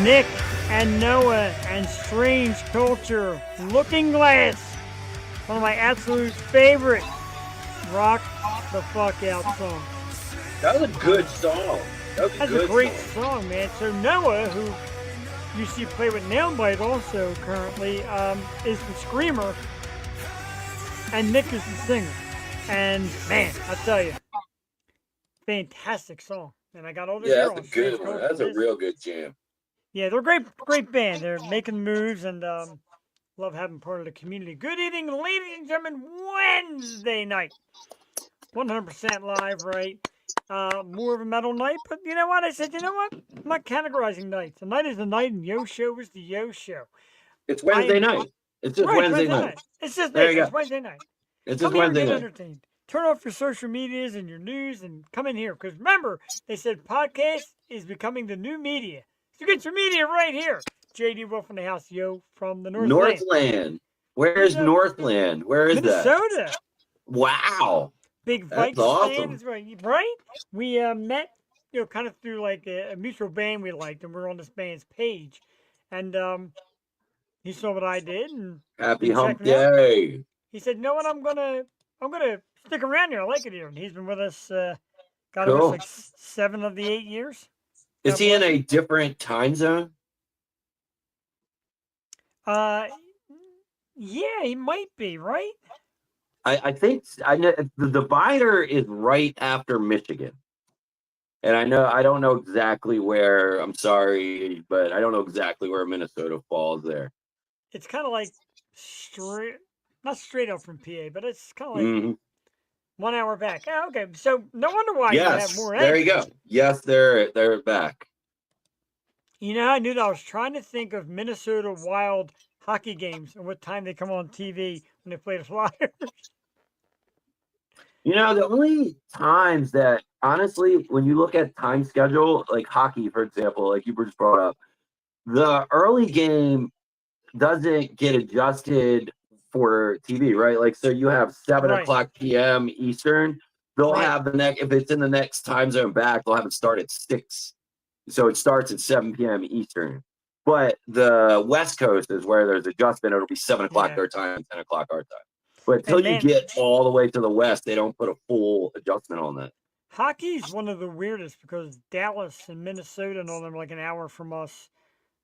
Nick and Noah and Strange Culture, Looking Glass, one of my absolute favorite rock the fuck out songs. That was a good song. That was a That's a good great song. song, man. So Noah, who used to play with Nailbite also currently, is the screamer, and Nick is the singer. And man, I tell you, fantastic song. And I got all their Yeah, gear that's on a Strange good one. Culture. That's a real good jam. Yeah, they're a great band. They're making moves and love having part of the community. Good evening, ladies and gentlemen. Wednesday night, 100% live, right? More of a metal night, but you know what? I said, you know what? I'm not categorizing nights. The night is the night, and Yo Show is the Yo Show. It's I Wednesday am night. It's just right. It's Wednesday Wednesday night. night. It's just There me. you It's go. Wednesday night. It's Come just here and Wednesday get night. entertained. Turn off your social medias and your news and come in here. Because remember, they said podcast is becoming the new media. So get your media right here. JD Wolf in the house, yo, from the Northland. Northland. Where's Where's Northland? Where is that? Minnesota. Wow. Big That's Vikes fan awesome. is right. We met, kind of through like a mutual band we liked, and we're on this band's page, and he saw what I did and Happy been hump checking out. day. He said, "You know what? I'm gonna stick around here. I like it here." And he's been with us. God, almost Cool. like 7 of the 8 years. Is God he in bless a him. different time zone? Uh, yeah, he might be right. I think I know the divider is right after Michigan. And I don't know exactly where, I'm sorry, but I don't know exactly where Minnesota falls there. It's kind of like straight, not straight up from PA, but it's kind of like Hmm 1 hour back. Oh, okay, so no wonder why you have Yes, more there you energy. go. Yes, they're back. You know, I knew that I was trying to think of Minnesota Wild hockey games and what time they come on TV when they play the Flyers. You know, the only times that honestly, when you look at time schedule, like hockey, for example, like you just brought up, the early game doesn't get adjusted for TV, right? Like, so you have seven Right, o'clock p.m. Eastern. They'll right. have the next, if it's in the next time zone back, they'll have it start at 6. So it starts at 7 p.m. Eastern. But the West Coast is where there's adjustment. It'll be 7 o'clock Yeah. their time, 10 o'clock our time. But until And you man, get all the way to the West, they don't put a full adjustment on that. hockey's one of the weirdest because Dallas and Minnesota and all them are like an hour from us.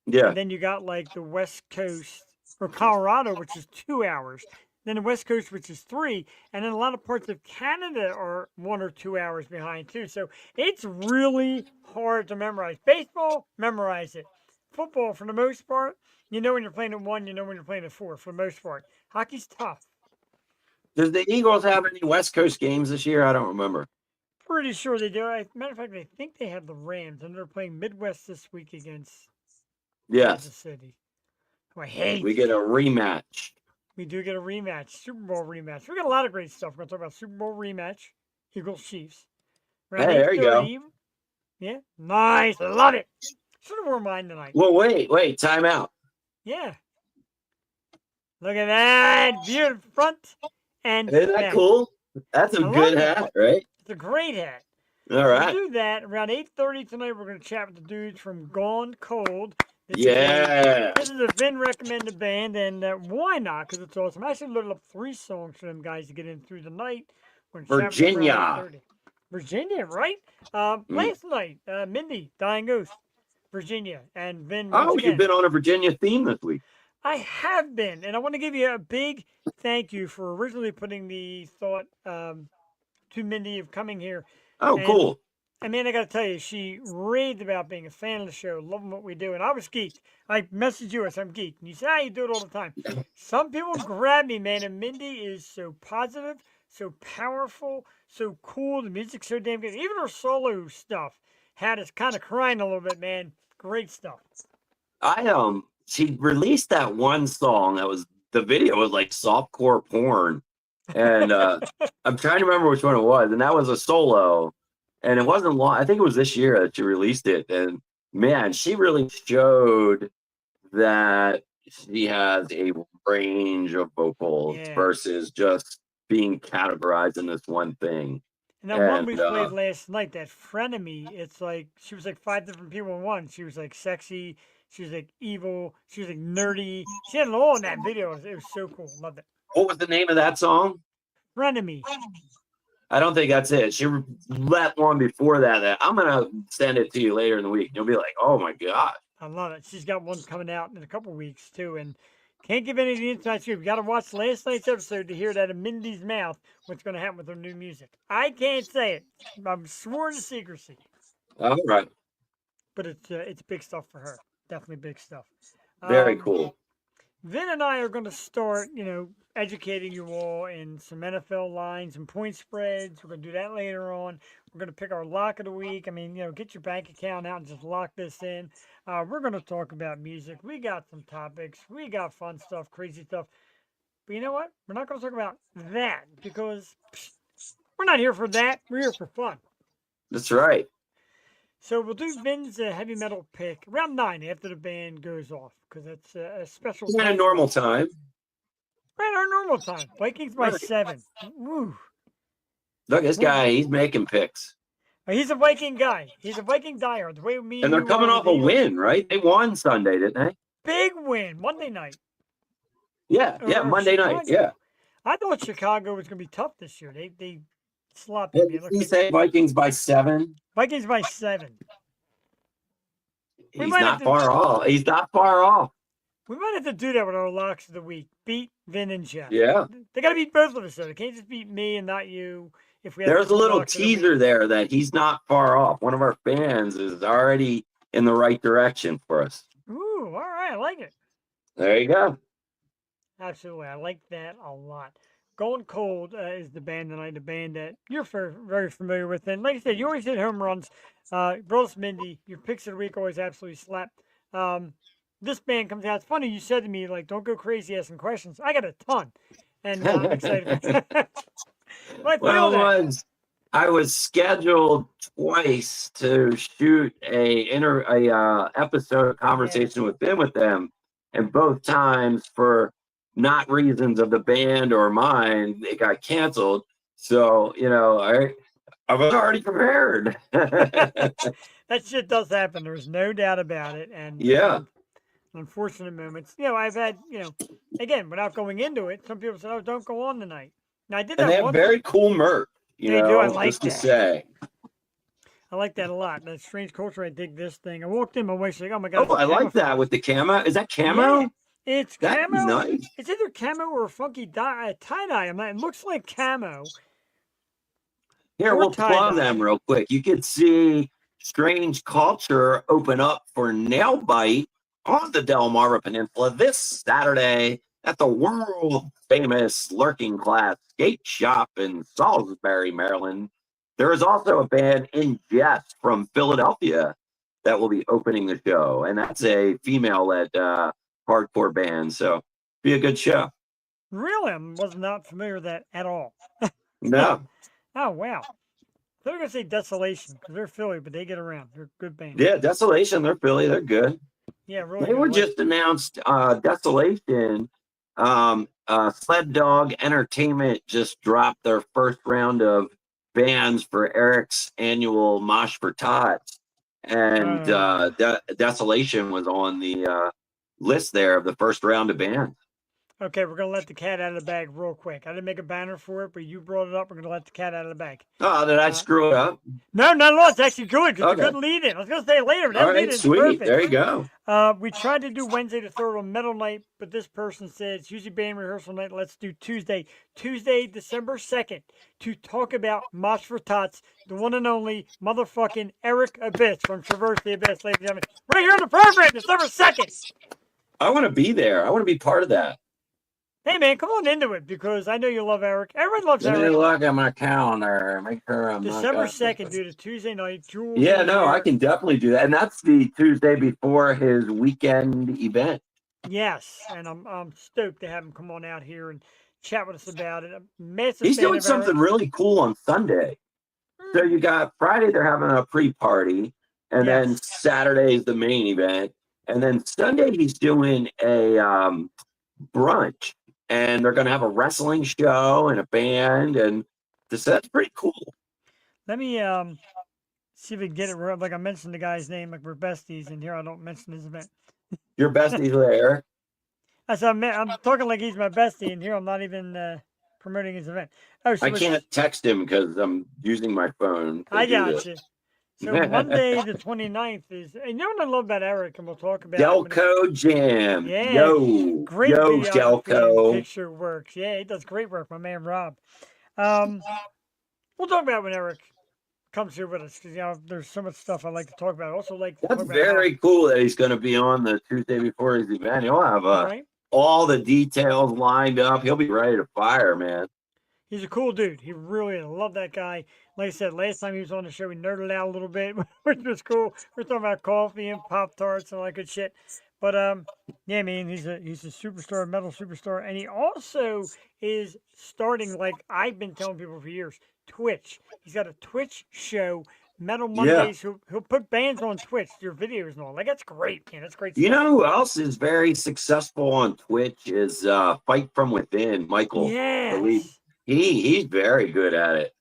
Yeah. And then you got like the West Coast or Colorado, which is 2 hours. Then the West Coast, which is three. And then a lot of parts of Canada are 1 or 2 hours behind too. So it's really hard to memorize. Baseball, memorize it. Football, for the most part, you know when you're playing at one, you know when you're playing at four, for the most part. Hockey's tough. Does the Eagles have any West Coast games this year? I don't remember. Pretty sure they do. Matter of fact, I think they have the Rams, and they're playing Midwest this week against Kansas Yes. City, who I hate. We get a rematch. We do get a rematch, Super Bowl rematch. We got a lot of great stuff. We're going to talk about Super Bowl rematch, Eagles Chiefs, around Hey, eight there you go. thirty. Yeah, nice. I love it. Should have worn mine tonight. Well, wait, time out. Yeah, look at that beautiful front and Isn't that back. cool? That's a I good love that. hat, right? It's a great hat. All So right. we'll do that around 8:30 tonight. We're going to chat with the dudes from Gone Cold. Yeah. This is a Vin recommended band, and why not? Because it's awesome. I actually loaded up 3 songs for them guys to get in through the night. We're going to chat with them around Virginia. 8:30. Virginia, right? Mm. Last night, Mindy, Dying Ghost, Virginia, and Vin once Oh, again. you've been on a Virginia theme this week. I have been, and I want to give you a big thank you for originally putting the thought to Mindy of coming here. Oh, And cool. I mean, I got to tell you, she raved about being a fan of the show, loving what we do. And I was geeked. I messaged you, I said, I'm geeked. And you said, you do it all the time. Some people grab me, man. And Mindy is so positive, so powerful, so cool. The music's so damn good. Even her solo stuff had us kind of crying a little bit, man. Great stuff. She released that one song that was, the video was like softcore porn. And I'm trying to remember which one it was. And that was a solo. And it wasn't long. I think it was this year that she released it. And man, she really showed that she has a range of vocals Yeah. versus just being categorized in this one thing. And that one And we played last night, that Frenemy, it's like she was like 5 different people in one. She was like sexy, She was like evil. She was like nerdy. She had it all in that video. It was so cool. Loved it. What was the name of that song? Frenemy. I don't think that's it. She let one before that. I'm gonna send it to you later in the week. You'll be like, "Oh my god!" I love it. She's got one coming out in a couple weeks too, and can't give any of the inside scoop. You got to watch last night's episode to hear that in Mindy's mouth what's going to happen with her new music. I can't say it. I'm sworn to secrecy, All right, but it's big stuff for her. Definitely big stuff. very cool. Vin and I are going to start, educating you all in some NFL lines and point spreads. We're going to do that later on. We're going to pick our lock of the week. I mean, get your bank account out and just lock this in. We're going to talk about music. We got some topics. We got fun stuff, crazy stuff. But you know what? We're not going to talk about that because we're not here for that. We're here for fun. That's right. So we'll do Vin's heavy metal pick around 9 after the band goes off because it's a special It's a normal time. Right, our normal time. Vikings by 7. Woo. Look, this guy, he's making picks. He's a Viking guy. He's a Viking diehard. The way me And they're you coming are off a with win, right? They won Sunday, didn't they? Big win Monday night. Yeah, Or Monday night. Chicago. Yeah. I thought Chicago was going to be tough this year. They slopped me. Did he say Vikings by 7? Vikings by 7. He's not far off. He's not far off. We might have to do that with our locks of the week. Beat Vin and Jeff. Yeah. They got to beat both of us, though. They can't just beat me and not you. If we have There's a little locks of the week. teaser there that he's not far off. One of our fans is already in the right direction for us. Ooh, all right. I like it. There you go. Absolutely. I like that a lot. Going Cold is the band tonight, the band that you're very familiar with. And like I said, you always hit home runs. Bros Mindy, your picks of the week always absolutely slap. This band comes out. It's funny you said to me, like, don't go crazy asking questions. I got a ton. And I'm excited. I was scheduled twice to shoot a episode conversation with them, and both times for not reasons of the band or mine, it got canceled. So I was already prepared. That shit does happen. There's no doubt about it. And yeah, unfortunate moments. I've had again without going into it. Some people said, "Oh, don't go on tonight." Now I did that. And they have very cool merch. They do. I like just that. to say. I like that a lot. That strange culture. I dig this thing. I walked in, my wife's like, "Oh my god!" Oh, I like that with the camo. Is that camo? Yeah, it's That'd be camo. nice. It's either camo or a funky tie dye. It looks like camo. Here, we'll plug them real quick. You could see Strange Culture open up for Nail Bite on the Delmarva Peninsula this Saturday at the world famous Lurking Glass Skate Shop in Salisbury, Maryland. There is also a band in Jest from Philadelphia that will be opening the show, and that's a female-led hardcore band, so be a good show. Really? I was not familiar with that at all. No. Oh, wow. They're going to say Desolation because they're Philly, but they get around. They're a good band. Yeah, Desolation, they're Philly. They're good. Yeah, really. They were just announced, Desolation. Sled Dog Entertainment just dropped their first round of bands for Eric's annual Mosh for Tots. And Desolation was on the list there of the first round of bands. Okay, we're going to let the cat out of the bag real quick. I didn't make a banner for it, but you brought it up. We're going to let the cat out of the bag. Oh, did I screw it up? No, not at all. It's actually good because it's a good lead in. I was going to say later. That all right, sweet. Perfect. There you go. We tried to do Wednesday the 3rd on Metal Night, but this person said it's usually band rehearsal night. Let's do Tuesday, December 2nd, to talk about Mosh for Tots, the one and only motherfucking Eric Abyss from Traverse the Abyss, ladies and gentlemen. Right here on the program, December 2nd. I want to be there. I want to be part of that. Hey, man, come on into it because I know you love Eric. Everyone loves Let Eric. me look at my calendar. Make sure I'm December 2nd, dude, a Tuesday night. Jules yeah, no, I can definitely do that. And that's the Tuesday before his weekend event. Yes, and I'm stoked to have him come on out here and chat with us about it. He's doing something really cool on Sunday. So you got Friday, they're having a pre-party, and then Saturday is the main event. And then Sunday, he's doing a brunch. And they're going to have a wrestling show and a band, and that's pretty cool. Let me see if we can get it right. Like I mentioned the guy's name, like we're besties, and here I don't mention his event. Your bestie's with Eric. I'm talking like he's my bestie, and here I'm not even promoting his event. Oh, so I can't text him because I'm using my phone to I do got this. you. So Monday the 29th is, and you know what I love about Eric, and we'll talk about Delco Jam. Yeah, Yo, great yo, videography and Delco. picture works. Yeah, he does great work, my man Rob. We'll talk about when Eric comes here with us because there's so much stuff I like to talk about. I also like to That's talk about very cool that he's going to be on the Tuesday before his event. He'll have right. all the details lined up. He'll be ready to fire, man. He's a cool dude. He really is. I love that guy. Like I said, last time he was on the show, we nerded out a little bit, which was cool. We're talking about coffee and Pop Tarts and all that good shit. But yeah, man, he's a superstar, metal superstar, and he also is starting, like I've been telling people for years, Twitch. He's got a Twitch show, Metal Mondays. Yeah. He'll put bands on Twitch, their videos and all. Like that's great, man. That's great. You stuff. know who else is very successful on Twitch is Fight From Within, Michael. Yes. He's very good at it.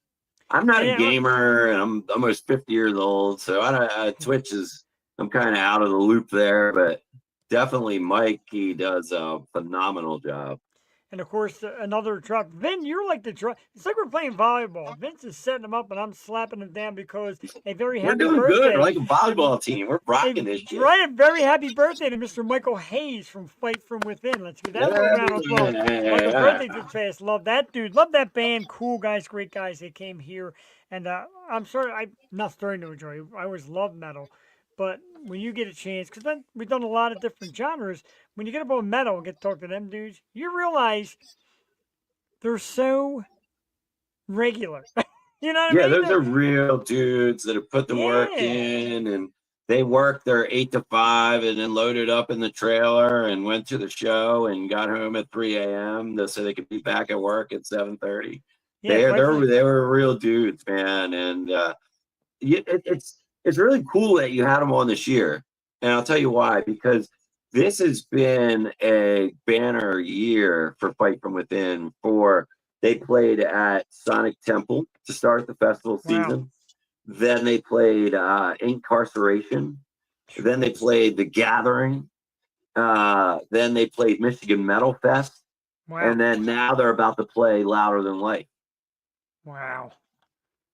I'm not a Yeah, gamer, and I'm almost 50 years old, so Twitch is I'm kind of out of the loop there, but definitely Mike, he does a phenomenal job. And of course, another drop. Vin, you're like the drop. It's like we're playing volleyball. Vince is setting them up, and I'm slapping them down because a very We're happy doing birthday. good. We're like a volleyball team. We're rocking this shit. Right, a very happy birthday to Mr. Michael Hayes from Fight From Within. Let's give that a round of applause. Michael's birthday just passed. Love that dude. Love that band. Cool guys, great guys. They came here, and I'm sorry, I'm not starting to enjoy. I always love metal. But when you get a chance, because then we've done a lot of different genres, when you get up on metal and get to talk to them dudes, you realize they're so regular. You know what I mean? Those are real dudes that have put the work in, and they worked their 8 to 5 and then loaded up in the trailer and went to the show and got home at 3 a.m. so they could be back at work at 7:30. They were real dudes, man, and it's really cool that you had them on this year, and I'll tell you why, because this has been a banner year for Fight From Within. They played at Sonic Temple to start the festival season. Wow. Then they played Incarceration. Then they played The Gathering. Then they played Michigan Metal Fest. Wow. And then now they're about to play Louder Than Life. Wow.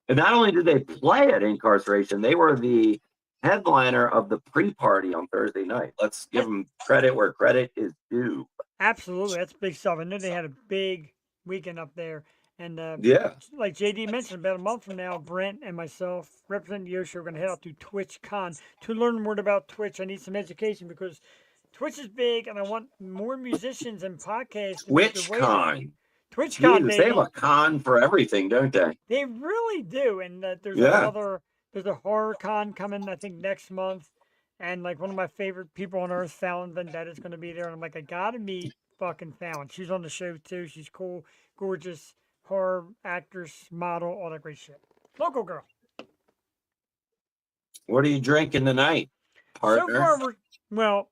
And not only did they play at Incarceration, they were the headliner of the pre-party on Thursday night. Let's give them credit where credit is due. Absolutely. That's big stuff. I know they had a big weekend up there. And like JD mentioned, about a month from now, Brent and myself, representing Yoshi, are going to head out to TwitchCon to learn more about Twitch. I need some education because Twitch is big, and I want more musicians and podcasts. TwitchCon. TwitchCon, they have a con for everything, don't they? They really do. And there's a horror con coming, I think, next month. And like one of my favorite people on earth, Fallon Vendetta, is going to be there. And I'm like, I got to meet fucking Fallon. She's on the show too. She's cool, gorgeous, horror actress, model, all that great shit. Local girl. What are you drinking tonight, partner? So far,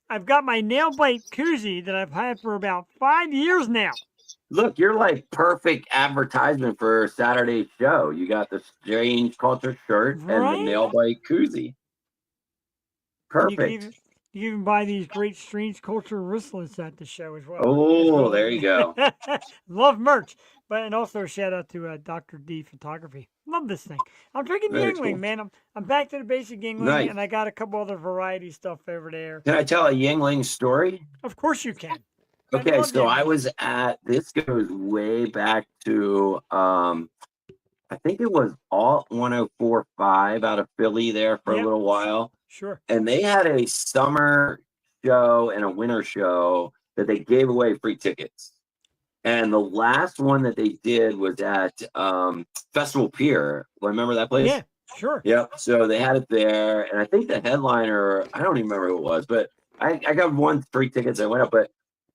I've got my nail bite koozie that I've had for about 5 years now. Look, you're like perfect advertisement for Saturday's show. You got the Strange Culture shirt and the nail bite koozie. Perfect. You can buy these great Strange Culture wristlets at the show as well. Oh, there you go. Love merch. And also a shout out to Dr. D Photography. Love this thing. I'm drinking Yingling, man. I'm back to the basic Yingling, and I got a couple other variety stuff over there. Can I tell a Yingling story? Of course you can. Okay, so I was this goes way back to, I think it was Alt 104.5 out of Philly there for a little while. Sure. And they had a summer show and a winter show that they gave away free tickets. And the last one that they did was at Festival Pier. Remember that place? Yeah, sure. Yep. So they had it there. And I think the headliner, I don't even remember who it was, but I got one free tickets. I went up. But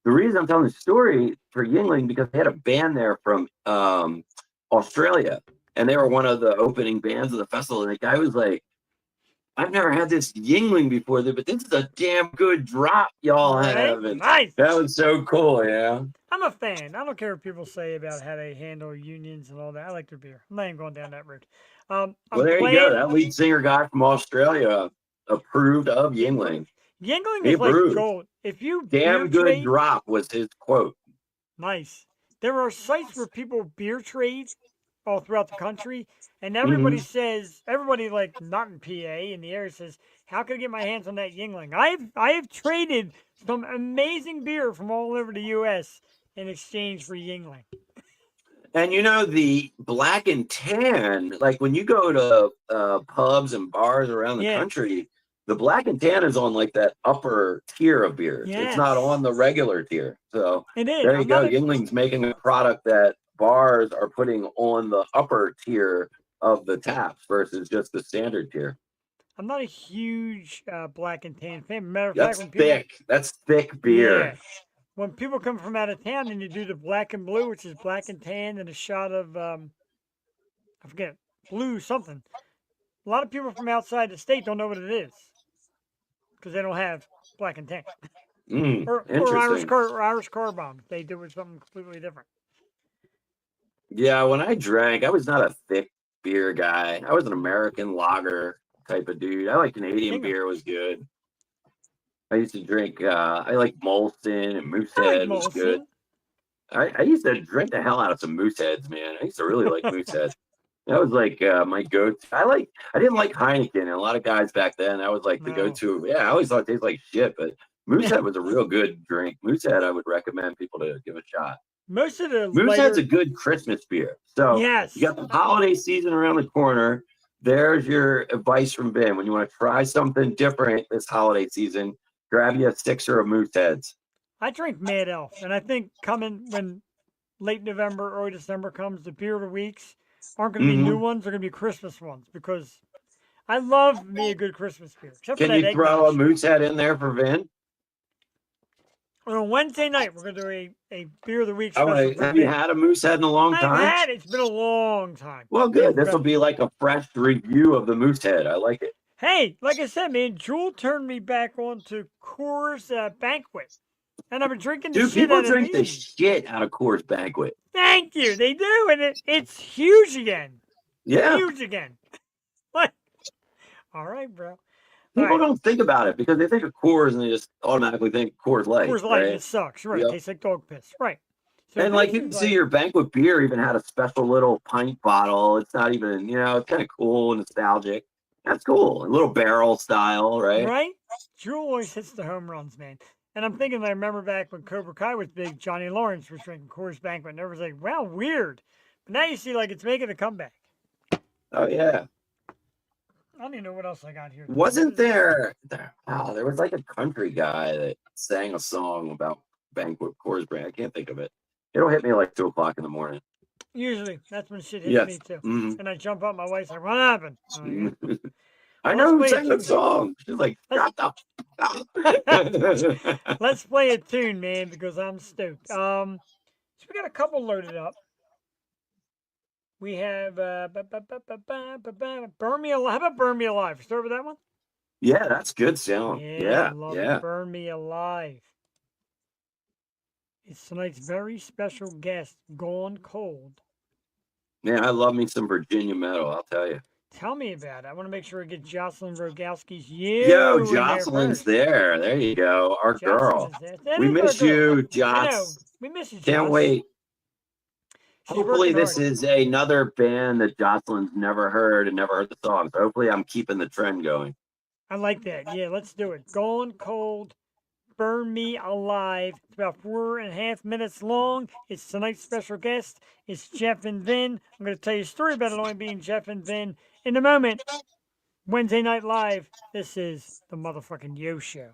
the reason I'm telling the story for Yingling, because they had a band there from Australia. And they were one of the opening bands of the festival. And the guy was like, I've never had this Yingling before, but this is a damn good drop y'all have. And nice. That was so cool, yeah. I'm a fan. I don't care what people say about how they handle unions and all that. I like their beer. I'm not even going down that route. Well, there you go. That lead singer guy from Australia approved of Yingling. Yingling He is like approved. gold. If you Damn beer good trade, drop was his quote. nice. There are sites where people beer trade all throughout the country, and everybody says, everybody like not in PA in the area says, how can I get my hands on that Yingling? I have traded some amazing beer from all over the U.S. in exchange for Yingling. And you know, the black and tan, like when you go to pubs and bars around the Yeah. country, the black and tan is on like that upper tier of beers. It's not Yes. on the regular tier. So It is. there you I'm go. not a- Yingling's making a product that bars are putting on the upper tier of the taps versus just the standard tier. I'm not a huge black and tan fan. Matter of fact, That's when people thick. That's thick beer. yeah, when people come from out of town and you do the black and blue, which is black and tan and a shot of I forget blue something. A lot of people from outside the state don't know what it is because they don't have black and tan or Interesting. Irish car bomb. They do it something completely different. Yeah, when I drank, I was not a thick beer guy. I was an American lager type of dude. I like Canadian Kingham. beer was good. I used to drink. I like Molson and I like Moosehead was good. Molson. I used to drink the hell out of some Mooseheads, man. I used to really like Mooseheads. That was like my go-to. I didn't like Heineken, and a lot of guys back then, that was like the No. go-to. Yeah, I always thought it tasted like shit, but Moosehead was a real good drink. Moosehead, I would recommend people to give a shot. Most of the Moosehead's lighter, a good Christmas beer. So yes, you got the holiday season around the corner. There's your advice from Ben. When you want to try something different this holiday season, grab you a sixer of Mooseheads. I drink Mad Elf, and I think coming when late November, early December comes, the beer of the weeks aren't going to be new ones; they're going to be Christmas ones because I love me a good Christmas beer. Except Can for that you throw a eggnog. Moosehead in there for Vin? On Wednesday night, we're going to do a beer of the week Oh, special. for have you Vin. had a Moosehead in a long I've time? had it. It's been a long time. Well, good. This will be like a fresh review of the Moosehead. I like it. Hey, like I said, man, Jewel turned me back on to Coors Banquet, and I've been drinking the Dude, shit people out of drink the these. shit out of Coors Banquet. Thank you. They do, and it's huge again. Yeah. Huge again. What? All right, bro. People All right. don't think about it because they think of Coors and they just automatically think Coors Light. Coors Light, right? it sucks. Right. Yep. It tastes like dog piss. Right. So And like this you can is see, your Banquet beer even had a special little pint bottle. It's not even, it's kind of cool and nostalgic. That's cool. A little barrel style, right? right? Jewel always hits the home runs, man. And I'm thinking, I remember back when Cobra Kai was big, Johnny Lawrence was drinking Coors Banquet, and everyone's like, wow, weird. But now you see, like, it's making a comeback. Oh yeah. I don't even know what else I got here. Wasn't there was like a country guy that sang a song about Banquet Coors brand. I can't think of it. It'll hit me like 2:00 in the morning. Usually, that's when shit hits Yes. me, too. Mhm. And I jump up, my wife's like, what happened? Oh, yeah. I Well, know who let's sang play the song. She's like, shut up. Let's play a tune, man, because I'm stoked. So we got a couple loaded up. We have Burn Me Alive. How about Burn Me Alive? Start with that one? Yeah, that's good sound. Yeah, I love yeah. it. Burn Me Alive. It's tonight's very special guest, Gone Cold. Man, I love me some Virginia metal, I'll tell you. Tell me about it. I want to make sure I get Jocelyn Rogowski's you. Yo, in there Jocelyn's first. there. There you go. Our Jocelyn girl. is there. That We is our miss girl. you, I know. Joss. We miss you, Can't Joss. wait. She's Hopefully working this hard. is another band that Jocelyn's never heard and never heard the song. So hopefully I'm keeping the trend going. I like that. Yeah, let's do it. Gone Cold, Burn Me Alive. It's about 4.5 minutes long. It's tonight's special guest. It's Jeff and Vin. I'm going to tell you a story about it only being Jeff and Vin in a moment. Wednesday Night Live. This is the motherfucking Yo Show.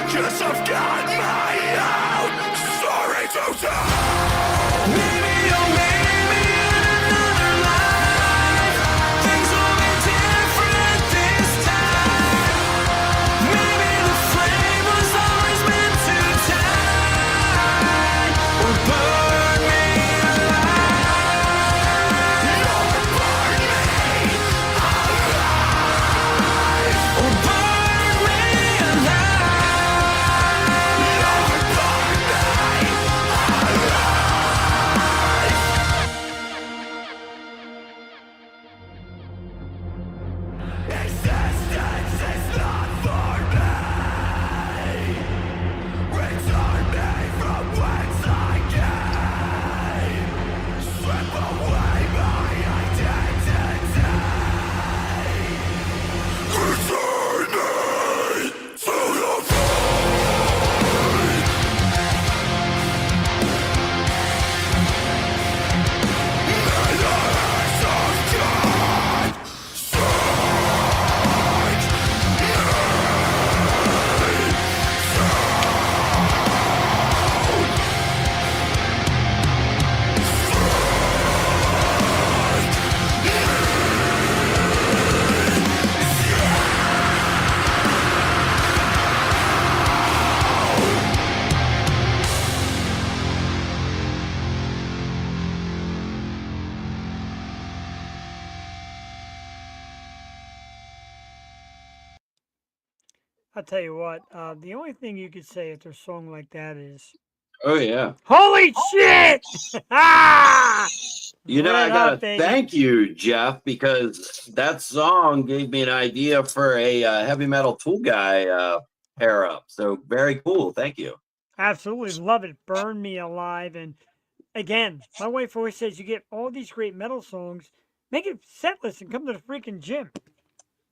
'cause I've got my own story to tell. Maybe you'll meet me in another life. Things will be different this time. Maybe the flame was always meant to die or burn me alive. Or burn me alive. Or burn me alive. Or burn me alive. Existence is not for me. Return me from whence I came. Strip away my identity. Return me to your void. May the hands of God search I'll tell you what. The only thing you could say after a song like that is, Oh yeah. "Holy shit!" Ah, You know, I Red gotta Hot, baby. thank you, Jeff, because that song gave me an idea for a heavy metal Tool Guy pair up. So very cool. Thank you. Absolutely love it. Burn Me Alive. And again, my wife always says you get all these great metal songs, make it set list and come to the freaking gym.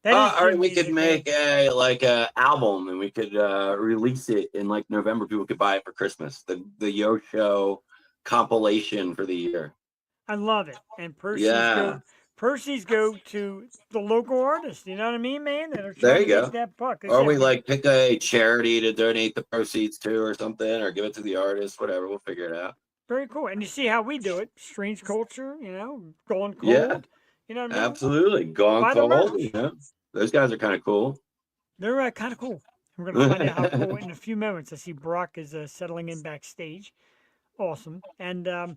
That is Or gym we could music, man. make a album and we could release it in like November. People could buy it for Christmas. The Yo Show compilation for the year. I love it. And Yeah. Percy's go to the local artists. You know what I mean, man? That are There trying you to go. make that buck. Or Again, we like pick a charity to donate the proceeds to or something, or give it to the artist, whatever. We'll figure it out. very cool. And you see how we do it. Strange culture, going cold. Yeah. You know what I mean? Absolutely. Gone Buy the cold. merch. You know? Those guys are kind of cool. They're kind of cool. We're going to find out how cool in a few moments. I see Brock is settling in backstage. Awesome. And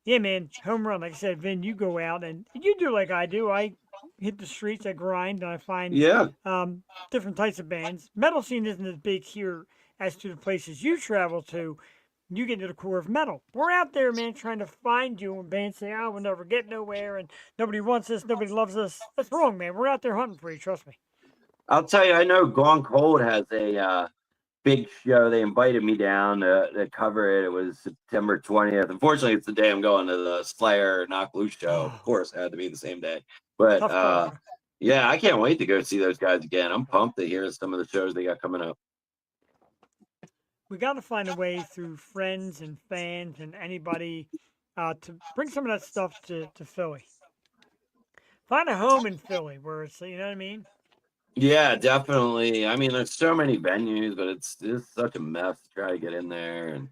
yeah, man, home run. Like I said, Vin, you go out and you do like I do. I hit the streets, I grind, and I find Yeah. different types of bands. Metal scene isn't as big here as to the places you travel to. You get to the core of metal. We're out there, man, trying to find you. And bands say, "Oh, we'll never get nowhere, and nobody wants us, nobody loves us." That's wrong, man. We're out there hunting for you. Trust me. I'll tell you, I know Gone Cold has a big show. They invited me down to cover it. It was September 20th. Unfortunately, it's the day I'm going to the Slayer Knock Loose show. Of course, it had to be the same day. But Tough call. yeah, I can't wait to go see those guys again. I'm pumped to hear some of the shows they got coming up. We got to find a way through friends and fans and anybody to bring some of that stuff to Philly. Find a home in Philly where it's, you know what I mean? Yeah, definitely. I mean, there's so many venues, but it's such a mess to try to get in there, and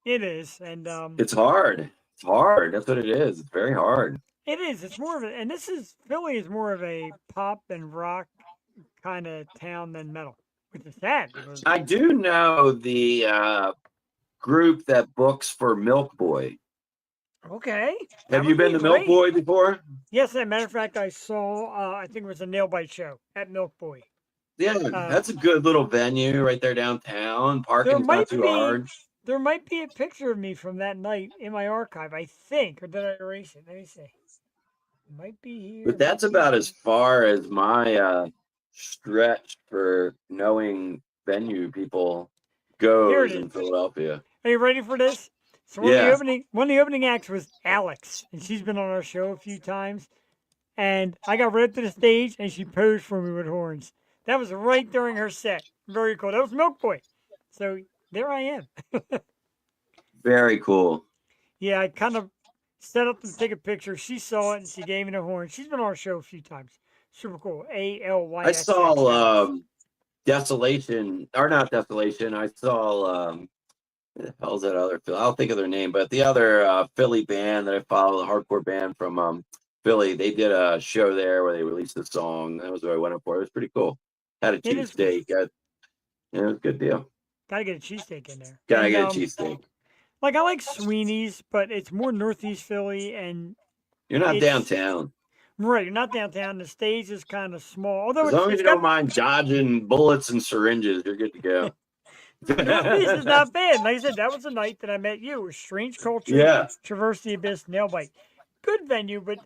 It is, and it's hard. It's hard. That's what it is. It's very hard. it is. It's more of a, and Philly is more of a pop and rock kind of town than metal, which is sad. Because, I do know the group that books for Milk Boy. okay. that Have you would been be to Milk great. Boy before? Yes, as a matter of fact, I saw, I think it was a Nail Bite show at Milk Boy. Yeah, that's a good little venue right there downtown. Parking's might not too be- hard. There might be a picture of me from that night in my archive, I think, or did I erase it? Let me see. It might be here. But that's might be about here. as far as my stretch for knowing venue people Here it goes in is. Philadelphia. Are you ready for this? So Yeah. one of the opening acts was Alex, and she's been on our show a few times. And I got right up to the stage, and she posed for me with horns. That was right during her set. Very cool. That was Milk Boy. So there I am. Very cool. Yeah, I kind of set up to take a picture. She saw it, and she gave me the horn. She's been on our show a few times. Super cool. ALY. I saw Desolation, or not Desolation. I saw who the hell's that other Philly? I'll think of their name, but the other Philly band that I follow, the hardcore band from Philly, they did a show there where they released a song. That was what I went up for. It was pretty cool. Had a It is cool. cheesesteak. Yeah, it was a good deal. Gotta get a cheesesteak in there. Gotta And, get a cheesesteak. Like I like Sweeney's, but it's more Northeast Philly, and You're not it's downtown. right. You're not downtown. The stage is kind of small, although As long as it's you don't got, mind dodging bullets and syringes, you're good to go. Northeast is not bad. Like I said, that was the night that I met you. It was Strange Culture, Yeah. Traverse the Abyss, Nailbite. Good venue, but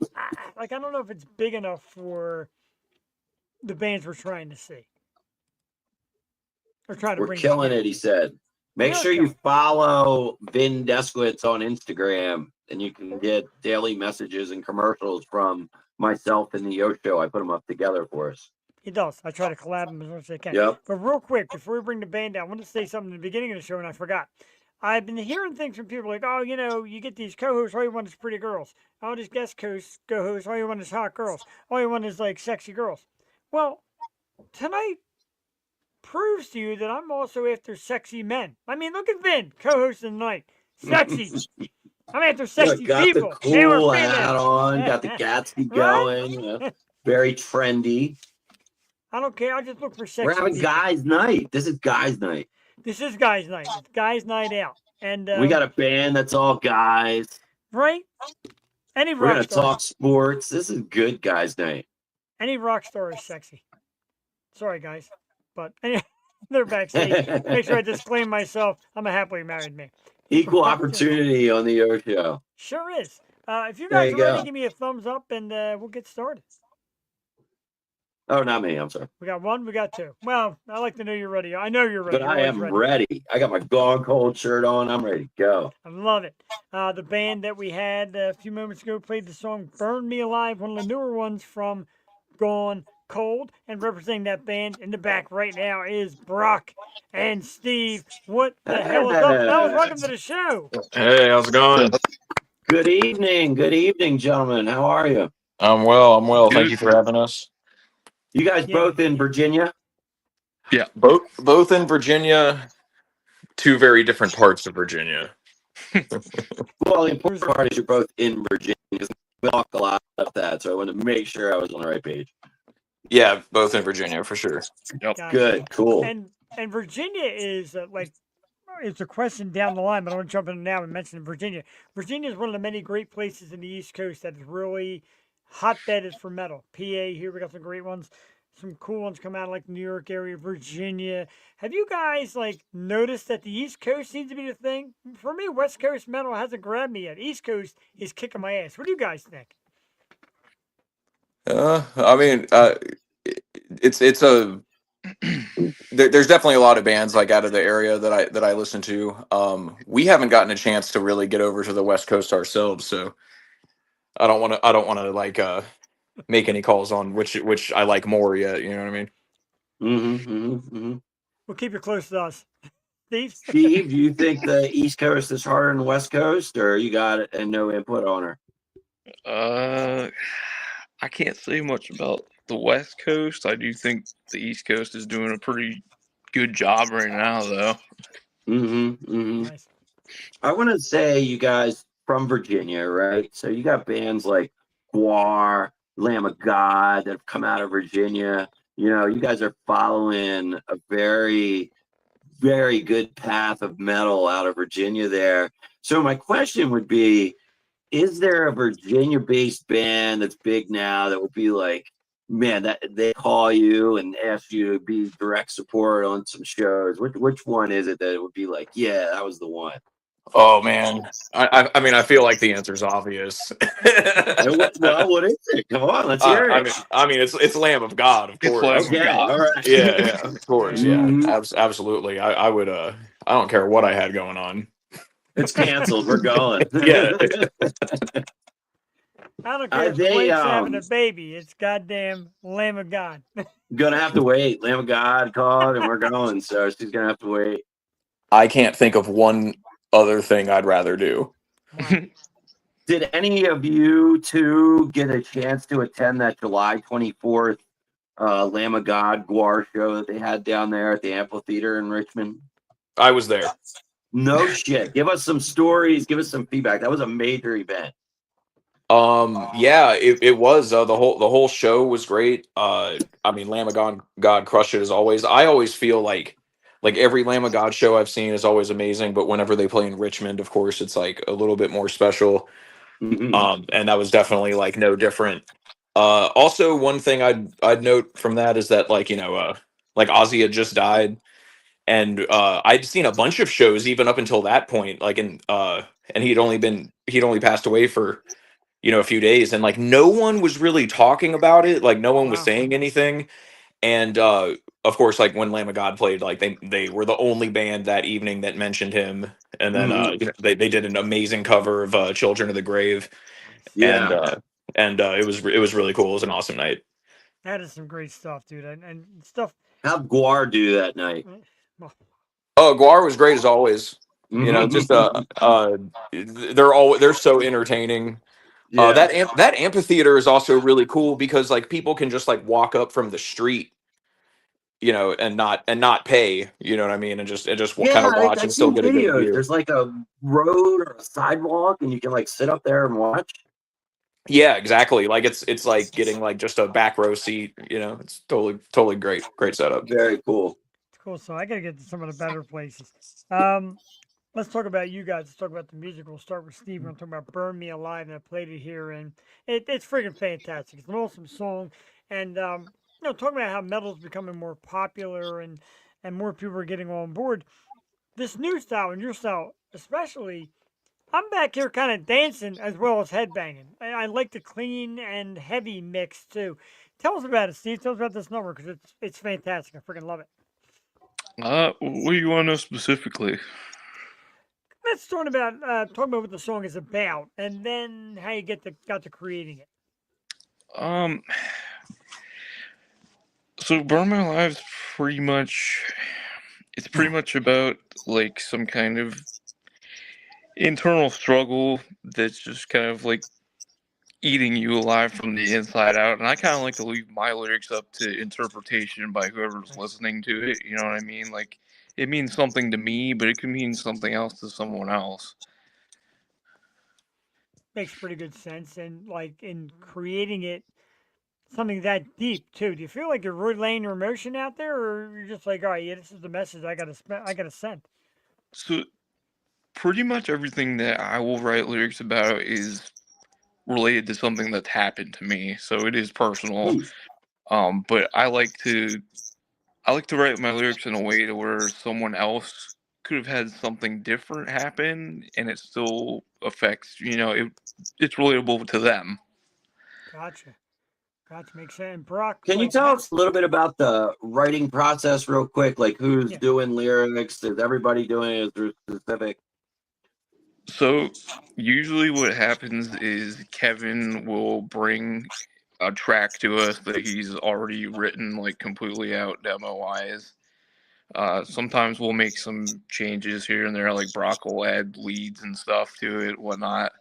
like I don't know if it's big enough for the bands we're trying to see. Or trying to We're bring killing together. it, he said. Make Yeah, sure okay. you follow Vin Deskowitz on Instagram, and you can get daily messages and commercials from myself and the Yo Show. I put them up together for us. He does. I try to collab them as much as I can. Yep. But real quick, before we bring the band down, I want to say something at the beginning of the show, and I forgot. I've been hearing things from people like, oh, you know, you get these co-hosts, all you want is pretty girls. All these guest co-hosts, all you want is hot girls. All you want is like sexy girls. Well, tonight proves to you that I'm also after sexy men. I mean, look at Vin, co-host of the night. Sexy. I'm after sexy Look, got people. the They were cool female. hat on, got the Gatsby Right? going. You know, very trendy. I don't care. I just look for sexy We're having people. guys' night. This is guys' night. This is guys' night. It's guys' night out. And We got a band that's all guys. right? Any We're rock gonna star, talk sports. This is good guys' night. any rock star is sexy. Sorry, guys, but anyway, they're backstage. Make sure I disclaim myself. I'm a happily married man. Equal opportunity on the Yo Show. Sure is. If you There guys you are ready, go. give me a thumbs up, and we'll get started. Oh, not me. I'm sorry. We got one, we got two. Well, I like to know you're ready. I know you're ready. But You're I always am ready. I got my Gone Cold shirt on. I'm ready to go. I love it. The band that we had a few moments ago played the song Burn Me Alive, one of the newer ones from Gone Cold. And representing that band in the back right now is Brock and Steve. What the hell is up, fellas? Welcome to the show. Hey, how's it going? Good evening. Good evening, gentlemen. How are you? I'm well. I'm well. Thank Good. you for having us. You guys Yeah. both in Virginia? Both in Virginia, two very different parts of Virginia. Well, the important part is you're both in Virginia because we talk a lot about that. So I wanted to make sure I was on the right page. Yeah, both in Virginia for sure. Gotcha. Good. Cool. And Virginia is like, it's a question down the line, but I want to jump in now and mention Virginia. Virginia is one of the many great places in the East Coast that is really hotbedded for metal. PA, here we got some great ones. Some cool ones come out of like the New York area, Virginia. Have you guys like noticed that the East Coast seems to be the thing? For me, West Coast metal hasn't grabbed me yet. East Coast is kicking my ass. What do you guys think? I mean, it's a there's definitely a lot of bands like out of the area that I listen to. We haven't gotten a chance to really get over to the West Coast ourselves, so I don't want to like make any calls on which I like more yet. You know what I mean? We'll keep it close to us. Steve? Steve, do you think the East Coast is harder than the West Coast, or you got it and no input on her? I can't say much about the West Coast. I do think the East Coast is doing a pretty good job right now, though. Nice. I want to say you guys from Virginia, right? So you got bands like Guar, Lamb of God that have come out of Virginia. You know, you guys are following a very, very good path of metal out of Virginia there. So my question would be, is there a Virginia-based band that's big now that would be like, man, that they call you and ask you to be direct support on some shows? Which one is it that it would be like, yeah, that was the one? Oh man, I mean, I feel like the answer's obvious. Well, what is it? Come on, let's hear it. I mean, it's Lamb of God, of It's course. Lamb of Okay, God. all right. Yeah, of course, yeah, Mhm. absolutely. I would, I don't care what I had going on. It's canceled. We're going. Yeah. I don't care if they, Blake's having a baby. It's goddamn Lamb of God. Gonna have to wait. Lamb of God called, and we're going. So she's gonna have to wait. I can't think of one other thing I'd rather do. Wow. Did any of you two get a chance to attend that July 24th Lamb of God Guar show that they had down there at the amphitheater in Richmond? I was there. No shit. Give us some stories. Give us some feedback. That was a major event. Yeah, it was the whole show was great. I mean, Lamb of God crushed it as always. I always feel like every Lamb of God show I've seen is always amazing, but whenever they play in Richmond, of course, it's like a little bit more special. Mhm. And that was definitely like no different. Also, one thing I'd note from that is that like Ozzy had just died, and I'd seen a bunch of shows even up until that point, and he'd only passed away for a few days, and like no one was really talking about it, like no one was Wow. saying anything. And of course, like when Lamb of God played, like they were the only band that evening that mentioned him. And then Mhm. they did an amazing cover of Children of the Grave, and Yeah. it was really cool. It was an awesome night. That is some great stuff, dude. And stuff. How'd Guar do that night? Well, Oh, Guar was great as always. Just Mhm. they're so entertaining. Yeah. That amphitheater is also really cool because like people can just like walk up from the street, and not pay, you know what I mean, and just kind Yeah, of watch I've and still seen get a good videos. view. There's like a road or a sidewalk, and you can like sit up there and watch. Yeah, exactly. Like it's like getting like just a back row seat. It's totally great setup. Very cool. it's cool. So I got to get to some of the better places. Let's talk about you guys. Let's talk about the music. We'll start with Steve. We're talking about "Burn Me Alive," and I played it here, and it's freaking fantastic. It's an awesome song, and talking about how metal's becoming more popular and more people are getting on board. This new style and your style, especially, I'm back here kind of dancing as well as headbanging. I like the clean and heavy mix too. Tell us about it, Steve. Tell us about this number because it's fantastic. I freaking love it. What do you want to know specifically? Let's talk about what the song is about, and then how you got to creating it. Um, so Burn My Live's it's pretty much about like some kind of internal struggle that's just kind of like eating you alive from the inside out. And I kind of like to leave my lyrics up to interpretation by whoever's Nice. listening to it. You know what I mean? Like it means something to me, but it can mean something else to someone else. Makes pretty good sense, and like in creating it, something that deep too. Do you feel like you're really laying your emotion out there, or you're just like, all right, yeah, this is the message I gotta send. So pretty much everything that I will write lyrics about is related to something that's happened to me. So it is personal. But I like to write my lyrics in a way to where someone else could have had something different happen and it still affects, it's relatable to them. Gotcha, gotcha. Makes sense. And Brock, Can you like, tell us a little bit about the writing process, real quick? Like who's yeah, doing lyrics? Is everybody doing it? Is there specific? So usually what happens is Kevin will bring a track to us that he's already written like completely out demo wise. Sometimes we'll make some changes here and there, like Brock will add leads and stuff to it, whatnot.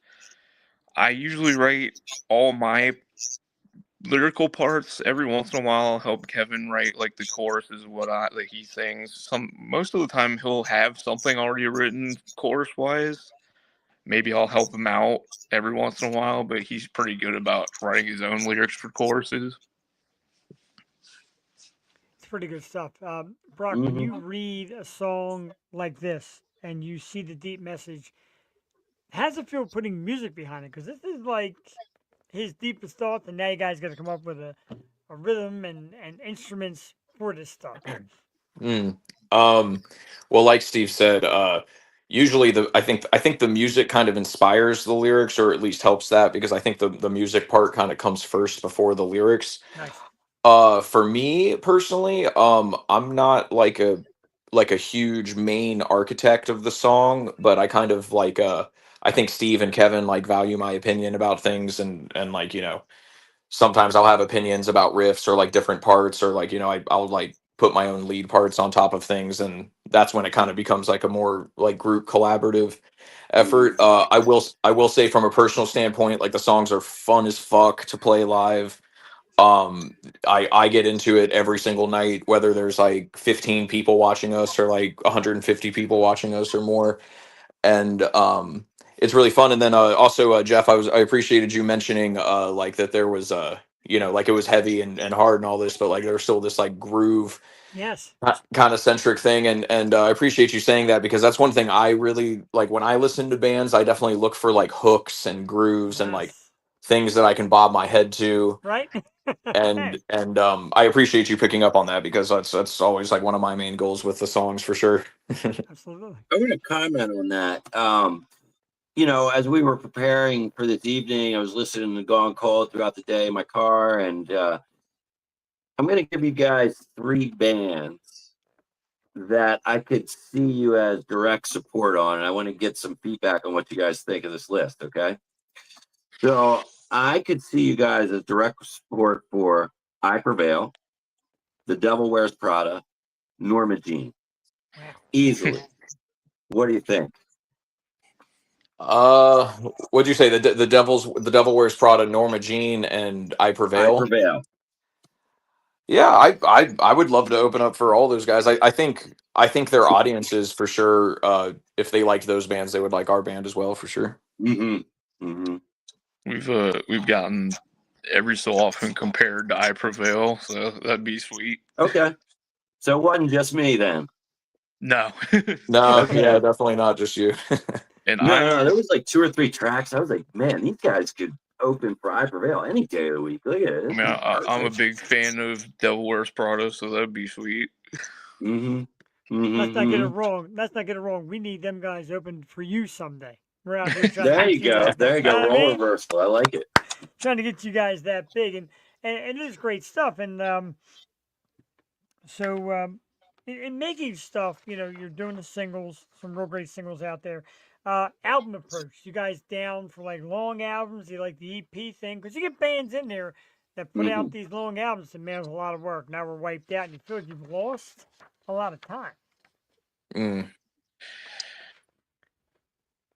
I usually write all my lyrical parts. Every once in a while I'll help Kevin write like the choruses and whatnot that he sings. Most of the time he'll have something already written chorus wise. Maybe I'll help him out every once in a while, but he's pretty good about writing his own lyrics for choruses. it's pretty good stuff. Brock, when you Hmm. read a song like this and you see the deep message, how does it feel putting music behind it? Because this is like his deepest thoughts, and now you guys got to come up with a rhythm and instruments for this stuff. Mm. Um, well, like Steve said, usually I think the music kind of inspires the lyrics, or at least helps that, because I think the music part kind of comes first before the lyrics. Nice. For me personally, I'm not like a huge main architect of the song, but I kind of I think Steve and Kevin like value my opinion about things, and like sometimes I'll have opinions about riffs or like different parts, or like I'll like put my own lead parts on top of things, and that's when it kind of becomes like a more like group collaborative effort. I will say from a personal standpoint, like the songs are fun as fuck to play live. I get into it every single night, whether there's like 15 people watching us or like 150 people watching us or more. And it's really fun. And then also Jeff, I appreciated you mentioning like that there was you know, like it was heavy and hard and all this, but like there was still this like groove Yes. kind of centric thing. And I appreciate you saying that, because that's one thing I really like when I listen to bands. I definitely look for like hooks and grooves and like Yes. things that I can bob my head to. Right? And I appreciate you picking up on that, because that's always like one of my main goals with the songs for sure. Absolutely. I'm going to comment on that. You know, as we were preparing for this evening, I was listening to Gone Cold throughout the day in my car, and I'm going to give you guys 3 bands that I could see you as direct support on, and I want to get some feedback on what you guys think of this list, okay? So I could see you guys as direct support for I Prevail, The Devil Wears Prada, Norma Jean. Wow. Easily. What do you think? What'd you say? The Devil Wears Prada, Norma Jean, and I I Prevail. Prevail. Yeah, I would love to open up for all those guys. I think their audiences for sure. If they liked those bands, they would like our band as well for sure. Mm-hmm. Mm-hmm. We've gotten every so often compared to I Prevail, so that'd be sweet. Okay. So it wasn't just me then. No. No, Okay. yeah, definitely not just you. And No, there was like 2 or 3 tracks. I was like, man, these guys could open for I Prevail any day of the week. Look at it. I mean, I'm a big fan of Devil Wears Prada, so that'd be sweet. Mm-hmm. Let's not get it Mm-hmm. wrong. Let's not get it wrong. We need them guys open for you someday. We're out here trying There to you get go. There you go. know what I Role mean? reversal. I like it. Trying to get you guys that big, and it is great stuff. And so in making stuff, you know, you're doing the singles, some real great singles out there. Album approach. You guys down for like long albums? You like the EP thing? Because you get bands in there that put Mm-hmm. out these long albums, and man, it's a lot of work. Now we're wiped out, and you feel like you've lost a lot of time. Mm.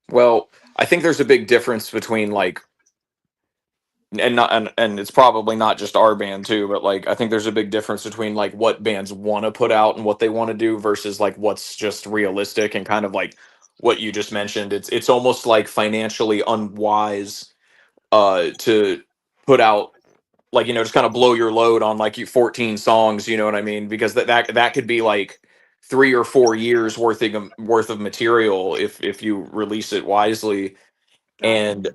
Well, I think there's a big difference between like, and it's probably not just our band too, but like I think there's a big difference between like what bands want to put out and what they want to do versus like what's just realistic, and kind of like what you just mentioned. It's almost like financially unwise to put out, like, you know, just kind of blow your load on like you 14 songs, you know what I mean? Because that could be like 3 or 4 years worth of material if you release it wisely. Gotcha. And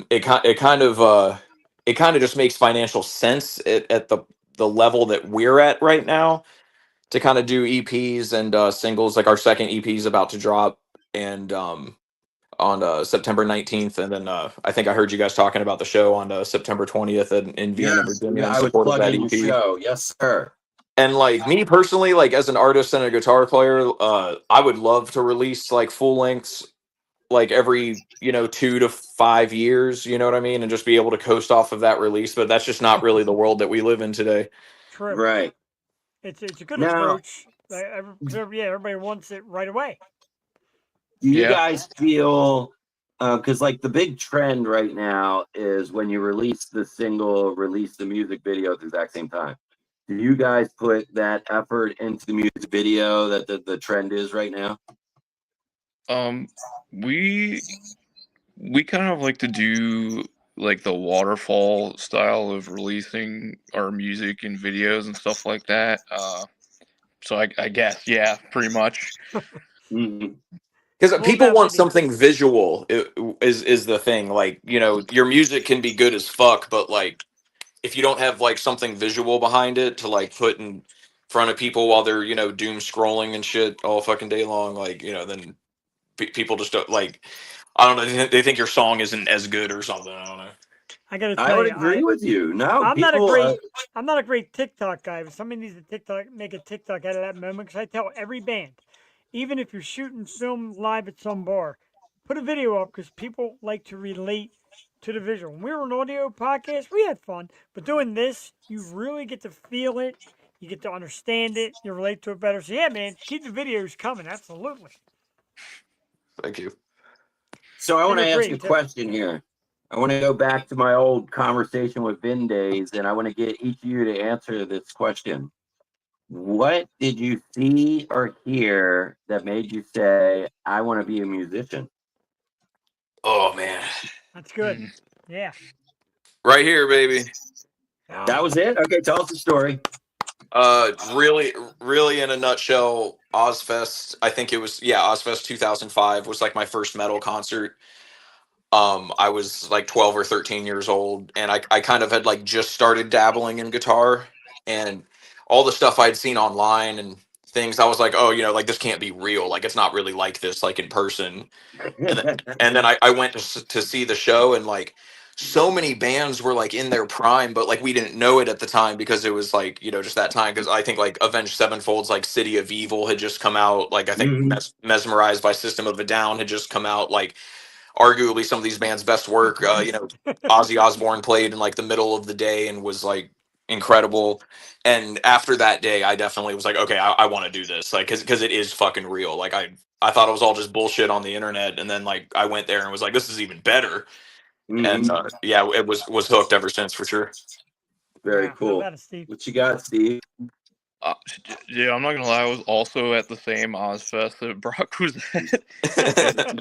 it kind of just makes financial sense at the level that we're at right now to kind of do EPs and singles. Like our second EP is about to drop, and on September 19th, and then I think I heard you guys talking about the show on September 20th in Vienna, Yes. Virginia, Yeah, in I was support of that plugging your EP. show. Yes, sir. And like me personally, like as an artist and a guitar player, I would love to release like full lengths like every, you know, 2 to 5 years, you know what I mean, and just be able to coast off of that release. But that's just not really the world that we live in today. True. Right. It's a good Now, approach. Everybody wants it right away. do you Yeah. guys feel, because like the big trend right now is when you release the single, release the music video at the exact same time. Do you guys put that effort into the music video that the trend is right now? We kind of like to do like the waterfall style of releasing our music and videos and stuff like that. So I guess, yeah, pretty much. Mhm. Because Well, people now want maybe- something visual is the thing. Like, you know, your music can be good as fuck, but like if you don't have like something visual behind it to like put in front of people while they're, you know, doom scrolling and shit all fucking day long, like, you know, then people just don't like, I don't know, they think your song isn't as good or something. I don't know. I gotta I tell would you, agree with you. No, I'm not a people, great I'm not a great TikTok guy, but somebody needs to make a TikTok out of that moment, because I tell every band, even if you're shooting film live at some bar, put a video up, because people like to relate to the visual. When we were an audio podcast, we had fun, but doing this, you really get to feel it, you get to understand it, you relate to it better. So yeah, man, keep the videos coming. Absolutely. Thank you. So I want to You're ask great, you a too. question here. I want to go back to my old conversation with Vin days, and I want to get each of you to answer this question. What did you see or hear that made you say, I want to be a musician? Oh man, That's good. Mm. Yeah. right here, baby. That was it? Okay, tell us the story. Really in a nutshell, Ozfest, I think it was, Ozfest 2005 was like my first metal concert. I was like 12 or 13 years old, and I kind of had like just started dabbling in guitar, and all the stuff I'd seen online and things, I was like, oh, like this can't be real. Like it's not really like this, like in person. And then I went to see the show, and like so many bands were like in their prime, but like we didn't know it at the time because it was like just that time, because I think like Avenged Sevenfold's like City of Evil had just come out, like I think Mhm. Mesmerized by System of a Down had just come out, like arguably some of these bands' best work. Ozzy Osbourne played in like the middle of the day and was like incredible. And after that day, I definitely was like, okay, I want to do this, like, because it is fucking real. Like I thought it was all just bullshit on the internet, and then like I went there and was like, this is even better. And Mhm. it was hooked ever since, for sure. Very Yeah, how cool. about it, Steve? What you got, Steve? Yeah, I'm not gonna lie. I was also at the same Ozfest that Brock was at.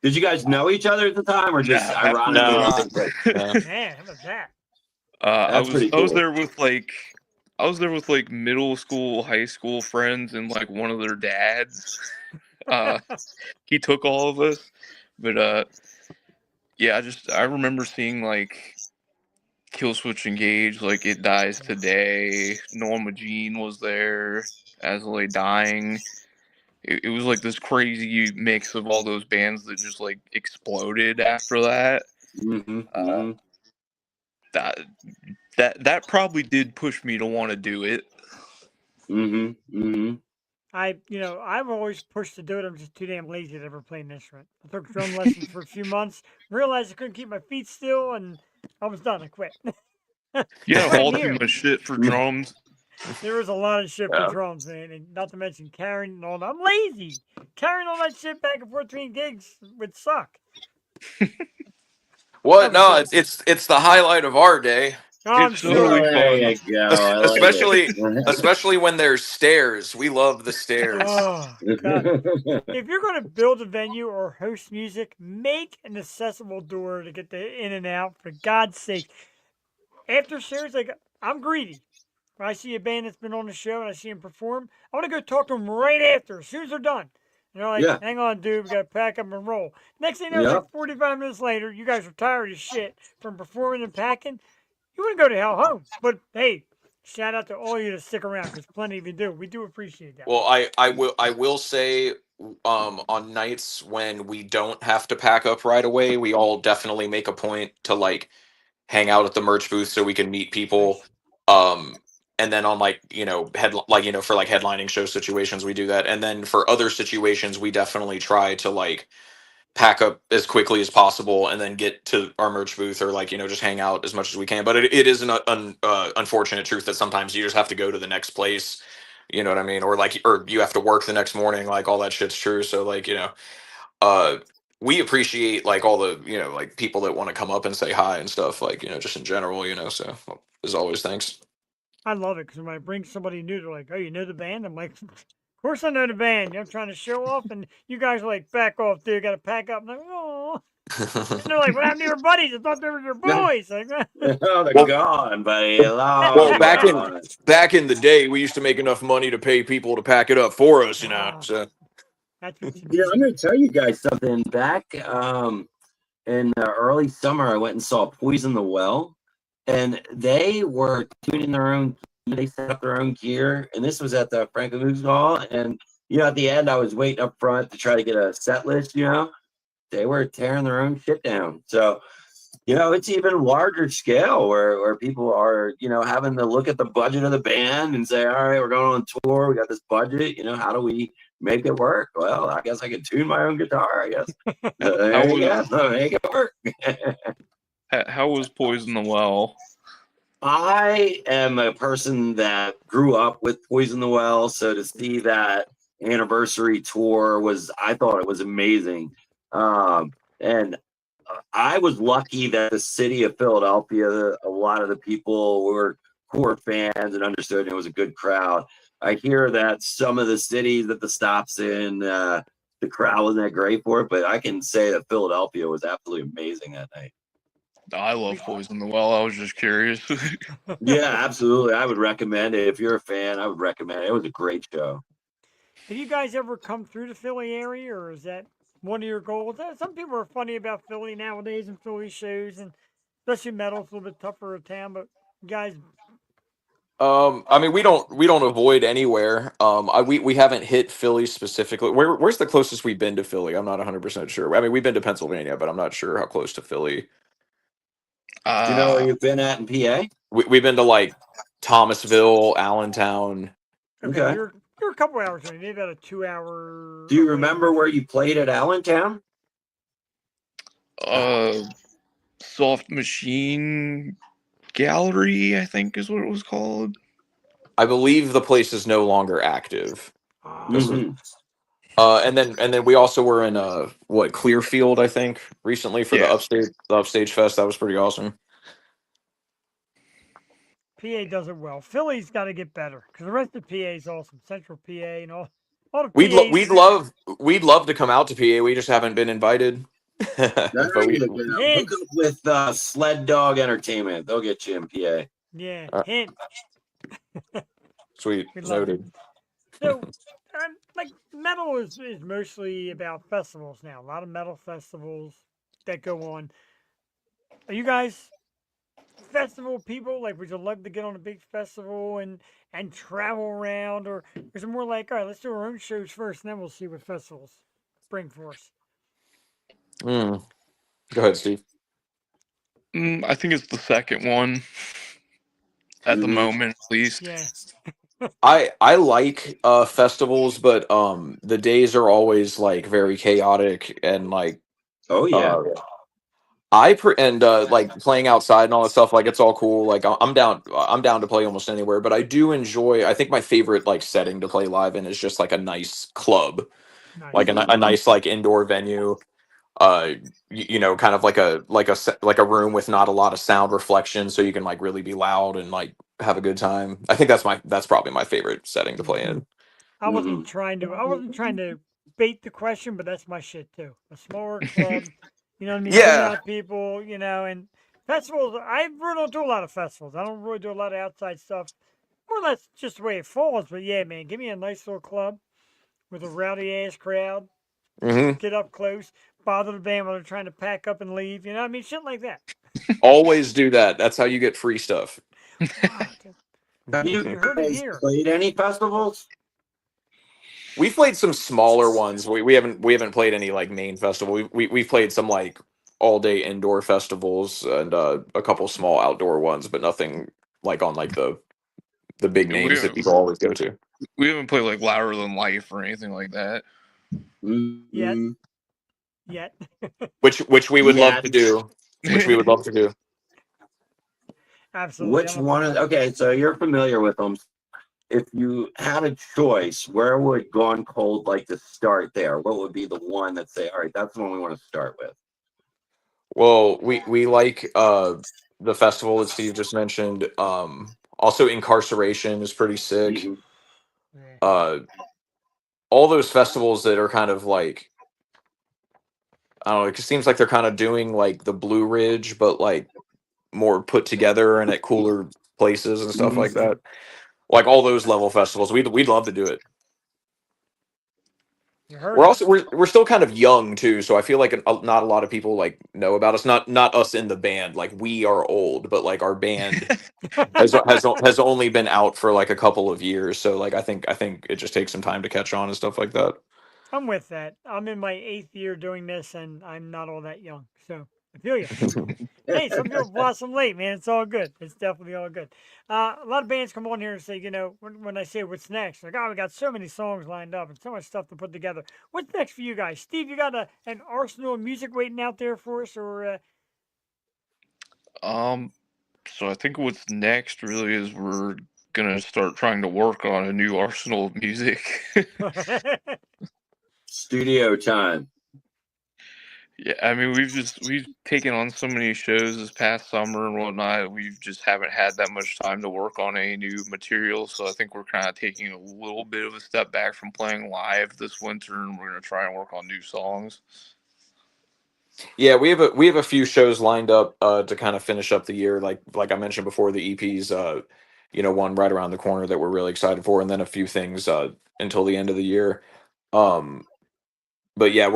Did you guys know each other at the time, or just Nah, ironically? absolutely in the not. same place? Yeah. Man, how about that? I That's pretty was cool. there with like middle school, high school friends, and like one of their dads. He took all of us, but yeah, I remember seeing like Killswitch Engage, like It Dies Today. Norma Jean was there, As I Lay Dying. It was like this crazy mix of all those bands that just like exploded after that. Mm-hmm, Uh, that probably did push me to want to do it. I've always pushed to do it. I'm just too damn lazy to ever play an instrument. I took drum lessons for a few months, realized I couldn't keep my feet still, and I was done. I quit. Yeah, Right all too here. much shit for drums. There was a lot of shit for Yeah. drums, man, and not to mention carrying and all that. I'm lazy. Carrying all that shit back and forth between gigs would suck. What? No, That was it's the highlight of our day. Oh, I'm It's sure. totally There fun. you go. I like especially it. especially when there's stairs. We love the stairs. Oh, God. If you're going to build a venue or host music, make an accessible door to get the in and out, for God's sake. After shows, like, I'm greedy. When I see a band that's been on the show and I see them perform, I want to go talk to them right after, as soon as they're done. And they're like, Yeah. hang on, dude, we got to pack up and roll. Next thing you know, it's Yeah. like 45 minutes later, you guys are tired as shit from performing and packing. You want to go to hell home. But hey, shout out to all of you that stick around, because plenty of you do. We do appreciate that. Well, I will say, on nights when we don't have to pack up right away, we all definitely make a point to like hang out at the merch booth so we can meet people. And then on like for like headlining show situations, we do that. And then for other situations, we definitely try to like pack up as quickly as possible and then get to our merch booth, or like just hang out as much as we can. But it is an unfortunate truth that sometimes you just have to go to the next place, you know what I mean, or you have to work the next morning, like all that shit's true. So like uh we appreciate like all the like people that want to come up and say hi and stuff, like just in general, so as always, thanks. I love it, because when I bring somebody new, they're like, oh, you know the band? I'm like, of course I know the band. I'm trying to show off, and you guys are like, back off, dude. Got to pack up. I'm like, oh. And they're like, what happened to your buddies? I thought they were your boys. Like, Oh, they're gone, buddy. Well, back Gone. in the day, we used to make enough money to pay people to pack it up for us, so that's what you Yeah, do. I'm going to tell you guys something. Back in the early summer, I went and saw Poison the Well, and they were tuning their own. They set up their own gear, and this was at the Franklin Music Hall. And at the end, I was waiting up front to try to get a set list. They were tearing their own shit down. So, it's even larger scale where people are, having to look at the budget of the band and say, all right, we're going on tour. We got this budget. How do we make it work? Well, I guess I can tune my own guitar, I guess. There you go. Make it work. How was Poison the Well? I am a person that grew up with Poison the Well, so to see that anniversary tour I thought it was amazing. And I was lucky that the city of Philadelphia, a lot of the people were core fans and understood it was a good crowd. I hear that some of the cities that the stops in, the crowd wasn't that great for it, but I can say that Philadelphia was absolutely amazing that night. I love Poison the Well. I was just curious. Yeah, absolutely. I would recommend it. If you're a fan, I would recommend it. It was a great show. Have you guys ever come through the Philly area, or is that one of your goals? Some people are funny about Philly nowadays and Philly shows, and especially metal's a little bit tougher of a town. But you guys, I mean, we don't avoid anywhere. We haven't hit Philly specifically. Where's the closest we've been to Philly? I'm not 100% sure. I mean, we've been to Pennsylvania, but I'm not sure how close to Philly. Do you know where you've been at in PA? We've been to like Thomasville, Allentown. okay, you're a couple hours away, maybe about a 2 hour. Do you remember where you played at Allentown? Soft Machine Gallery, I think is what it was called. I believe the place is no longer active. Mhm. And then we also were in Clearfield, I think, recently for Yeah. the Upstage Fest. That was pretty awesome. PA does it well. Philly's got to get better because the rest of PA is awesome. Central PA and all the We'd love to come out to PA. We just haven't been invited. But Hook up with Sled Dog Entertainment. They'll get you in PA. Yeah, Uh, hint. Sweet, We love it. noted. So, like metal is mostly about festivals now. A lot of metal festivals that go on. Are you guys festival people? Like, would you love to get on a big festival and travel around, or is it more like, all right, let's do our own shows first, and then we'll see what festivals bring for us? Go ahead, Steve. I think it's the second one at the moment, at least. Yeah. I like festivals, but the days are always like very chaotic and like Oh yeah. like playing outside and all that stuff. Like it's all cool. Like I'm down to play almost anywhere. But I do enjoy. I think my favorite like setting to play live in is just like a nice club, Nice. like a nice like indoor venue. Kind of like a room with not a lot of sound reflection, so you can like really be loud and like have a good time. I think that's probably my favorite setting to play in. I wasn't trying to bait the question, but that's my shit too. A smaller club, you know what I mean? Yeah. Bring out people, and festivals. I really don't do a lot of festivals. I don't really do a lot of outside stuff. More or less just the way it falls. But yeah, man, give me a nice little club with a rowdy ass crowd. Get up close, bother the band when they're trying to pack up and leave. You know what I mean? Shit like that. Always do that. That's how you get free stuff. Have you You heard it guys here. played any festivals? We've played some smaller ones. We haven't played any like main festival. We've played some like all day indoor festivals and a couple small outdoor ones, but nothing like on like the big Yeah, names that people always go to. We haven't played like Louder Than Life or anything like that. Mm, Yet. Which we would love to do. Which we would love to do. Absolutely. Which one? Okay, so you're familiar with them. If you had a choice, where would Gone Cold like to start there? What would be the one that say, all right, that's the one we want to start with? Well, we like the festival that Steve just mentioned. Also Incarceration is pretty sick. Mhm. All those festivals that are kind of like, I don't know, it seems like they're kind of doing like the Blue Ridge, but like more put together and at cooler places and stuff like that. Like all those level festivals, we'd love to do it. You heard We're it. also we're still kind of young too, so I feel like not a lot of people like know about us. Not us in the band, like we are old, but like our band has only been out for like a couple of years. So like I think it just takes some time to catch on and stuff like that. I'm with that. I'm in my 8th year doing this, and I'm not all that young. So I feel you. Hey, some people blossom late, man. It's all good. It's definitely all good. A lot of bands come on here and say, when I say what's next, like, oh, we got so many songs lined up and so much stuff to put together. What's next for you guys? Steve, you got an arsenal of music waiting out there for us, or? So I think what's next really is we're gonna start trying to work on a new arsenal of music. Studio time. Yeah, I mean, we've taken on so many shows this past summer and whatnot. We just haven't had that much time to work on any new material. So I think we're kind of taking a little bit of a step back from playing live this winter, and we're gonna try and work on new songs. Yeah, we have a few shows lined up to kind of finish up the year. Like I mentioned before, the EP's one right around the corner that we're really excited for, and then a few things until the end of the year. Um, but yeah,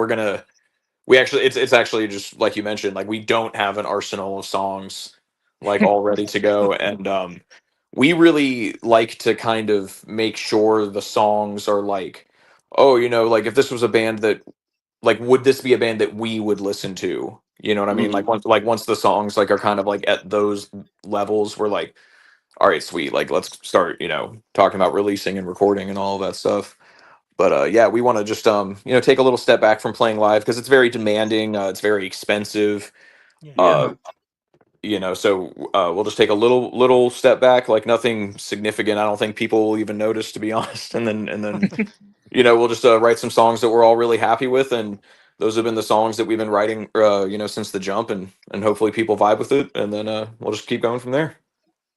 we actually it's actually just like you mentioned, like we don't have an arsenal of songs like all ready to go, and we really like to kind of make sure the songs are like, oh, like if this was a band that like would this be a band that we would listen to? You know what I mean? Mhm. Once the songs like are kind of like at those levels, we're like, all right, sweet, like let's start, talking about releasing and recording and all of that stuff. But yeah, we want to just take a little step back from playing live because it's very demanding, it's very expensive. Yeah. Uh Yeah. so we'll just take a little step back, like nothing significant. I don't think people will even notice, to be honest. And then we'll just write some songs that we're all really happy with, and those have been the songs that we've been writing, since the jump, and hopefully people vibe with it, and then we'll just keep going from there.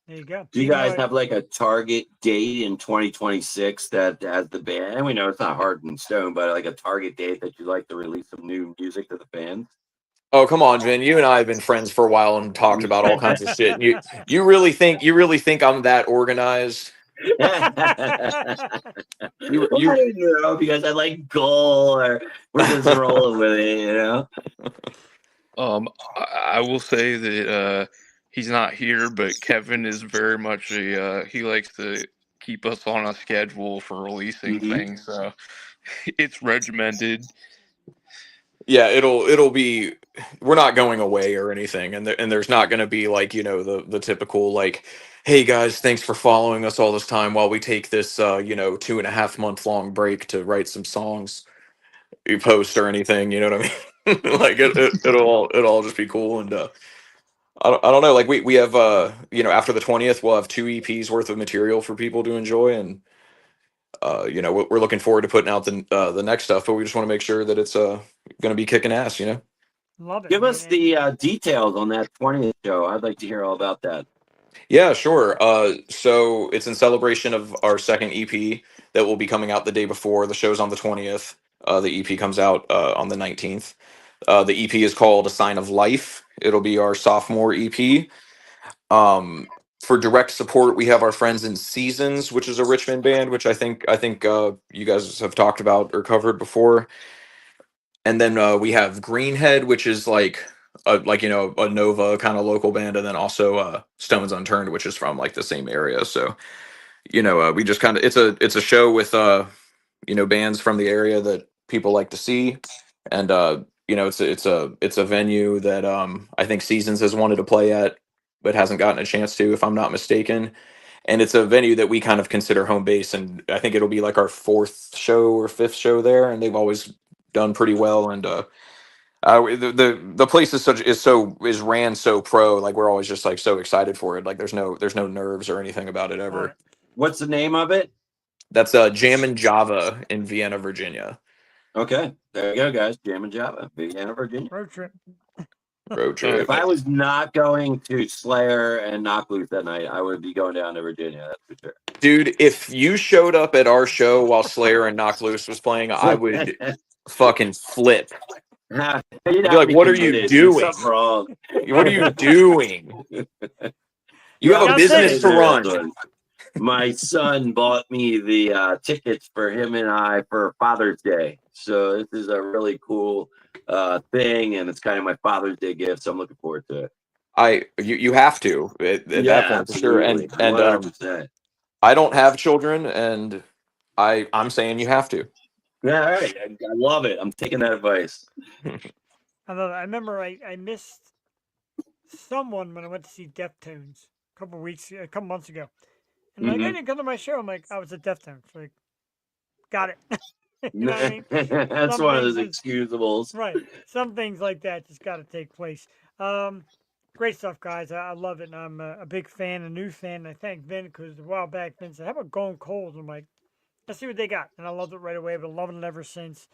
There you go. Do you Even though guys have like a target date in 2026 that as the band? And we know it's not hard in stone, but like a target date that you'd like to release some new music to the fans? Oh, come on, Vin. You and I have been friends for a while and talked about all kinds of shit. You really think I'm that organized? You Well, I you didn't know if you guys had like goal or we're just rolling with it. I will say that he's not here, but Kevin is very much he likes to keep us on a schedule for releasing Mhm. things, so it's regimented. Yeah, it'll be. We're not going away or anything, and there's not going to be like the typical like, hey guys, thanks for following us all this time while we take this 2.5 month long break to write some songs you post or anything. You know what I mean? Like it'll all just be cool. And I don't know, like we have after the 20th we'll have 2 EPs worth of material for people to enjoy, and we're looking forward to putting out the next stuff, but we just want to make sure that it's going to be kicking ass. Love it, Give man. us the details on that 20th show. I'd like to hear all about that. Yeah, sure. So it's in celebration of our second EP that will be coming out the day before. The show's on the 20th. The EP comes out on the 19th. The EP is called A Sign of Life. It'll be our sophomore EP. For direct support, we have our friends in Seasons, which is a Richmond band, which I think you guys have talked about or covered before. And then we have Greenhead, which is a Nova kind of local band, and then also Stones Unturned, which is from like the same area. So we just kind of it's a show with bands from the area that people like to see, and it's a venue that I think Seasons has wanted to play at but hasn't gotten a chance to, if I'm not mistaken. And it's a venue that we kind of consider home base, and I think it'll be like our fourth show or fifth show there, and they've always done pretty well. And the place is ran so pro, like we're always just like so excited for it. Like there's no nerves or anything about it Love ever. it. What's the name of it? That's Jammin' Java in Vienna, Virginia. Okay, there you go, guys. Jam and Java, Vienna, Virginia. Road trip. Road Uh, trip. If I was not going to Slayer and Knock Loose that night, I would be going down to Virginia. That's for Dude, if you showed up at our show while Slayer and Knock Loose was playing, I sure. would fucking flip. You'd have Be to like, be what are you committed. There's doing? something wrong. What are you doing? You have a I'll business say to run. My son bought me the tickets for him and I for Father's Day. So this is a really cool thing, and it's kind of my Father's Day gift. So I'm looking forward to it. You have to at that point for sure. And absolutely. 100%. I don't have children, and I'm saying you have to. Yeah, all right. I love it. I'm taking that advice. I love it. I remember I missed someone when I went to see Deftones a couple months ago. And like, I Mhm. didn't come to my show. I'm like, I was at Deftones. Like, got it. You know what I mean? That's Some one of those things excusables. Right. Some things like that just got to take place. Great stuff, guys. I love it. And I'm a big fan, a new fan. And I thank Vin because a while back, Vin said, how about Going Cold? I'm like, let's see what they got. And I loved it right away. I've been loving it ever since.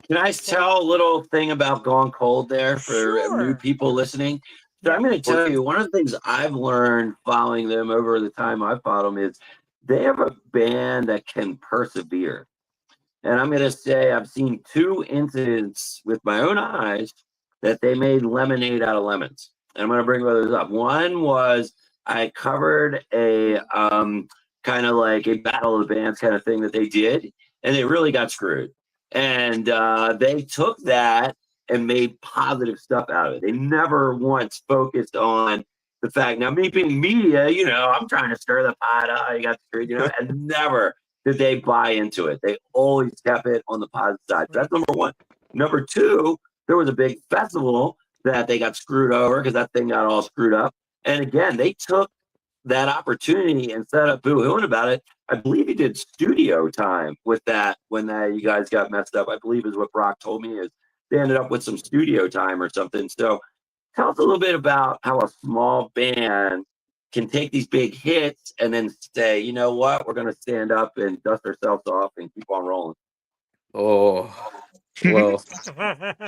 Can I tell a little thing about Gone Cold there for new Sure. people listening? So Yeah. I'm going to tell you, one of the things I've learned following them over the time I've followed them is they have a band that can persevere. And I'm going to say I've seen two incidents with my own eyes that they made lemonade out of lemons. And I'm going to bring those up. One was I covered a kind of like a battle of the bands kind of thing that they did, and they really got screwed. And they took that and made positive stuff out of it. They never once focused on the fact. Now, me being media, I'm trying to stir the pot up. You got screwed, and never did they buy into it. They always kept it on the positive side. So that's number one. Number two, there was a big festival that they got screwed over because that thing got all screwed up. And again, they took that opportunity and set up boo-hooing about it. I believe he did studio time with that when you guys got messed up. I believe is what Brock told me is they ended up with some studio time or something. So tell us a little bit about how a small band can take these big hits and then say, you know what, we're going to stand up and dust ourselves off and keep on rolling. Oh, well,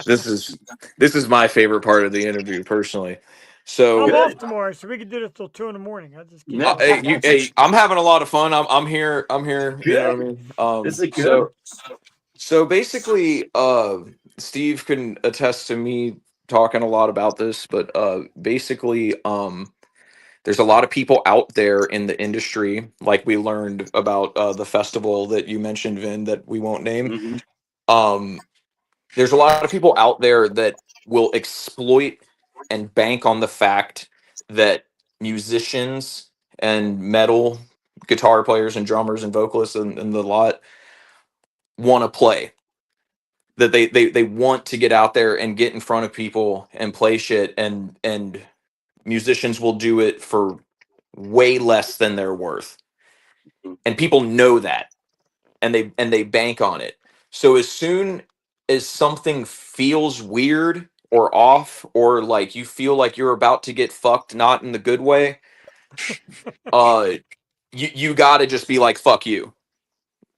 this is my favorite part of the interview personally. So I'm Good. off tomorrow, so we can do this till 2 in the morning. I just can't. Yeah. hey, I'm having a lot of fun. I'm here. You know what I mean? This is good. So basically, Steve can attest to me talking a lot about this, but basically, there's a lot of people out there in the industry, like we learned about the festival that you mentioned, Vin, that we won't name. Mhm. There's a lot of people out there that will exploit and bank on the fact that musicians and metal guitar players and drummers and vocalists and the lot want to play, that they want to get out there and get in front of people and play shit, and musicians will do it for way less than they're worth, and people know that, and they bank on it. So as soon as something feels weird or off, or like you feel like you're about to get fucked, not in the good way, uh you gotta just be like, fuck you.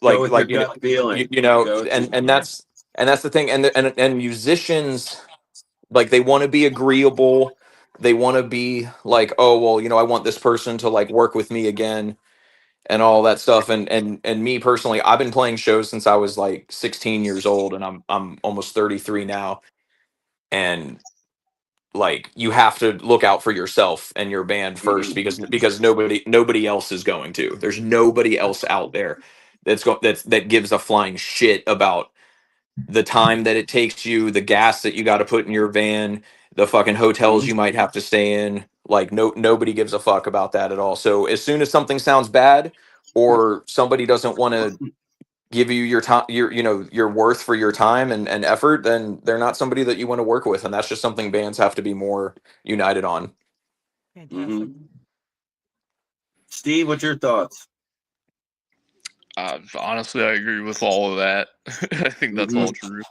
Go with your You know, gut feeling. you know, Go with and that's the thing. And musicians, like, they want to be agreeable. They want to be like, oh well, I want this person to like work with me again and all that stuff. And me personally, I've been playing shows since I was like 16 years old, and I'm almost 33 now. And like, you have to look out for yourself and your band first, because nobody else is going to. There's nobody else out there that gives a flying shit about the time that it takes you, the gas that you got to put in your van, the fucking hotels you might have to stay in. Like, nobody gives a fuck about that at all. So as soon as something sounds bad, or somebody doesn't want to give you your time, your worth for your time and effort, then they're not somebody that you want to work with. And that's just something bands have to be more united on. Fantastic. Mhm. Steve, what's your thoughts? Honestly, I agree with all of that. I think that's all true.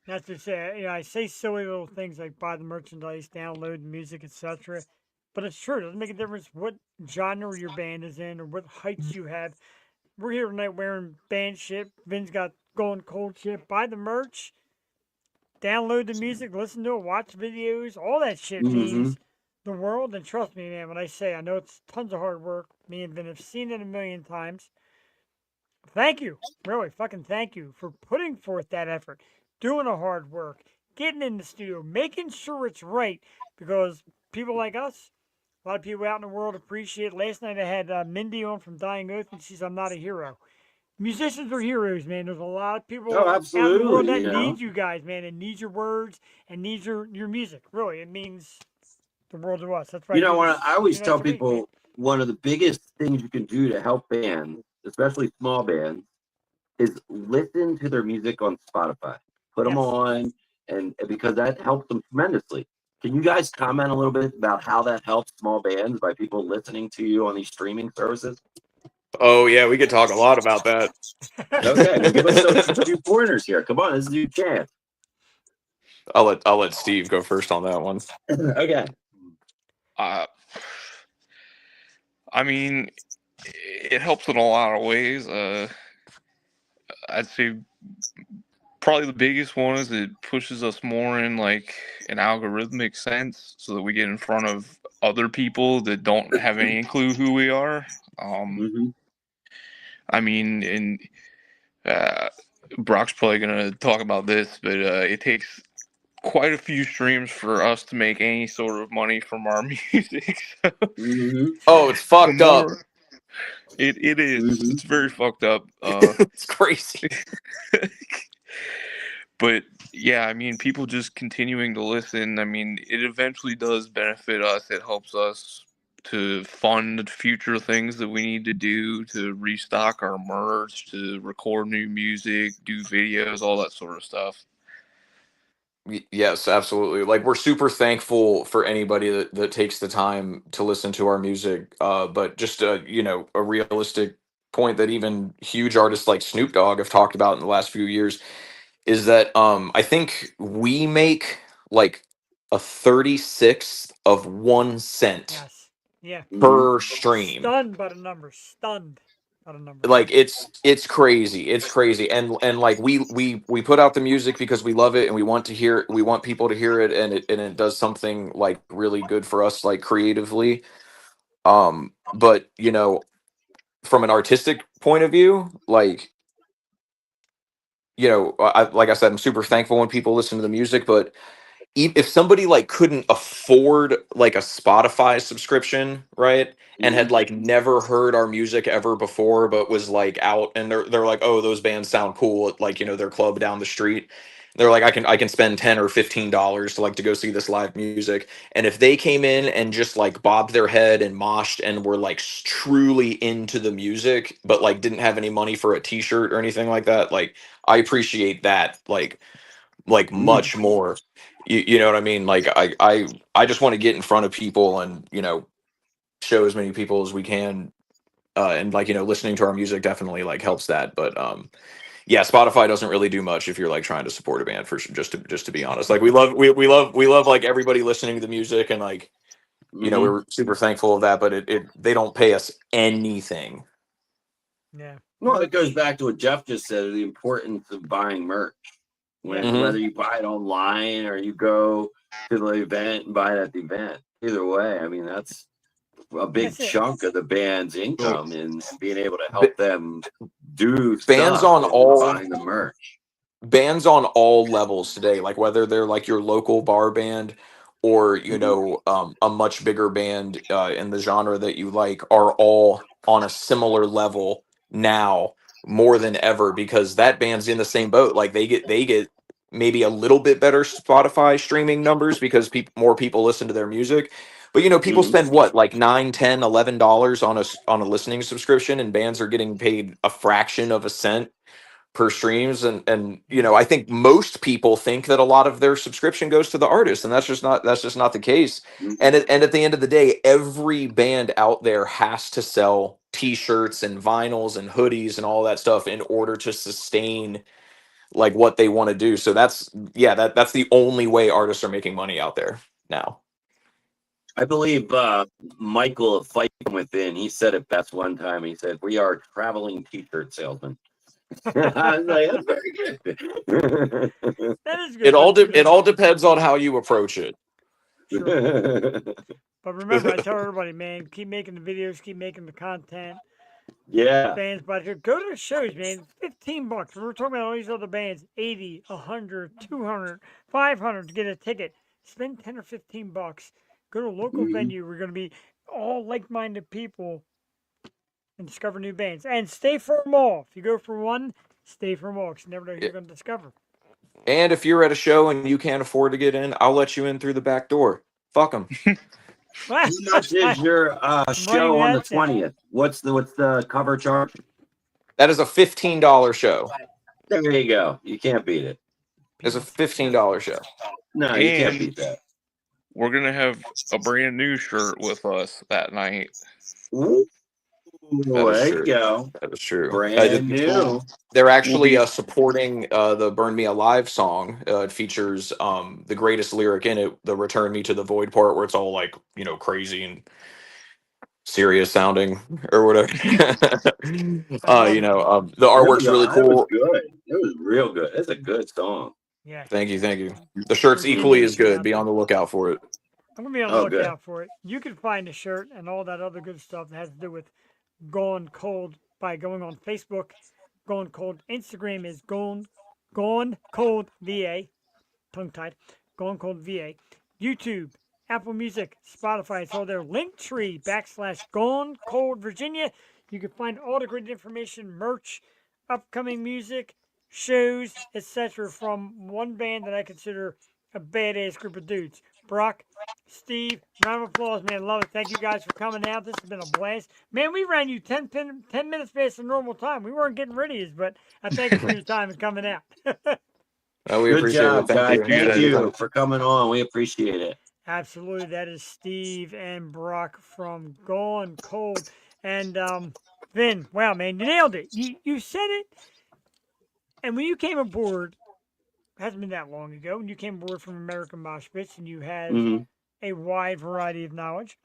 That's to say, I say silly little things like buy the merchandise, download the music, etc. But it's true. It doesn't make a difference what genre your band is in or what heights you have. We're here tonight wearing band shit. Vin's got Going Cold shit. Buy the merch, download the music, listen to it, watch videos. All that shit means the world. And trust me, man, when I say I know it's tons of hard work, me and Vin have seen it a million times. Thank you. Really, fucking thank you for putting forth that effort, doing the hard work, getting in the studio, making sure it's right. Because people like us, a lot of people out in the world appreciate. Last night I had Mindy on from Dying Oath, and she's "I'm not a hero." Musicians are heroes, man. There's a lot of people Oh, out in the world absolutely. that need you guys, man, and need your words and needs your music. Really, it means the world to us. That's right. I always tell people one of the biggest things you can do to help bands, especially small bands, is listen to their music on Spotify. Put them on, and because that helps them tremendously. Can you guys comment a little bit about how that helps small bands by people listening to you on these streaming services? Oh yeah, we could talk a lot about that. Okay, well, give us a few pointers here. Come on, this is your chance. I'll let Steve go first on that one. Okay. I mean, it helps in a lot of ways. I'd say probably the biggest one is it pushes us more in like an algorithmic sense, so that we get in front of other people that don't have any clue who we are. Mhm. I mean, and Brock's probably gonna talk about this, but it takes quite a few streams for us to make any sort of money from our music. So Mhm. Oh, it's the fucked up. more it is, Mhm. it's very fucked up. It's crazy. But yeah, I mean, people just continuing to listen. I mean, it eventually does benefit us. It helps us to fund future things that we need to do, to restock our merch, to record new music, do videos, all that sort of stuff. Yes, absolutely. Like we're super thankful for anybody that takes the time to listen to our music. But just a realistic point that even huge artists like Snoop Dogg have talked about in the last few years is that I think we make like a 36th of 1 cent Yes. Yeah. Mhm. per stream. Stunned by the numbers. Stunned by the numbers. Like it's crazy. It's crazy. And like we put out the music because we love it and we want people to hear it, and it does something like really good for us, like creatively. But from an artistic point of view, like like I said, I'm super thankful when people listen to the music, but if somebody like couldn't afford like a Spotify subscription, right? And had Mhm. like never heard our music ever before, but was like out and they're like, oh, those bands sound cool at like, their club down the street. They're like, I can spend $10 or $15 to like to go see this live music. And if they came in and just like bobbed their head and moshed and were like truly into the music, but like didn't have any money for a t-shirt or anything like that, like I appreciate that like Mhm. much more. You know what I mean? Like I just want to get in front of people and show as many people as we can, and like listening to our music definitely like helps that. But yeah, Spotify doesn't really do much if you're like trying to support a band, for just to be honest. Like we love like everybody listening to the music, and like we Mhm. were super thankful of that, but it they don't pay us anything. Yeah. Well, it goes back to what Jeff just said, the importance of buying merch. Yeah. When Mhm. whether you buy it online or you go to the event and buy it at the event. Either way, I mean that's a big That's it. chunk of the band's income in being able to B- help them do bands stuff on and all buying the merch. bands on all levels today, like whether they're like your local bar band or Mhm. a much bigger band in the genre that you like, are all on a similar level now more than ever, because that band's in the same boat. Like they get maybe a little bit better Spotify streaming numbers because more people listen to their music, but people Mhm. spend what, like 9, 10, $11 on a listening subscription, and bands are getting paid a fraction of a cent per streams. And Yeah. I think most people think that a lot of their subscription goes to the artist, and that's just not the case. Mhm. And at the end of the day, every band out there has to sell t-shirts and vinyls and hoodies and all that stuff in order to sustain like what they want to do. So that's the only way artists are making money out there now. I believe Michael of Fight From Within, he said it best one time. He said, "We are traveling t-shirt salesmen." I was like, "That's very good." That is It good. all But it all depends on how you approach it. sure. But remember, I tell everybody, man, keep making the videos, keep making the content. Yeah. Bands, but here, go to the shows, man. $15. We're talking about all these other bands, 80, 100, 200, 500 to get a ticket. Spend 10 or $15. Go to a local Mhm. venue. We're going to be all like-minded people and discover new bands. And stay for them all. If you go for one, stay for them all, because you never know who you're going to discover. And if you're at a show and you can't afford to get in, I'll let you in through the back door. Fuck them. How much is your I'm writing show on the that down. 20th? What's the cover charge? That is a $15 show. There you go. You can't beat it. It's a Peanuts. $15 show. No, you can't And beat that. we're gonna have a brand new shirt with us that night. Ooh, That is there you true. go. That is true. Brand new. They're We'll actually be supporting the "Burn Me Alive" song. It features the greatest lyric in it, the "Return Me to the Void" part, where it's all like crazy and serious sounding or whatever. love You it. know, the artwork's really It was cool. good. It was real good. It's a good song. Yeah. Thank you, thank you. The shirt's We're equally digging as it good. out Be there. on the lookout for it. I'm gonna be on the Oh, good. lookout for it. You can find the shirt and all that other good stuff that has to do with Gone Cold by going on Facebook. Gone Cold. Instagram is Gone Cold VA. Tongue tied. Gone Cold VA. YouTube, Apple Music, Spotify. It's all there. Linktree / Gone Cold Virginia. You can find all the great information, merch, upcoming music, shows, etc. from one band that I consider a badass group of dudes. Brock, Steve, round of applause, man. Love it. Thank you guys for coming out. This has been a blast. Man, we ran you 10 minutes past the normal time. We weren't getting ready as, but I thank you for your time and coming out. We Good appreciate job, it. Thank guys. you. Thank you for coming on. We appreciate it. Absolutely. That is Steve and Brock from Gone Cold. And Vin, wow, man, you nailed it. You said it. And when you came aboard, it hasn't been that long ago, when you came aboard from American Mosh Pits and you had hmm a wide variety of knowledge,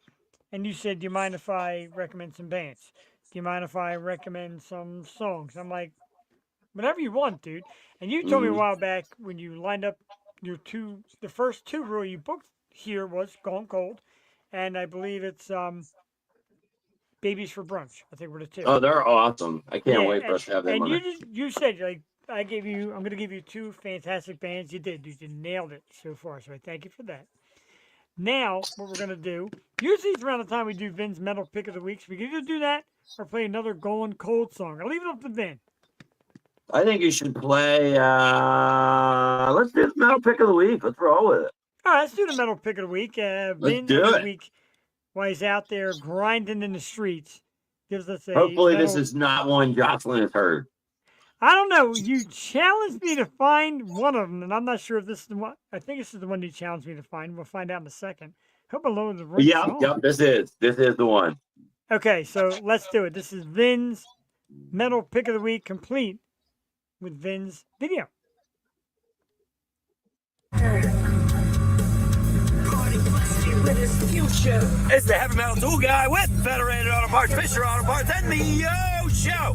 and you said, do you mind if I recommend some bands? Do you mind if I recommend some songs? I'm like, whatever you want, dude. And you told me a Mhm. while back when you lined up the first two really you booked here was Gone Cold, and I believe it's Babies for Brunch. I think were the two. Oh, they're awesome. I can't Yeah, wait for us to have them and on. you said like I'm gonna give you two fantastic bands. You did, dude. You nailed it so far. So I thank you for that. Now, what we're gonna do, usually it's around the time we do Vin's Metal Pick of the Week. So we can either do that or play another Gone Cold song. I'll leave it up to Vin. I think you should play. Let's do the metal pick of the week. Let's roll with it. All right, let's do the Metal Pick of the Week. Vin do every it. week while he's out there grinding in the streets gives us a. Hopefully, this metal- is not one Jocelyn has heard. I don't know. You challenged me to find one of them, and I'm not sure if this is the one. I think this is the one you challenged me to find. We'll find out in a second. Hope I loaded the right Yep, song. yep. This is the one. Okay, so let's do it. This is Vin's Metal Pick of the Week, complete with Vin's video. It's the Heavy Metal Tool Guy with Federated Auto Parts, Fisher Auto Parts, and the Yo Show.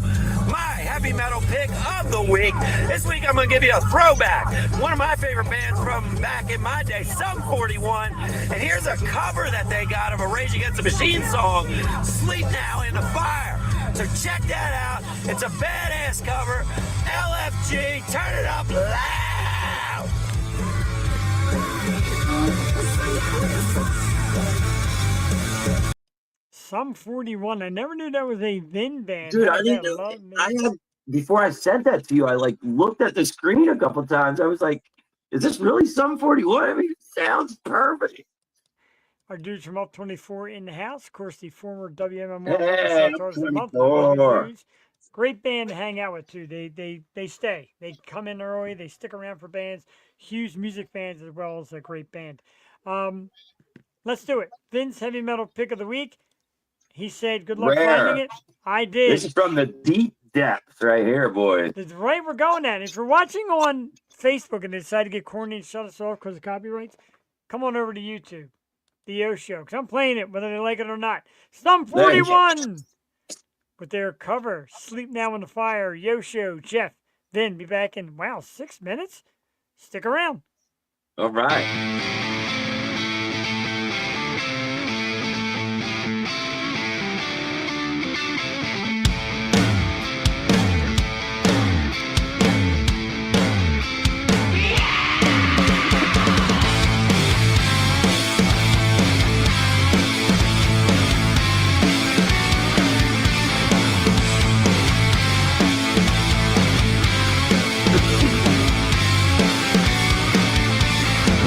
My heavy metal pick of the week. This week I'm going to give you a throwback. One of my favorite bands from back in my day, Sum 41. And here's a cover that they got of a Rage Against the Machine song, Sleep Now in the Fire. So check that out. It's a badass cover. LFG, turn it up loud. Sum 41. I never knew that was a Vin band. Dude, How I does didn't that know. love me? I had before I sent that to you. I like looked at the screen a couple times. I was like, "Is this really Sum 41?" I mean, it sounds perfect. Our dudes from Up 24 in the house. Of course, the former WMMR Hey, South Up Artists of the Month. 24. Dudes. Great band to hang out with too. They stay. They come in early. They stick around for bands. Huge music fans as well as a great band. Let's do it. Vin's Heavy Metal Pick of the Week. He said, "Good luck Rare. finding it." I did. This is from the deep depths right here, boys. That's right. We're going at it. If you're watching on Facebook and they decide to get corny and shut us off because of copyrights, come on over to YouTube, the Yo Show, because I'm playing it whether they like it or not. Sum There you go. 41 with their cover, "Sleep Now in the Fire." Yo Show, Jeff, Vin, be back in 6 minutes. Stick around. All right.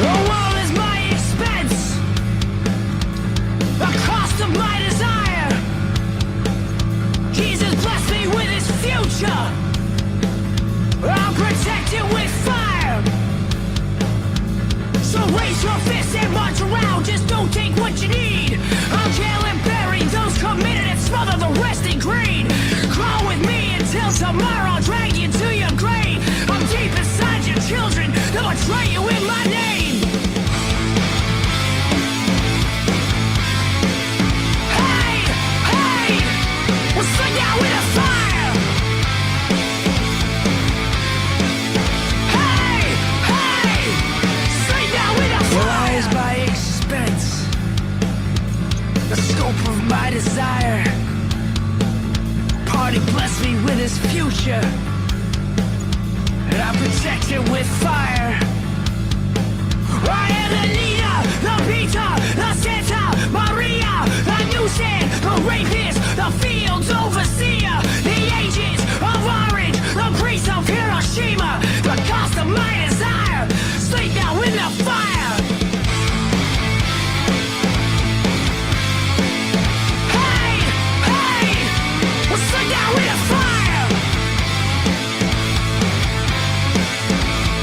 The world is this future, and I protect it with fire. I am the leader, the Peter, the Santa Maria, the nuisance, the rapist, the fields overseer, the agents of orange, the priest of Hiroshima, the cost of my desire. Sleep now in the fire. Hey, hey, sleep now in the fire.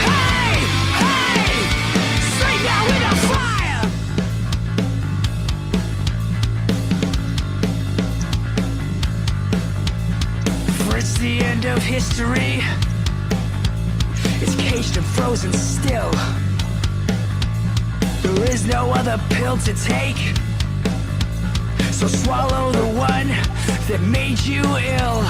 Hey, hey, sleep now in the fire. For it's the end of history. It's caged and frozen still. There is no other pill to take, so swallow the one that made you ill.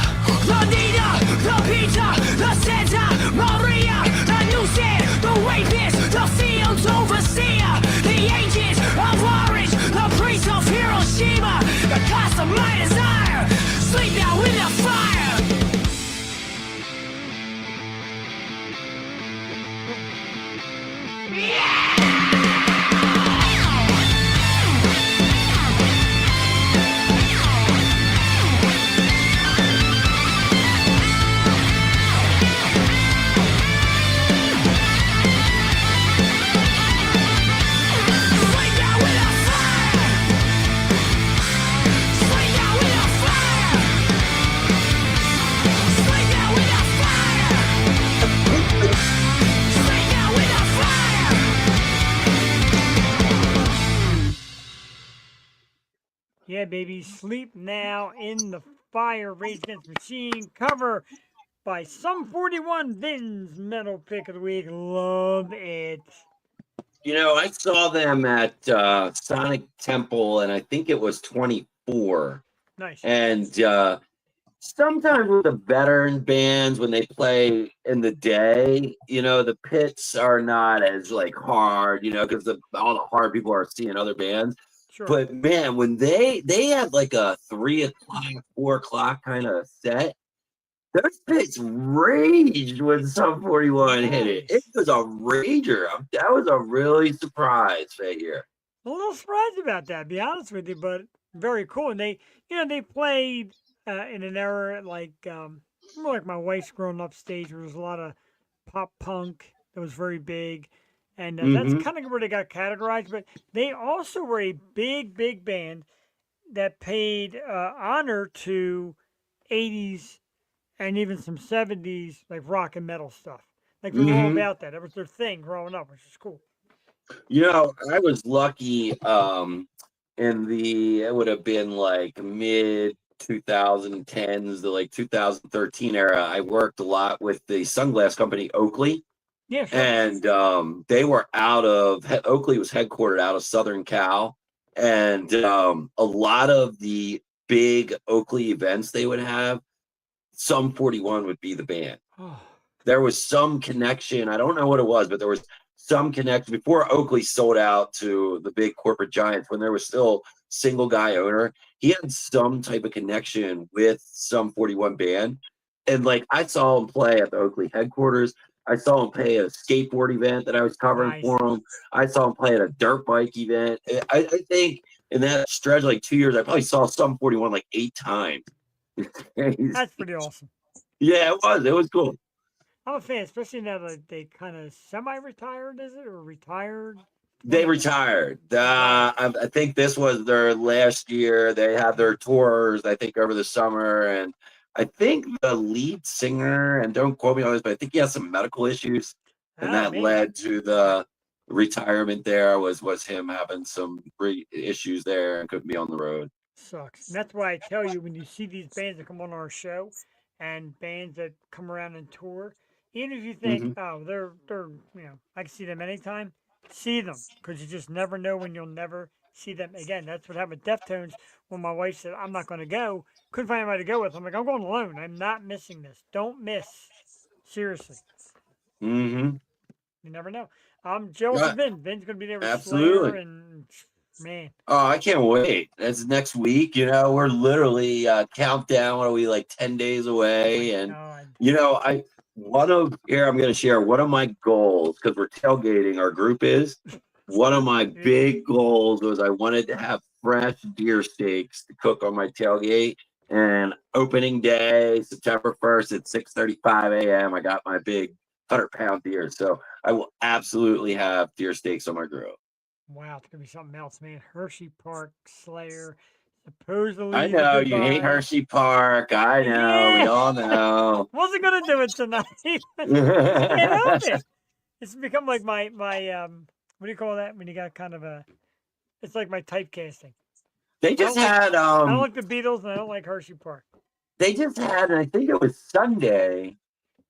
The Nina, the Peter, the Santa Maria, the nuisance, the rapist, the fields overseer, the agents of orange, the priest of Hiroshima, the cost of my desire. Sleep now in the fire. Sleep now in the fire. Sleep now in the fire. Sleep now in the fire. Sleep now in the fire. Yeah, baby. Sleep Now in the Fire. Rage Against the Machine cover by Sum 41. Vin's metal pick of the week. Love it. You know, I saw them at Sonic Temple, and I think it was 24. Nice. And sometimes with the veteran bands, when they play in the day, you know, the pits are not as like hard, you know, because all the hard people are seeing other bands. Sure. But man, when they had like a 3 o'clock, 4 o'clock kind of set, those pits raged when Sum 41 hit it. It was a rager. That was a really surprise right here. A little surprised about that, to be honest with you, but very cool. And they, you know, they played in an era like more like my wife's growing up stage, where there was a lot of pop punk that was very big, and that's Mhm. kind of where they got categorized. But they also were a big band that paid honor to 80s and even some 70s like rock and metal stuff. Like they were all Mhm. about that. That was their thing growing up, which is cool. You know, I was lucky in it would have been like mid 2010s, the like 2013 era. I worked a lot with the sunglass company Oakley, Yeah, sure. and they were Oakley was headquartered out of Southern Cal, and a lot of the big Oakley events they would have, Sum 41 would be the band. Oh, There was some connection. I don't know what it was, but there was some connection before Oakley sold out to the big corporate giants. When there was still single guy owner, he had some type of connection with Sum 41 band. And like I saw him play at the Oakley headquarters. I saw him play at a skateboard event that I was covering nice. for him. I saw him play at a dirt bike event. I think in that stretch, like 2 years, I probably saw Sum 41 like 8 times. That's pretty awesome. Yeah, it was. It was cool. I'm a fan, especially now that they kind of semi-retired, is it, or retired? They retired. I think this was their last year. They had their tours, I think, over the summer. And I think the lead singer, and don't quote me on this, but I think he has some medical issues. And that maybe. led to the retirement there was him having some issues there and couldn't be on the road. Sucks. And that's why I tell you, when you see these bands that come on our show and bands that come around and tour, even if you think, oh, they're you know, I can see them anytime, see them, because you just never know when you'll never see them again. That's what happened with Deftones when my wife said, I'm not going to go. Couldn't find anybody to go with. I'm like, I'm going alone. I'm not missing this. Don't miss. Seriously. Mm-hmm. You never know. I'm Joe Yeah. for Vin. Vin's going to be there with Absolutely. Slayer and Man. Oh, I can't wait. That's next week. We're literally countdown. What are we, like 10 days away? And God. I'm going to share one of my goals because we're tailgating. Our group is one of my big goals was I wanted to have fresh deer steaks to cook on my tailgate. And opening day, September 1st at 6:35 a.m., I got my big 100-pound deer. So I will absolutely have deer steaks on my grill. Wow, it's gonna be something else, man. Hershey Park Slayer, supposedly I the know good you hate guy. Hershey Park. I know. We Yeah, all know. wasn't gonna do it tonight. Can't help it. It's become like my what do you call that when you got kind of a? It's like my typecasting. They I just don't like had I don't like the Beatles and I don't like Hershey Park. and I think it was Sunday.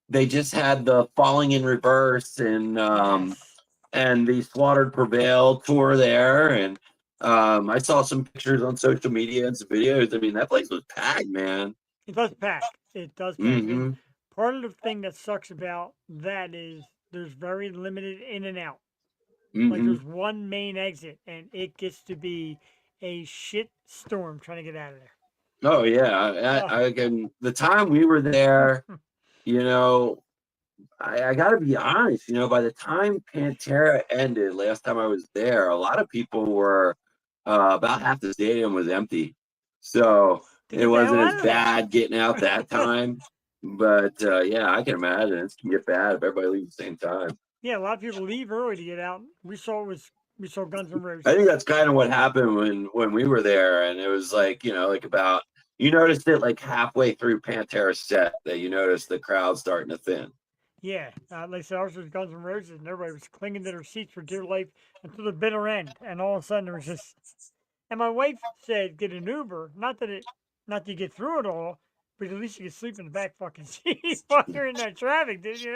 They just had the Falling in Reverse Yes. and the Slaughtered Prevail tour there, and I saw some pictures on social media and some videos. I mean, that place was packed, man. It does pack. It does pack. And Mm-hmm. part of the thing that sucks about that is there's very limited in and out. Like Mm-hmm. there's one main exit, and it gets to be a shit storm trying to get out of there. Oh yeah, again, the time we were there, you know, I got to be honest. By the time Pantera ended, last time I was there, a lot of people were about half the stadium was empty, so To it get the hell wasn't out as of there. bad getting out that time. But yeah, I can imagine it can get bad if everybody leaves at the same time. Yeah, a lot of people leave early to get out. We saw Guns N' Roses. I think that's kind of what happened when we were there, and it was like like about you noticed it like halfway through Pantera's set that you noticed the crowd starting to thin. Yeah, like I said, ours was Guns N' Roses, and everybody was clinging to their seats for dear life until the bitter end. And all of a sudden, there was just. And my wife said, "Get an Uber." Not that you get through it all, but at least you can sleep in the back fucking seat while you're in that traffic, dude.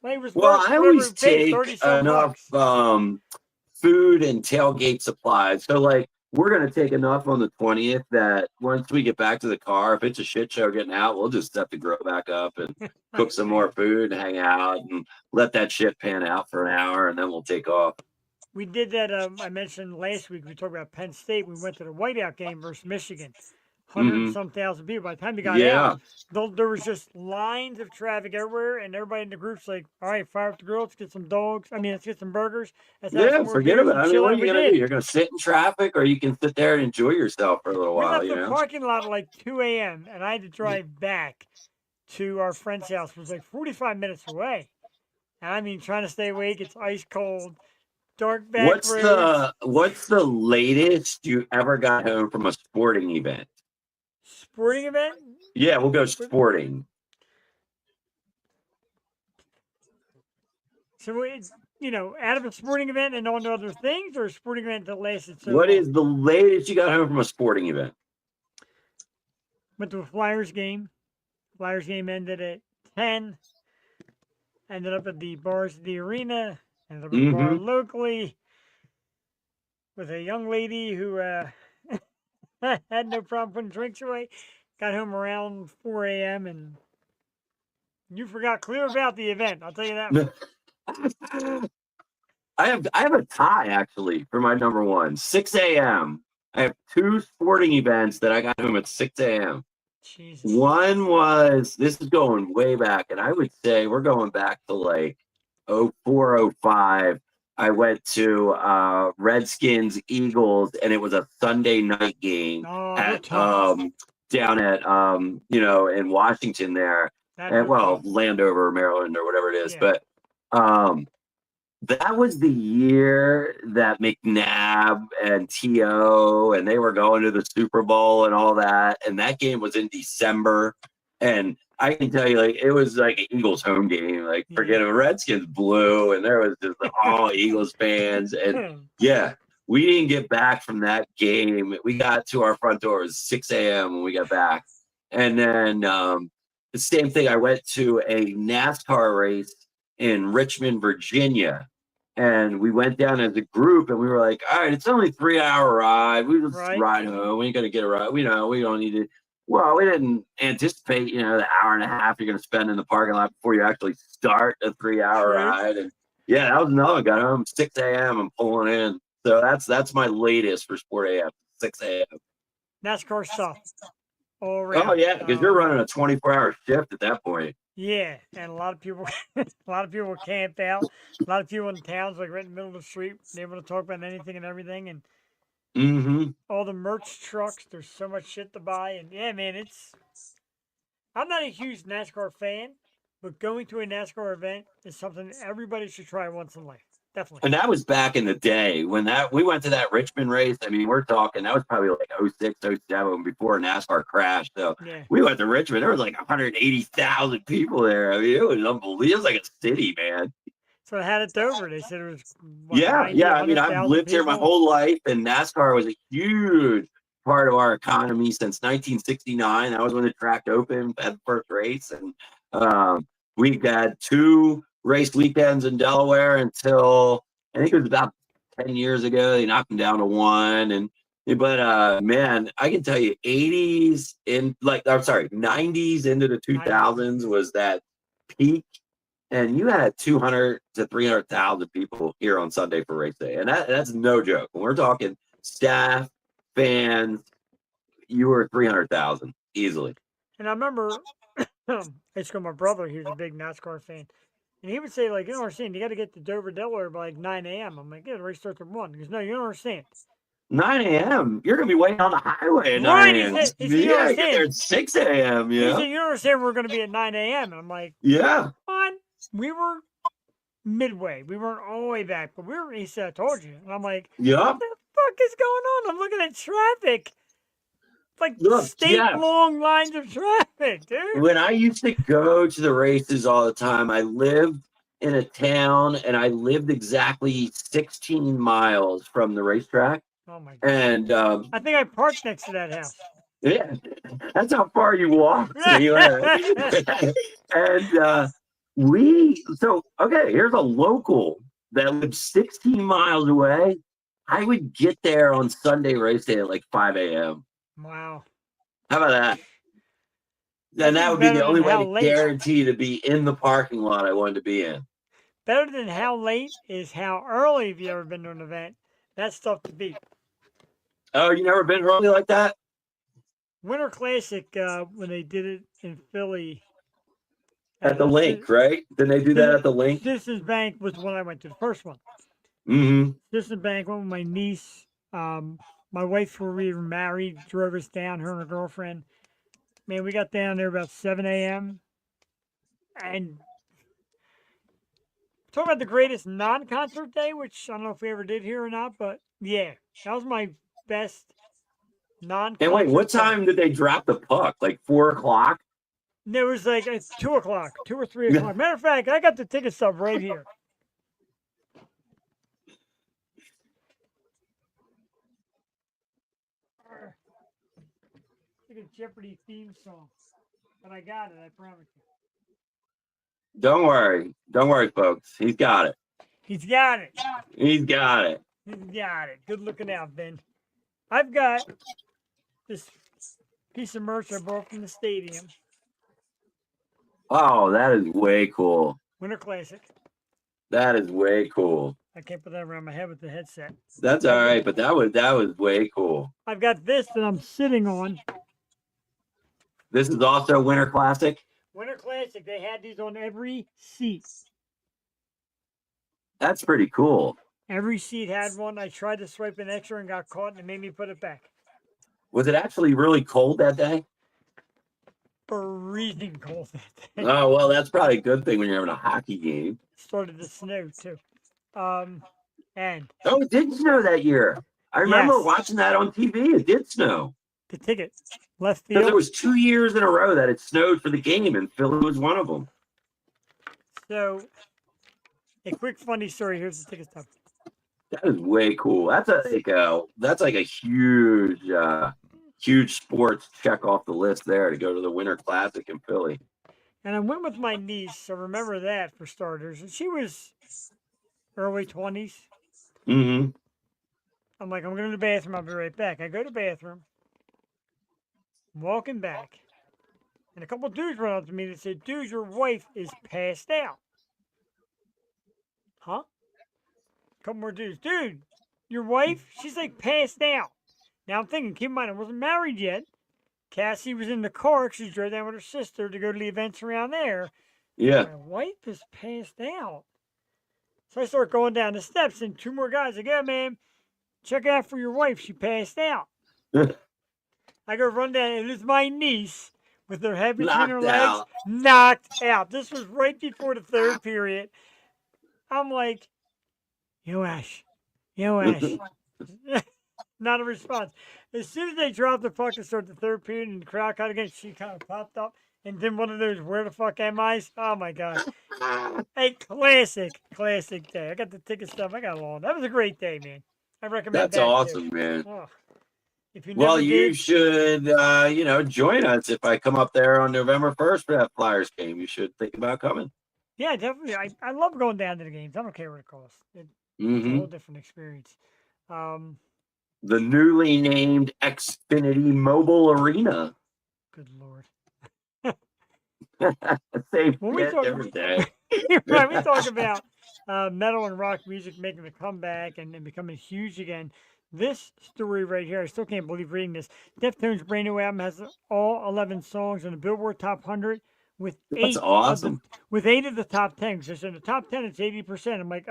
Like it was Well, worth I whatever always we paid, take 30-some enough bucks. food and tailgate supplies. So like we're gonna take enough on the 20th that once we get back to the car, if it's a shit show getting out, we'll just set the grill back up and cook some more food and hang out and let that shit pan out for an hour, and then we'll take off. We did that. I mentioned last week. We talked about Penn State. We went to the whiteout game versus Michigan. 100 and Hmm. some thousand people. By the time you got Yeah. out, there was just lines of traffic everywhere, and everybody in the group's like, "All right, fire up the grill. Let's get some dogs. Let's get some burgers. Let's have Yeah, some more forget beers about it. and I mean, chill what are out." you We gonna do? did. You're gonna sit in traffic, or you can sit there and enjoy yourself for a little We while. left the parking lot at like 2 a.m. and I had to drive back to our friend's house. It was like 45 minutes away. And trying to stay awake. It's ice cold, dark back What's roads. the latest you ever got home from a sporting event? Sporting event? Yeah, we'll go sporting. So it's, out of a sporting event and on to other things, or a sporting event that lasted so What long? is the latest you got home from a sporting event? Went to a Flyers game. Flyers game ended at 10. Ended up at the bars at the arena. Ended up at a bar locally with a young lady who had no problem putting drinks away. Got home around 4 a.m. and you forgot clear about the event. I'll tell you that much. I have a tie actually for my number one. 6 a.m. I have two sporting events that I got home at 6 a.m. Jesus. One was, this is going way back, and I would say we're going back to like 04, 05. I went to Redskins Eagles, and it was a Sunday night game Oh, at tough. down at in Washington there, That and hurt tough. Landover, Maryland, or whatever it is. Yeah. But that was the year that McNabb and T.O. and they were going to the Super Bowl and all that. And that game was in December. And I can tell you, like, it was like an Eagles home game. Like, forget it, Redskins blew, and there was just all Eagles fans. And yeah, we didn't get back from that game. We got to our front door. It was 6 a.m. when we got back. And then the same thing, I went to a NASCAR race in Richmond, Virginia. And we went down as a group, and we were like, all right, it's only a 3-hour ride. We just ride home. We ain't going to get a ride. We don't need to. Well, we didn't anticipate, the hour and a half you're going to spend in the parking lot before you actually start a 3-hour ride. And yeah, that was another one. Got home 6 a.m. and pulling in. So that's my latest for Sport AM, 6 a.m. NASCAR stuff all Oh around. yeah, because you're running a 24-hour shift at that point. Yeah, and a lot of people, a lot of people camp out. A lot of people in towns, like right in the middle of the street, able to talk about anything and everything, and Mm-hmm. all the merch trucks. There's so much shit to buy, and yeah, man, it's. I'm not a huge NASCAR fan, but going to a NASCAR event is something everybody should try once in life. Definitely. And that was back in the day when we went to that Richmond race. I mean, we're talking that was probably like 06, 07 before NASCAR crashed. So Yeah. we went to Richmond. There was like 180,000 people there. I mean, it was unbelievable. It was like a city, man. So I had it Dover. They said it was. What, Yeah, 90, yeah. I mean, I've 100,000 lived here my people? whole life, and NASCAR was a huge part of our economy since 1969. That was when the track opened at the first race, and we had 2 race weekends in Delaware until I think it was about 10 years ago. They knocked them down to 1, and but man, I can tell you, 80s in like I'm sorry, 90s into the 2000s was that peak. And you had 200 to 300,000 people here on Sunday for race day. And that's no joke. When we're talking staff, fans, you were 300,000 easily. And I remember, it's got my brother. He was a big NASCAR fan, and he would say, like, you don't understand. You got to get to Dover, Delaware by like 9 a.m. I'm like, yeah, the race starts at 1. He goes, no, you don't understand. 9 a.m. You're going to be waiting on the highway at 9 Right, a.m. he said, You you gotta get understand. there at 6 a.m. He Yeah. said, you don't understand. We're going to be at 9 a.m. And I'm like, Yeah. on. We were midway. We weren't all the way back, but we were. He said, I told you. And I'm like, Yeah. what the fuck is going on? I'm looking at traffic. It's like Look, state Jeff. long lines of traffic, dude. When I used to go to the races all the time, I lived in a town and I lived exactly 16 miles from the racetrack. Oh my god. And I think I parked next to that house. yeah, that's how far you walked. And okay, here's a local that lives 16 miles away. I would get there on Sunday race day at like 5 a.m. Wow. How about that? Then that would be the only way to guarantee to be in the parking lot I wanted to be in. Better than how late is how early have you ever been to an event? That's tough to beat. Oh, you never been early like that? Winter Classic, when they did it in Philly. At the link, right? Didn't they do that at the link? Citizens Bank was the one I went to, the first one. Mm-hmm. Citizens Bank went with my niece. My wife, where we were married, drove us down, her and her girlfriend. Man, we got down there about 7 a.m. And talk about the greatest non-concert day, which I don't know if we ever did here or not, but yeah, that was my best non-concert. And wait, what day. time did they drop the puck? Like 4 o'clock? There was like 2 o'clock, 2 or 3 o'clock. Matter of fact, I got the ticket stub right here. It's like a Jeopardy theme song, but I got it. I promise you. Don't worry, folks. He's got it. He's got it. He's got it. He's got it. Good looking out, Ben. I've got this piece of merch I bought from the stadium. Oh, that is way cool. Winter Classic. That is way cool. I can't put that around my head with the headset. That's all right, but that was way cool. I've got this that I'm sitting on. This is also Winter Classic. Winter Classic. They had these on every seat. That's pretty cool. Every seat had one. I tried to swipe an extra and got caught, and it made me put it back. Was it actually really cold that day? Freezing cold that day. Oh, well, that's probably a good thing when you're having a hockey game. Started to snow too. And Oh, it did snow that year. I remember Yes. watching that on TV. It did snow. the ticket left Because field. there was 2 years in a row that it snowed for the game, and Philly was one of them. So, a quick funny story. Here's the ticket stub. That is way cool. That's like a huge sports check off the list there to go to the Winter Classic in Philly. And I went with my niece, so remember that for starters. And she was early 20s. Mm-hmm. I'm like, I'm going to the bathroom. I'll be right back. I go to the bathroom, walking back, and a couple of dudes run up to me and said, dude, your wife is passed out. Huh? A couple more dudes. Dude, your wife, she's like passed out. Now I'm thinking, keep in mind, I wasn't married yet. Cassie was in the car 'cause she drove down with her sister to go to the events around there. Yeah. My wife is passed out. So I start going down the steps, and two more guys like, yeah, man, check out for your wife. She passed out. I go run down, and it's my niece with her head between her Knocked legs, out. knocked out. This was right before the third period. I'm like, yo, Ash. Not a response. As soon as they dropped the puck to start the third period and the crowd cut again, she kind of popped up and then one of those "where the fuck am I?" Oh my god! A classic day. I got the ticket stuff. I got it all. That was a great day, man. I recommend That's that too. awesome, man. Oh, if you Well, never you did, should, join us if I come up there on November 1st for that Flyers game. You should think about coming. yeah, definitely. I love going down to the games. I don't care what it costs. It's a Hmm whole different experience. The newly named Xfinity Mobile Arena. Good lord. Same When we shit talk- every day. Right, we talk about metal and rock music making a comeback and becoming huge again. This story right here, I still can't believe reading this. Deftones' brand new album has all 11 songs on the Billboard Top 100 with That's eight awesome. with 8 of the top 10. So in the top 10, it's 80%. I'm like,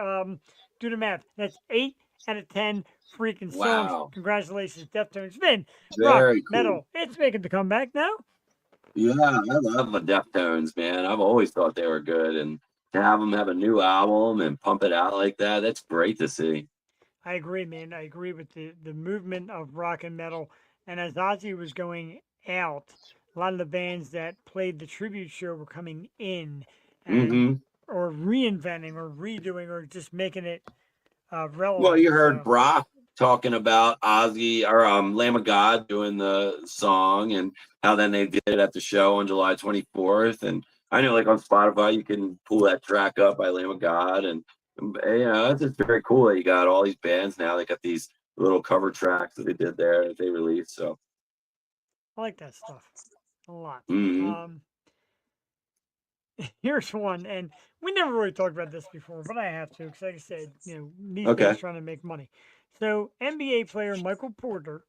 do the math. That's 8 out of 10 freaking Wow. songs. Congratulations, Deftones. Vin, rock, Very cool. metal, it's making the comeback now. Yeah, I love the Deftones, man. I've always thought they were good, and to have them have a new album and pump it out like that, that's great to see. I agree, man. I agree with the movement of rock and metal. And as Ozzy was going out, a lot of the bands that played the tribute show were coming in and Hmm or reinventing or redoing or just making it relevant. Well, you heard So, Brock talking about Ozzy or Lamb of God doing the song and how then they did it at the show on July 24th. And I know, like on Spotify, you can pull that track up by Lamb of God, and it's just very cool that you got all these bands now. They got these little cover tracks that they did there that they released. So, I like that stuff a lot. mhm. Here's one, and we never really talked about this before, but I have to because, like I said, these Okay. guys trying to make money. So NBA player Michael Porter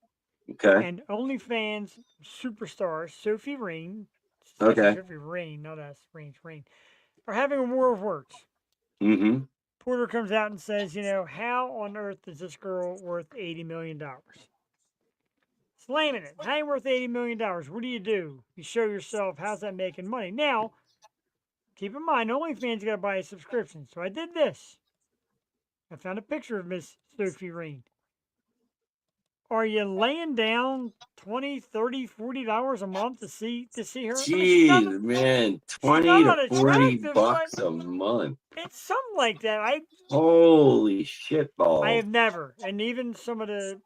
Okay. and OnlyFans superstar Sophie Rain, Okay. Sophie Rain, not us, Rain, are having a war of words. hmm Porter comes out and says, how on earth is this girl worth $80 million? Slamming it. How ain't worth $80 million? What do? You show yourself. How's that making money? Now, keep in mind, OnlyFans got to buy a subscription. So I did this. I found a picture of Miss Sophie Rain. Are you laying down $20, $30, $40 a month to see her? I mean, she's not- Jeez, man, 20 not to 40 unattractive, bucks but- a month. It's something like that. Holy shit balls. I have never, and even some of the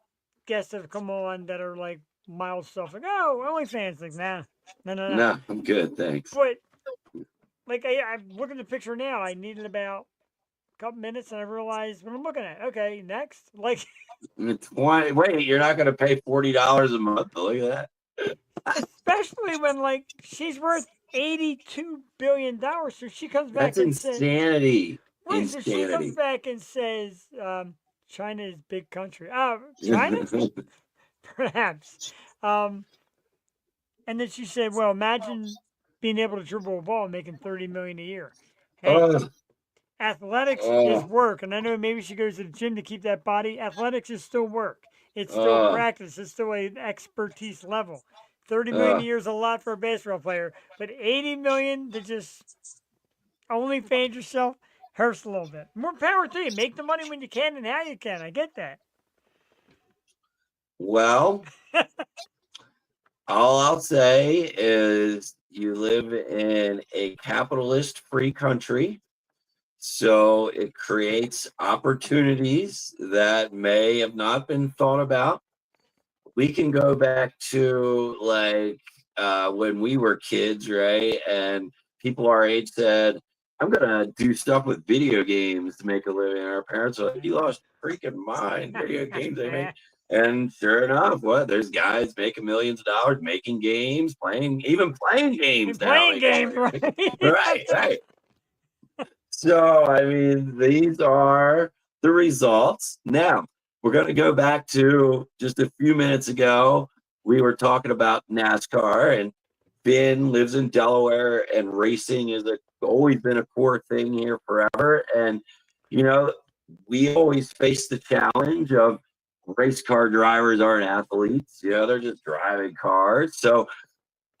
guests that have come on that are like mild stuff, like, oh, OnlyFans, like, nah. No, I'm good, thanks. But like, I'm looking at the picture now. I needed about a couple minutes, and I realized what I'm looking at. Okay, next. Like, Wait, you're not gonna pay $40 a month? Look at that. especially when like she's worth $82 billion, so she comes back That's and says, insanity. right, so she comes Insanity. back and says, China is big country. China? Perhaps. And then she said, well, imagine being able to dribble a ball and making $30 million a year. Hey, Ugh. athletics Oh. is work. And I know maybe she goes to the gym to keep that body. Athletics is still work. It's still practice. It's still an expertise level. 30 million a year is a lot for a basketball player, but 80 million to just only fan yourself hurts a little bit. More power to you. Make the money when you can and how you can. I get that. Well, all I'll say is you live in a capitalist free country. So it creates opportunities that may have not been thought about. We can go back to like when we were kids, right? And people our age said, I'm going to do stuff with video games to make a living. And our parents are like, you lost your freaking mind. Video games they make. And sure enough, there's guys making millions of dollars making games, even playing games now. Playing games, right? Right. So, I mean, these are the results. Now, we're going to go back to just a few minutes ago. We were talking about NASCAR, and Ben lives in Delaware, and racing is always been a core thing here forever. And, you know, we always face the challenge of race car drivers aren't athletes. You know, they're just driving cars. So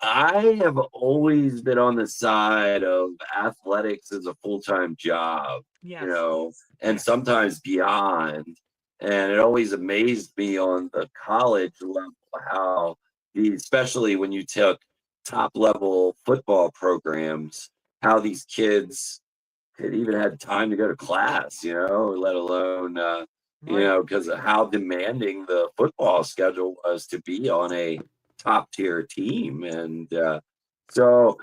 I have always been on the side of athletics as a full-time job, Yes. you know, and sometimes beyond. And it always amazed me on the college level how especially when you took top level football programs, how these kids had even had time to go to class, you know, let alone, you Right. know, because of how demanding the football schedule was to be on a top tier team. And so,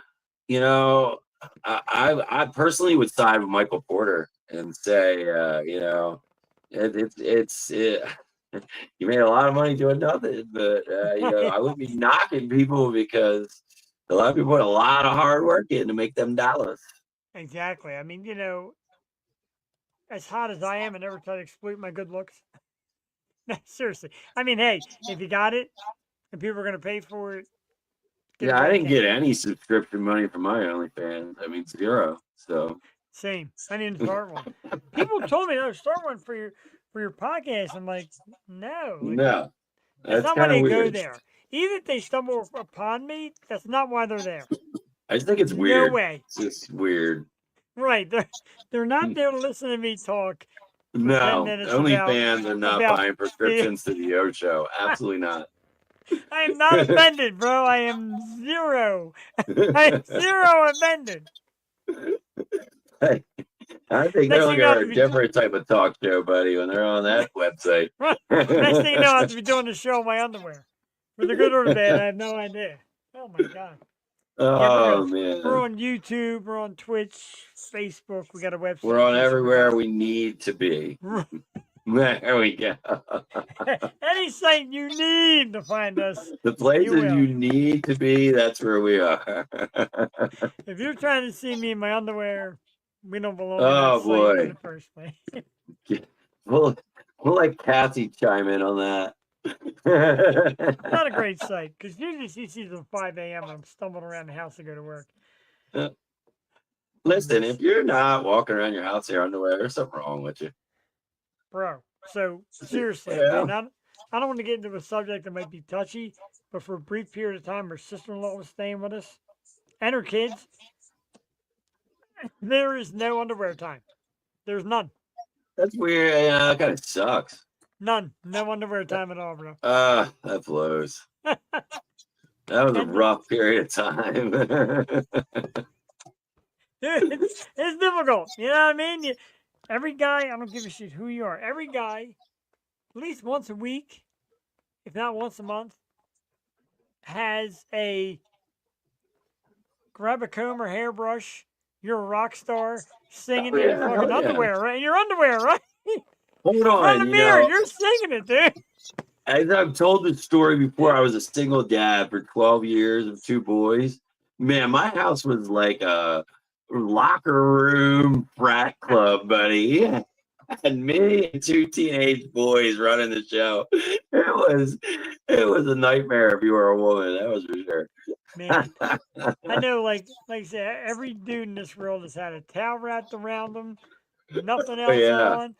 you know, I personally would side with Michael Porter and say, you know, you made a lot of money doing nothing, but you know, I wouldn't be knocking people because a lot of people put a lot of hard work in to make them dollars. Exactly. I mean, you know, as hot as I am, I never try to exploit my good looks. No, seriously. I mean, hey, if you got it and people are going to pay for it, get Yeah, it I while you didn't can. get any subscription money from my OnlyFans. I mean, zero. So Same. I didn't start one. People told me, "Oh, start one for your podcast." I'm like, no, like, no, that's that's not why kind of they go weird. there. Even if they stumble upon me, that's not why they're there. I just think it's No weird. way. It's just weird. Right. They're not there to listen to me talk for 10 No, minutes about OnlyFans are not about buying prescriptions to the O show. Absolutely not. I am not offended, bro. I am zero. I am zero offended. Hey, I think Next they're thing looking you know, I for have a to be different type of talk show, buddy, when they're on that website. next thing you know, I have to be doing the show in my underwear. For the good or the bad, I have no idea. Oh my god. Yeah, Oh we're man, on YouTube, we're on Twitch, Facebook, we got a website. we're on in case you everywhere forgot. we need to be. There we go. Any site you need to find us, The places will. you need to be, that's where we are. if you're trying to see me in my underwear, we don't belong Oh, in that site boy. in the first place. We'll let Cassie chime in on that. Not a great sight, because usually she sees at 5 a.m. and I'm stumbling around the house to go to work. Listen, if you're not walking around your house in your underwear, there's something wrong with you. Bro, so seriously, Yeah. man, I don't want to get into a subject that might be touchy, but for a brief period of time, her sister-in-law was staying with us and her kids. There is no underwear time. There's none. That's weird. Yeah, that kind of sucks. None. No underwear time at all, bro. That blows. That was a rough period of time. It's difficult. You know what I mean? Every guy, I don't give a shit who you are. Every guy, at least once a week, if not once a month, has a grab a comb or hairbrush. You're a rock star singing Oh, in yeah, your hell fucking yeah. underwear, right? In your underwear, right? Hold In front of on, the you mirror, know, you're singing it, dude. as I've told the story before, I was a single dad for 12 years of 2 boys. Man, my house was like a locker room frat club, buddy. And me and 2 teenage boys running the show. It was a nightmare if you were a woman, that was for sure. Man, I know, like I said, every dude in this world has had a towel wrapped around them, nothing else Yeah. on,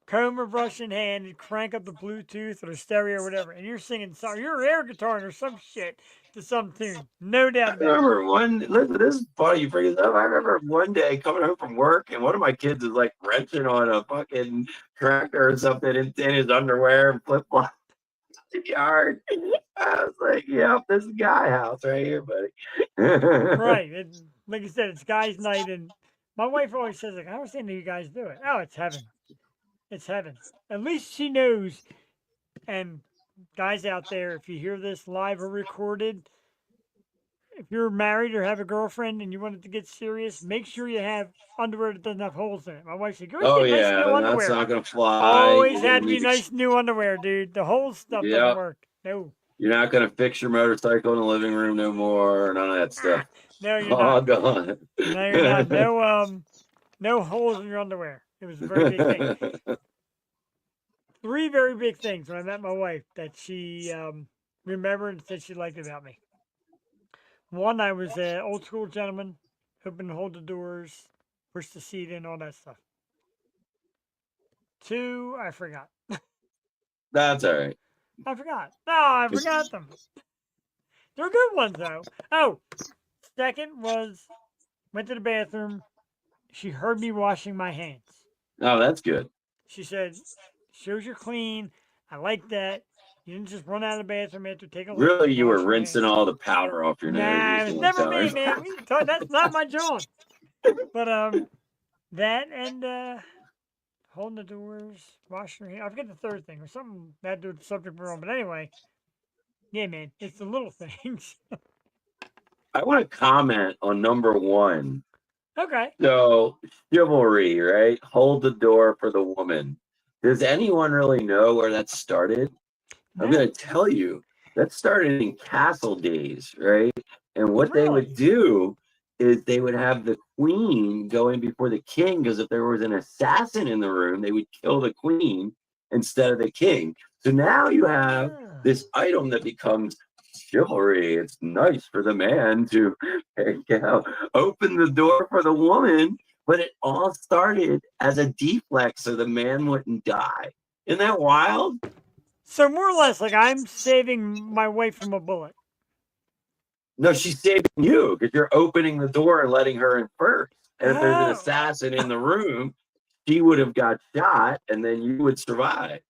comb or brush in hand, and crank up the Bluetooth or the stereo or whatever, and you're singing song, you're air guitaring or some shit to some tune. No I doubt about it. remember listen, this is funny you bring this up. I remember one day coming home from work and one of my kids is like wrenching on a fucking tractor or something in his underwear and flip flops in the yard. I was like, yep, this is Guy House right here, buddy. Right. Like I said, it's guys' night, and my wife always says, like, I don't understand how you guys do it. Oh, it's heaven. It's heaven. At least she knows. And guys out there, if you hear this live or recorded, if you're married or have a girlfriend and you want it to get serious, make sure you have underwear that doesn't have holes in it. My wife said, go Oh get nice yeah, new that's underwear. not gonna fly. Always You're had to gonna be need nice new underwear, dude. The whole stuff Yep. doesn't work. No. You're not gonna fix your motorcycle in the living room no more, none of that stuff. No, you're All not. gone. No, you're not. No, no holes in your underwear. It was a very big thing. 3 three very big things when I met my wife that she remembered and said she liked about me. One, I was an old school gentleman, open and hold the doors, push the seat in, all that stuff. Two, I forgot. That's all right. I forgot. No, I forgot them. They're good ones though. Oh, second was went to the bathroom. She heard me washing my hands. Oh, that's good. She said, "Shows you're clean. I like that. You didn't just run out of the bathroom after taking a look. Really, you were wash your rinsing hands." all the powder off your nose. Nah, is it was what I'm never me, telling man. What are you talking- That's not my joint. But that and holding the doors, washing your hands. I forget the third thing or something that had to do with the subject we're on. But anyway, yeah, man, it's the little things. I want to comment on number one. Okay. So, chivalry, right? Hold the door for the woman. Does anyone really know where that started? I'm No. going to tell you. That started in castle days, right? And what they would Really? do is they would have the queen go in before the king, because if there was an assassin in the room, they would kill the queen instead of the king. So now you have Ah. this item that becomes chivalry. It's nice for the man to open the door for the woman, but it all started as a deflex so the man wouldn't die. Isn't that wild? So more or less, like I'm saving my wife from a bullet. No, she's saving you because you're opening the door and letting her in first. And if there's an Oh. assassin in the room, she would have got shot and then you would survive.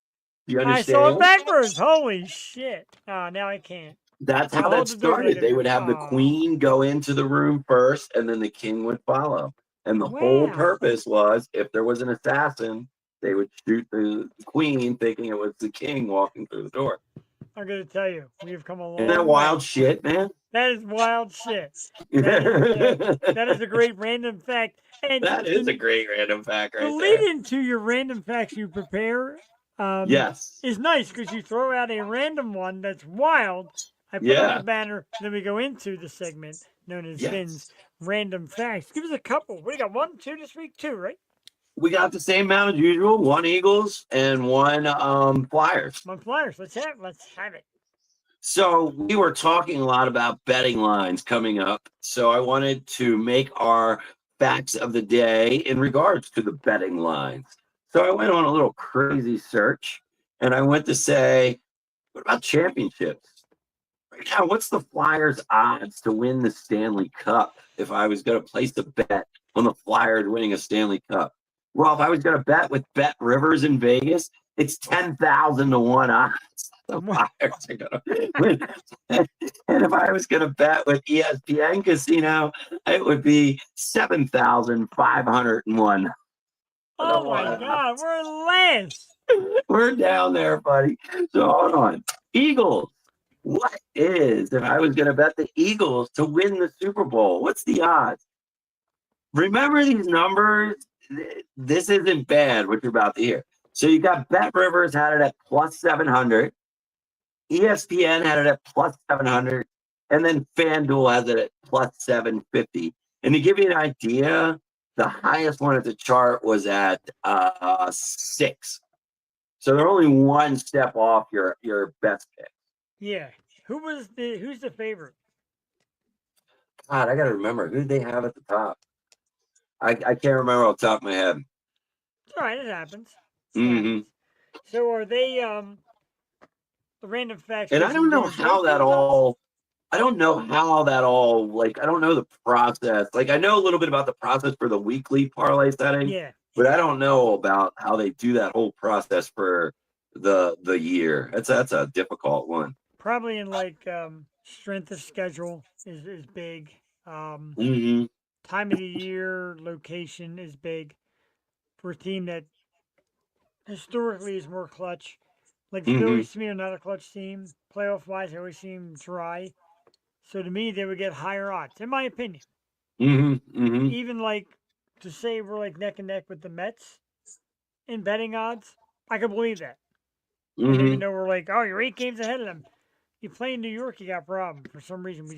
You I saw it understand? backwards. Holy shit. Oh, now I can't. That's how I'll that hold the door started. later. They would have the Oh. queen go into the room first and then the king would follow. And the whole Wow. purpose was if there was an assassin, they would shoot the queen thinking it was the king walking through the door. I'm gonna tell you, we've come a long Isn't that way. wild shit, man? That is wild shit. That is a great random fact. And That is a the- great random fact the right lead there. into your random facts you prepare Yes. is nice because you throw out a random one that's wild. I put on Yeah. the banner, then we go into the segment known as Finn's Yes. Random Facts. Give us a couple. What do you got? 1, 2 this week? 2, right? We got the same amount as usual, one Eagles and one Flyers. My Flyers. Let's have it. So we were talking a lot about betting lines coming up. So I wanted to make our facts of the day in regards to the betting lines. So I went on a little crazy search and I went to say, what about championships? Right now, what's the Flyers' odds to win the Stanley Cup if I was going to place a bet on the Flyers winning a Stanley Cup? Well, if I was going to bet with Bet Rivers in Vegas, it's 10,000 to 1 odds. The Flyers are going to win. And if I was going to bet with ESPN Casino, it would be 7,501. Oh my God, we're last. We're down there, buddy. So hold on. Eagles. What is, if I was going to bet the Eagles to win the Super Bowl, what's the odds? Remember these numbers? This isn't bad, what you're about to hear. So you got Bet Rivers had it at plus 700. ESPN had it at plus 700. And then FanDuel has it at plus 750. And to give you an idea, the highest one at the chart was at 6. So they're only one step off your best pick. Yeah. Who's the favorite? God, I got to remember. Who did they have at the top? I can't remember off the top of my head. It's all right, it happens. hmm So are they the random facts? And I don't know how that all. I don't know how that all. Like, I don't know the process. Like, I know a little bit about the process for the weekly parlay setting, Yeah. but I don't know about how they do that whole process for the year. That's a difficult one. Probably in like strength of schedule is big. hmm Time of the year, location is big for a team that historically is more clutch. Like the Mhm. Phillies to me are not a clutch team. Playoff wise, they always seem dry. So to me, they would get higher odds, in my opinion. Even like to say we're like neck and neck with the Mets in betting odds, I could believe that. And even though we're like, oh, you're 8 games ahead of them. You play in New York, you got problems. For some reason,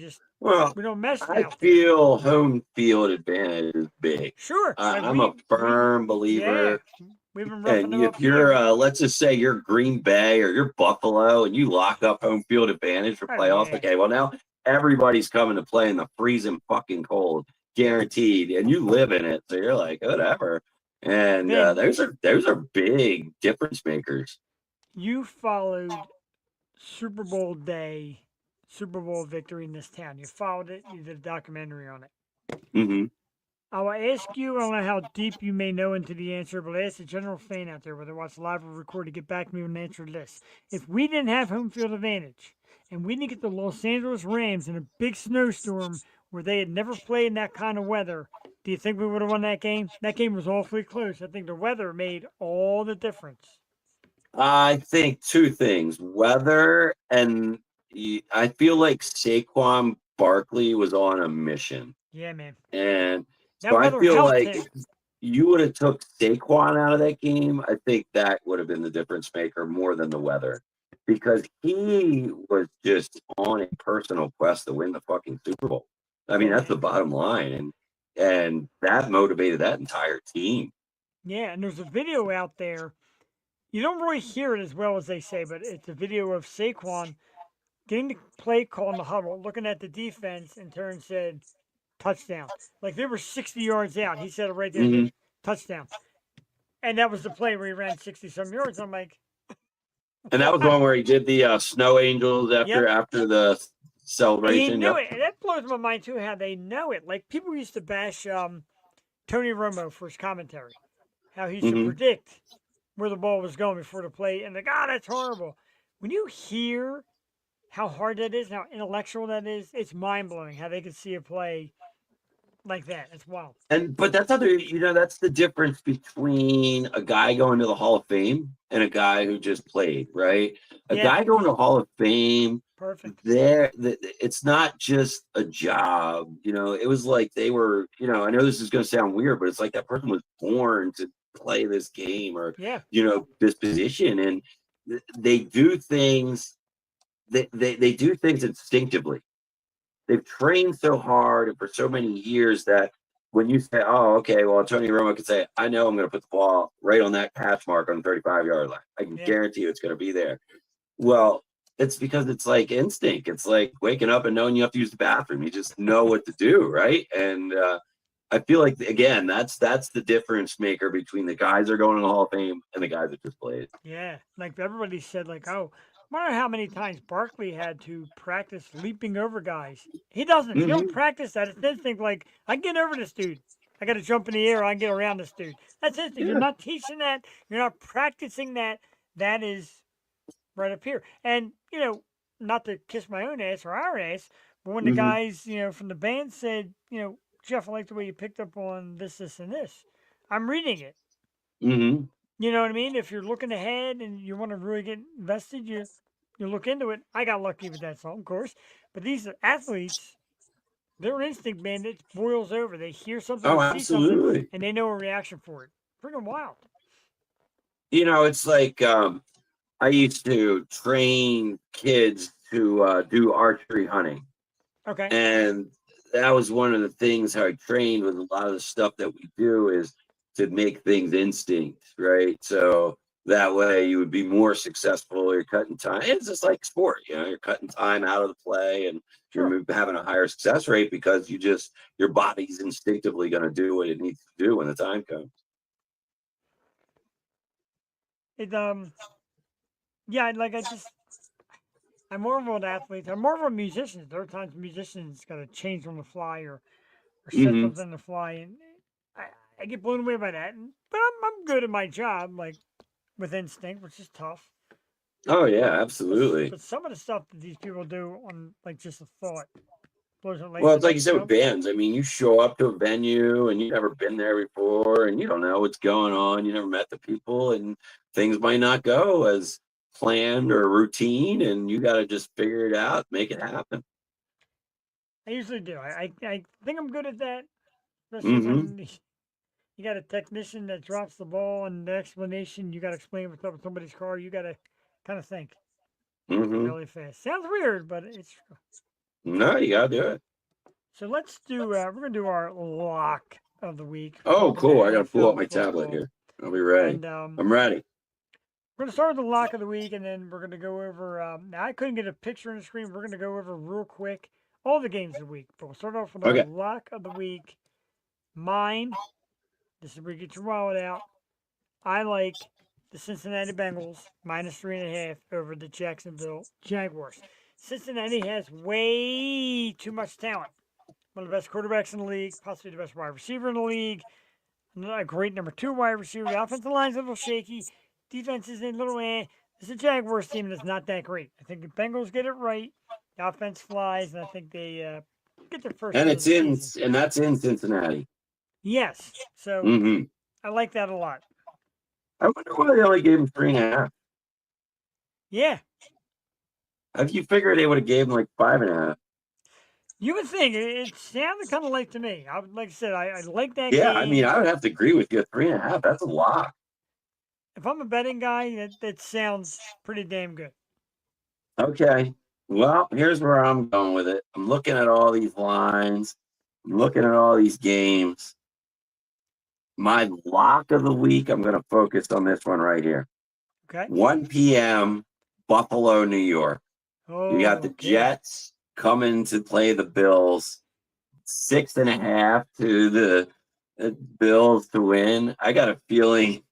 Well, we don't mesh I out there. feel home field advantage is big. Sure. like I'm a we- firm believer We've been roughing And them up if you're, here. let's just say you're Green Bay or you're Buffalo and you lock up home field advantage for Oh, playoffs, yeah. okay, well, now everybody's coming to play in the freezing fucking cold, guaranteed. And you live in it. So you're like, whatever. And Ben, those are big difference makers. you followed Super Bowl day, Super Bowl victory in this town. You followed it. You did a documentary on it. Hmm. I will ask you, I don't know how deep you may know into the answer, but I'll ask the general fan out there, whether they watch live or record, to get back to me with an answer to this. If we didn't have home field advantage and we didn't get the Los Angeles Rams in a big snowstorm where they had never played in that kind of weather, do you think we would have won that game? That game was awfully close. I think the weather made all the difference. I think two things: weather, and I feel like Saquon Barkley was on a mission, Yeah, man. and That so I weather feel helped like him. if you would have took Saquon out of that game, I think that would have been the difference maker more than the weather, because he was just on a personal quest to win the fucking Super Bowl. I mean, that's the bottom line, and that motivated that entire team. Yeah, and there's a video out there. You don't really hear it as well as they say, but it's a video of Saquon getting the play call in the huddle, looking at the defense, and turned and said, touchdown. Like they were 60 yards out. He said it right there, Mhm. touchdown. And that was the play where he ran 60 some yards. I'm like, And that was the one where he did the snow angels after the and he celebration. knew Yep. it. And that blows my mind too, how they know it. Like people used to bash Tony Romo for his commentary, how he used to Mhm. predict where the ball was going before the play, and like, that's horrible. When you hear how hard that is, how intellectual that is, it's mind blowing how they could see a play like that. It's wild. But that's that's the difference between a guy going to the Hall of Fame and a guy who just played, right? A Yeah. guy going to the Hall of Fame, Perfect. it's not just a job, it was like they were, I know this is going to sound weird, but it's like that person was born to play this game or, Yeah. this position. And they do things, they do things instinctively. They've trained so hard and for so many years that when you say, oh, okay, well, Tony Romo could say, I know I'm going to put the ball right on that hash mark on the 35-yard line. I can Yeah. guarantee you it's going to be there. Well, it's because it's like instinct. It's like waking up and knowing you have to use the bathroom. You just know what to do, right? And I feel like, again, that's the difference maker between the guys that are going to the Hall of Fame and the guys that just played. Yeah. Like everybody said, like, oh, I wonder how many times Barkley had to practice leaping over guys. He doesn't. He don't practice that. It's instinct. Like, I can get over this dude. I got to jump in the air. I can get around this dude. That's instinct. Yeah. You're not teaching that. You're not practicing that. That is right up here. And, not to kiss my own ass or our ass, but when the Mhm. guys, from the band said, Jeff, I like the way you picked up on this, this, and this. I'm reading it. Mm-hmm. You know what I mean? If you're looking ahead and you want to really get invested, you look into it. I got lucky with that song, of course. But these athletes, their instinct, man, it boils over. They hear something, Oh, or see something, absolutely. and they know a reaction for it. Freaking wild. It's like I used to train kids to do archery hunting. Okay. And that was one of the things how I trained with a lot of the stuff that we do is to make things instinct, right? So that way you would be more successful. You're cutting time. It's just like sport, you're cutting time out of the play and you're having a higher success rate because your body's instinctively going to do what it needs to do when the time comes. Yeah, I marvel at athletes. I marvel at musicians. There are times musicians got to change on the fly or set Mhm. something on the fly, and I get blown away by that. But I'm good at my job, like with instinct, which is tough. Oh yeah, absolutely. But some of the stuff that these people do on like just a thought blows my Well, it's like you said with bands. I mean, you show up to a venue and you've never been there before and you don't know what's going on. You never met the people and things might not go as planned or routine and you got to just figure it out, make it happen. I usually do. I think I'm good at that, especially Mhm. when you got a technician that drops the ball and the explanation, you got to explain what's up with somebody's car. You got to kind of think Mhm. really fast. Sounds weird, but it's true. No, you got to do it. So let's do, we're going to do our lock of the week. Oh, Talking cool. about I got to pull up NFL my tablet football. here. I'll be ready. And I'm ready. we're going to start with the lock of the week, and then we're going to go over. Now, I couldn't get a picture on the screen. We're going to go over real quick all the games of the week. But we'll start off with our Okay. lock of the week. Mine, this is where you get your wallet out. I like the Cincinnati Bengals -3.5 over the Jacksonville Jaguars. Cincinnati has way too much talent. One of the best quarterbacks in the league, possibly the best wide receiver in the league. A great number 2 wide receiver. The offensive line's a little shaky. Defense is a little eh. It's a Jaguars team that's not that great. I think the Bengals get it right. The offense flies, and I think they get their first. And win of it's the in, season. and that's in Cincinnati. Yes, so Mm-hmm. I like that a lot. I wonder why they only gave him 3.5. Yeah, If you figure they would have gave him like 5.5. you would think it sounded kind of like to me. Like I said, I like that Yeah, game. I mean, I would have to agree with you. 3.5. That's a lot. If I'm a betting guy, that sounds pretty damn good. Okay. Well, here's where I'm going with it. I'm looking at all these lines. I'm looking at all these games. My lock of the week, I'm going to focus on this one right here. Okay. 1 p.m., Buffalo, New York. Oh, You got the good. Jets coming to play the Bills. 6.5 to the Bills to win. I got a feeling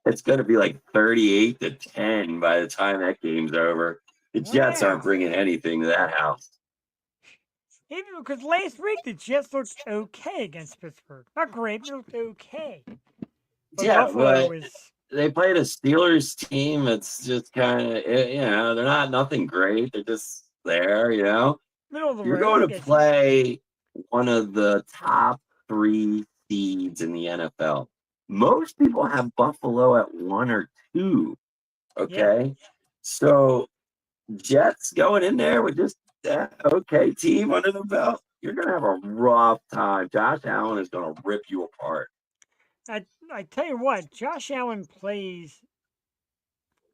it's going to be like 38-10 by the time that game's over. The Jets Wow. aren't bringing anything to that house. Even because last week the Jets looked okay against Pittsburgh. Not great, they looked okay. But Yeah, Buffalo but is they played a Steelers team that's just kind of, they're not nothing great. They're just there, middle of the You're road. I going to get you. play one of the top 3 seeds in the NFL. Most people have Buffalo at 1 or 2. Okay. So Jets going in there with just that okay team under the belt. You're going to have a rough time. Josh Allen is going to rip you apart. I tell you what, Josh Allen plays,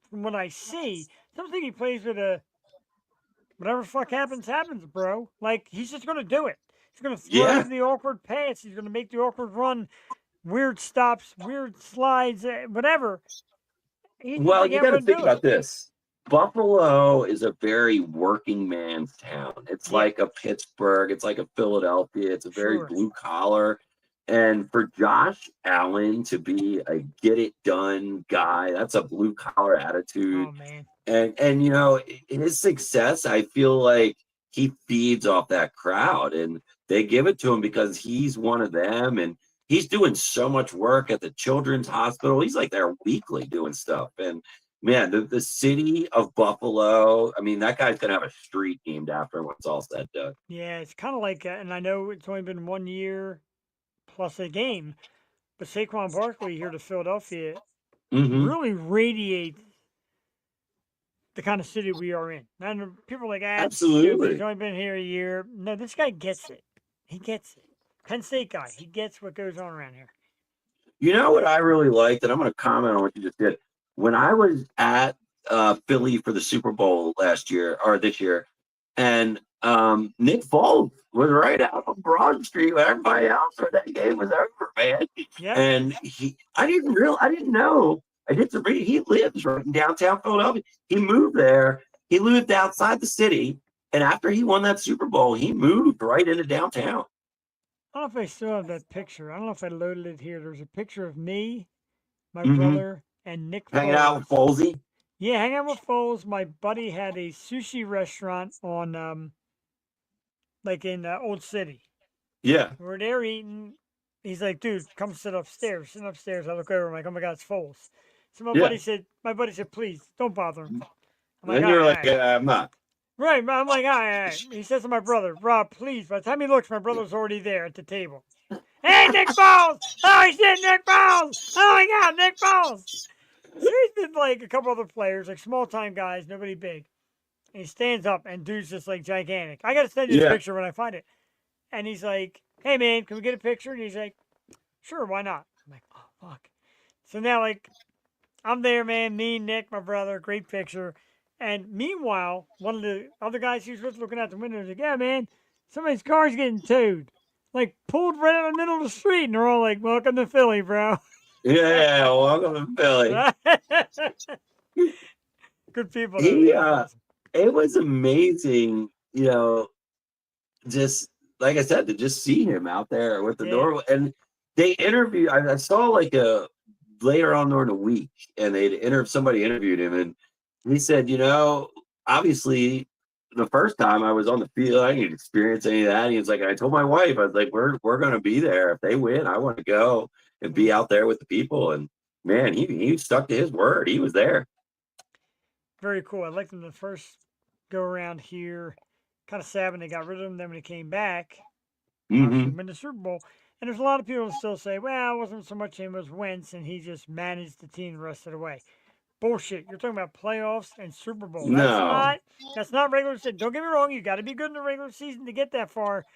from what I see, I don't think he plays with a whatever the fuck happens, bro. Like, he's just going to do it. He's going to throw Yeah. the awkward pass. He's going to make the awkward run, weird stops, weird slides, whatever. He's Well, just you out got to gonna think do about it. this. Buffalo is a very working man's town. It's Yeah. like a Pittsburgh. It's like a Philadelphia. It's a very Sure. blue collar. And for Josh Allen to be a get it done guy, that's a blue collar attitude. Oh, man. And in his success, I feel like he feeds off that crowd, and they give it to him because he's one of them, and he's doing so much work at the children's hospital. He's like there weekly doing stuff. And man, the city of Buffalo, I mean, that guy's gonna have a street named after him when it's all said and done. Yeah, it's kind of like, and I know it's only been 1 year plus a game, but Saquon Barkley here to Philadelphia Mm-hmm. really radiates the kind of city we are in. And people are like, it's stupid. Absolutely. He's only been here a year. No, this guy gets it. He gets it. Penn State guy. He gets what goes on around here. You know what I really liked, and I'm going to comment on what you just did. When I was at Philly for the Super Bowl last year or this year, and Nick Foles was right out on Broad Street when everybody else for that game was over, man. Yeah. And I didn't know. I did some reading. He lives right in downtown Philadelphia. He moved there. He lived outside the city, and after he won that Super Bowl, he moved right into downtown. I don't know if I still have that picture. I don't know if I loaded it here. There's a picture of me, my Mhm. brother, and Nick Hanging out with Folsey. Yeah, hanging out with Foles. My buddy had a sushi restaurant on, like in Old City. Yeah. We're there eating. He's like, dude, come sit upstairs. Sitting upstairs. I look over. I'm like, oh my God, it's Foles. So my Yeah. buddy said, please don't bother him. I'm And you're "All like, right." I'm not. Right, I'm like, all right. He says to my brother, Rob, please. By the time he looks, my brother's already there at the table. Hey, Nick Foles! Oh, he said Nick Foles! Oh my God, Nick Foles! So he's been like a couple other players, like small time guys, nobody big. And he stands up, and dude's just like gigantic. I got to send you Yeah. a picture when I find it. And he's like, hey man, can we get a picture? And he's like, sure, why not? I'm like, oh fuck. So now, like, I'm there, man. Me, Nick, my brother, great picture. And meanwhile, one of the other guys he was with looking out the window was like, yeah, man, somebody's car's getting towed. Like, pulled right out in the middle of the street. And they're all like, welcome to Philly, bro. Yeah, welcome to Philly. Good people. He, That's awesome. it was amazing, just like I said, to just see him out there with the Yeah. door. And they interviewed, I saw like later on during the week, and somebody interviewed him, and he said, obviously the first time I was on the field, I didn't experience any of that. And he was like, I told my wife, I was like, we're gonna be there. If they win, I want to go and be out there with the people. And man, he stuck to his word. He was there. Very cool. I liked him the first go around here. Kind of sad when they got rid of him. Then when he came back, obviously win the Super Bowl. And there's a lot of people that still say, well, it wasn't so much him, it was Wentz, and he just managed the team the rest of the way. Bullshit. You're talking about playoffs and Super Bowl. No. That's not regular season. Don't get me wrong, you got to be good in the regular season to get that far.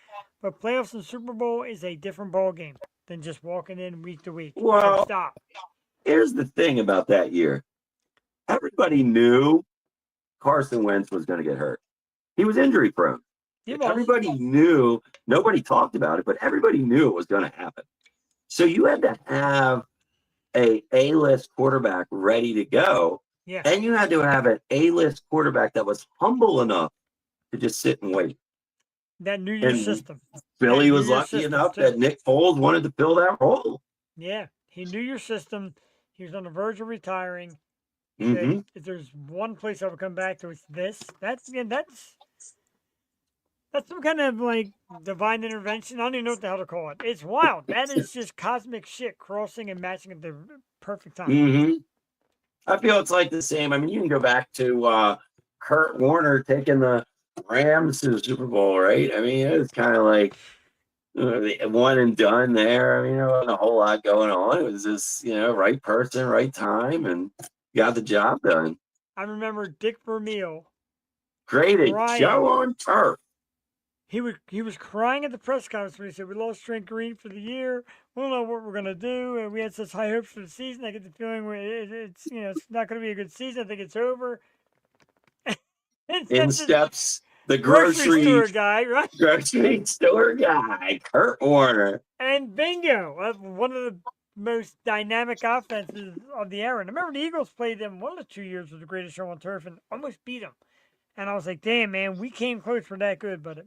But playoffs and Super Bowl is a different ball game than just walking in week to week. Well, so stop. Here's the thing about that year. Everybody knew Carson Wentz was going to get hurt. He was injury prone. Everybody knew, nobody talked about it, but everybody knew it was going to happen. So you had to have a A-list quarterback ready to go. Yeah. And you had to have an A-list quarterback that was humble enough to just sit and wait. That knew your system. Billy was lucky enough that Nick Foles wanted to fill that role. Yeah. He knew your system. He was on the verge of retiring. Mm-hmm. If there's one place I would come back to, it's this. That's some kind of like divine intervention. I don't even know what the hell to call it. It's wild. That is just cosmic shit crossing and matching at the perfect time. Mm-hmm. I feel it's like the same. I mean, you can go back to Kurt Warner taking the Rams to the Super Bowl, right? I mean, it was kind of like one and done there. I mean, there wasn't a whole lot going on. It was just, right person, right time, and got the job done. I remember Dick Vermeil. Great show on turf. He was crying at the press conference when he said, we lost Trent Green for the year. We don't know what we're going to do. And we had such high hopes for the season. I get the feeling it's not going to be a good season. I think it's over. In steps the grocery store guy, right? Grocery store guy, Kurt Warner. And bingo, one of the most dynamic offenses of the era. And I remember the Eagles played them one of the 2 years with the greatest show on turf and almost beat them. And I was like, damn, man, we came close for that good, but,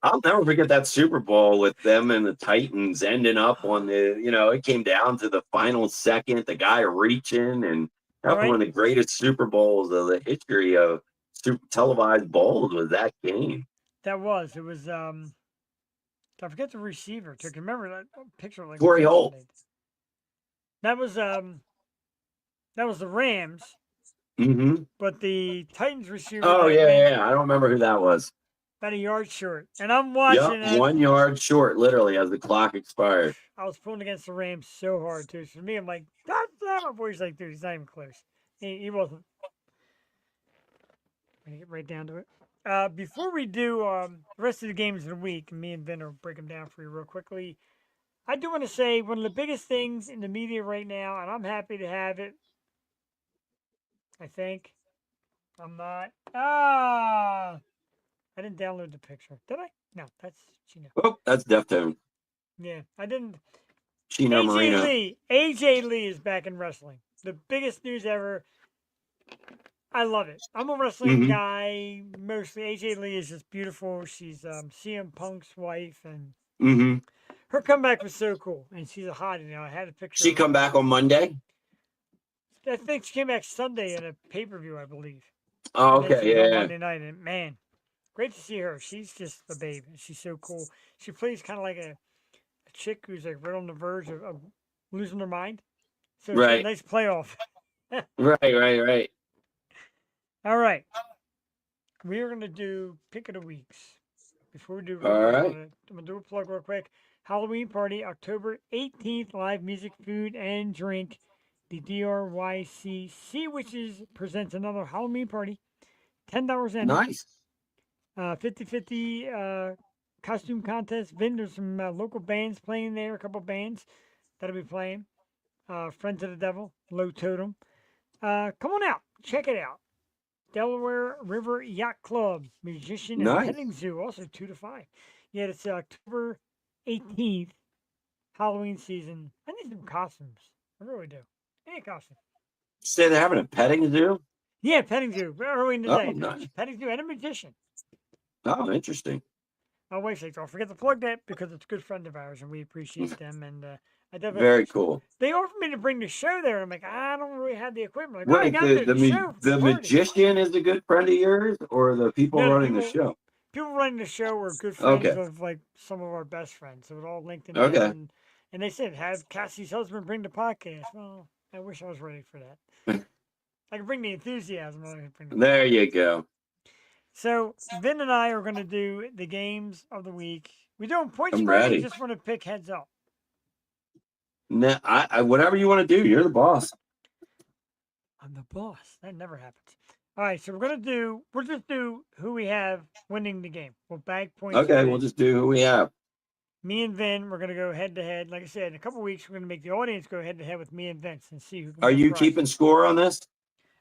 I'll never forget that Super Bowl with them and the Titans ending up on it came down to the final second, the guy reaching, and that was one of the greatest Super Bowls of the history of televised bowls was that game. It was, I forget the receiver. I can remember that picture. Like Corey Holt. That was the Rams. Mm-hmm. But the Titans receiver. Oh, yeah. I don't remember who that was. About a yard short. And I'm watching it. 1 yard short, literally, as the clock expired. I was pulling against the Rams so hard, too. So for me, I'm like, that's not my boy's like, dude, he's not even close. He wasn't. I'm going to get right down to it. Before we do the rest of the games of the week, me and Vin will break them down for you real quickly. I do want to say one of the biggest things in the media right now, and I'm happy to have it. I think. I'm not. I didn't download the picture. Did I? No, that's Chino. Oh, that's Deftone. Yeah, I didn't. Chino Marino. AJ Lee is back in wrestling. The biggest news ever. I love it. I'm a wrestling guy mostly. AJ Lee is just beautiful. She's CM Punk's wife, and her comeback was so cool. And she's a hottie. I had a picture. She come back on Monday? I think she came back Sunday in a pay-per-view, I believe. Oh, okay, yeah. Monday night, and man, great to see her. She's just a babe. She's so cool. She plays kind of like a chick who's like right on the verge of losing her mind. So it's a nice playoff. Right. All right. We are going to do pick of the weeks. Before we do, all right. I'm going to do a plug real quick. Halloween party, October 18th, live music, food, and drink. The DRYC Sea Witches presents another Halloween party. $10 in. Nice. 50-50 costume contest. Vin, there's some local bands playing there. A couple bands that'll be playing. Friends of the Devil, Low Totem. Come on out. Check it out. Delaware River Yacht Club, Musician and Petting Zoo, also 2 to 5. Yeah, it's October 18th Halloween season. I need some costumes. I really do. I need a costume. Say they're having a petting zoo. Yeah, petting zoo. Early in the Oh, day. nice. Petting zoo and a magician. Oh, interesting. My wife says, don't forget to plug that because it's a good friend of ours and we appreciate them. And I definitely Very cool. They offered me to bring the show there. And I'm like, I don't really have the equipment. Like, I Wait, got the show. for the the party." magician is a good friend of yours, or the people No, the running the people- show? People running the show were good friends Okay. of like some of our best friends. So it all linked in. Okay. There, and they said, have Cassie's husband bring the podcast. Well, I wish I was ready for that. I can bring the enthusiasm. I can bring the There you go. So Vin and I are going to do the games of the week. We doing points I'm spread. ready. You just want to pick heads up. Nah, I whatever you want to do. You're the boss. I'm the boss. That never happens. All right, so we'll just do who we have winning the game. We'll bag points. Okay, for we'll it. just do who we have. Me and Vin, we're going to go head to head. Like I said, in a couple weeks, we're going to make the audience go head to head with me and Vince and see who can Are win you prize. keeping score on this?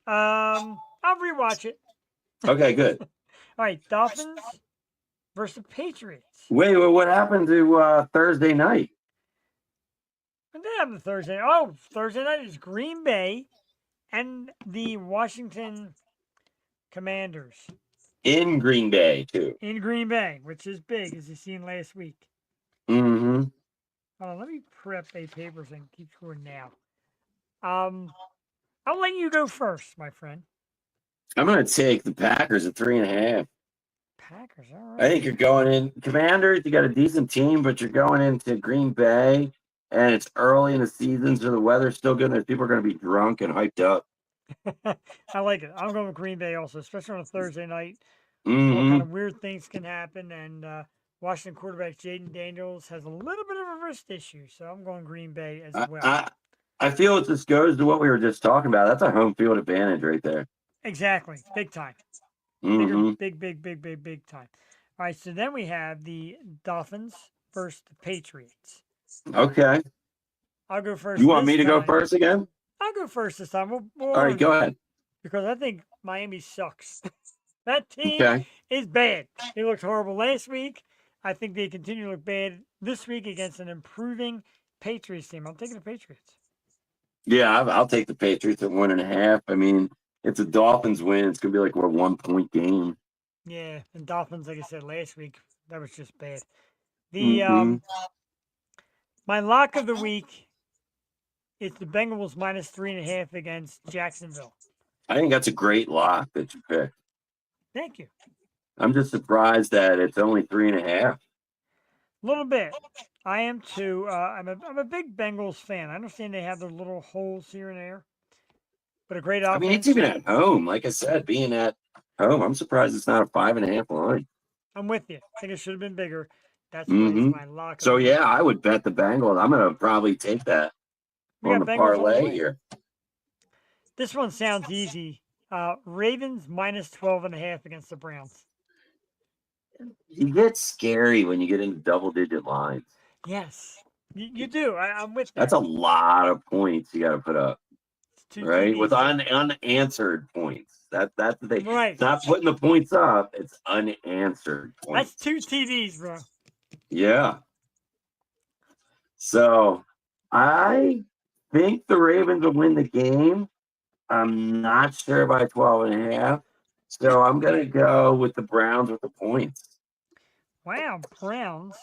I'll rewatch it. Okay, good. All right, Dolphins versus the Patriots. Wait, what happened to Thursday night? What did happen Thursday? Oh, Thursday night is Green Bay and the Washington Commanders In Green Bay, too. in Green Bay, which is big, as you seen last week. Mm-hmm. Hold on, let me prep a papers and keep score now. I'll let you go first, my friend. I'm going to take the Packers at 3.5. Packers, all I right. think you're going in. Commanders, you got a decent team, but you're going into Green Bay, and it's early in the season, so the weather's still good, and people are going to be drunk and hyped up. I like it. I'm going with Green Bay also, especially on a Thursday night. All Mm-hmm. kind of weird things can happen, and Washington quarterback Jaden Daniels has a little bit of a wrist issue, so I'm going Green Bay as well. I feel it just goes to what we were just talking about. That's a home field advantage right there. Exactly, big time. Mm-hmm. Big time. All right, so then we have the Dolphins versus the Patriots. Okay. I'll go first. You want this me to go time. first again? I'll go first this time. We'll All right, go ahead. because I think Miami sucks. That team Okay. is bad. They looked horrible last week. I think they continue to look bad this week against an improving Patriots team. I'm taking the Patriots. Yeah, I'll take the Patriots at 1.5. I mean, if the Dolphins win, it's going to be like a 1-point game. Yeah, and Dolphins, like I said last week, that was just bad. The Mhm. my lock of the week is the Bengals minus 3.5 against Jacksonville. I think that's a great lock that you picked. Thank you. I'm just surprised that it's only 3.5. A little bit. I am too. I'm a big Bengals fan. I understand they have their little holes here and there, but a great offense. I mean, it's even at home. Like I said, being at home, I'm surprised it's not a 5.5 line. I'm with you. I think it should have been bigger. That's Mhm. my lock. of So the yeah, week. I would bet the Bengals. I'm going to probably take that We on got the Bengals all the parlay way. here. This one sounds easy. Ravens minus 12.5 against the Browns. You get scary when you get into double-digit lines. Yes, you do. I'm with you. That's a lot of points you got to put up, It's two right? With TDs. unanswered points. That's the thing. Right. It's not putting the points up. It's unanswered points. That's two TDs, bro. Yeah. So I think the Ravens will win the game. I'm not sure by 12.5. So I'm going to go with the Browns with the points. Wow, Browns.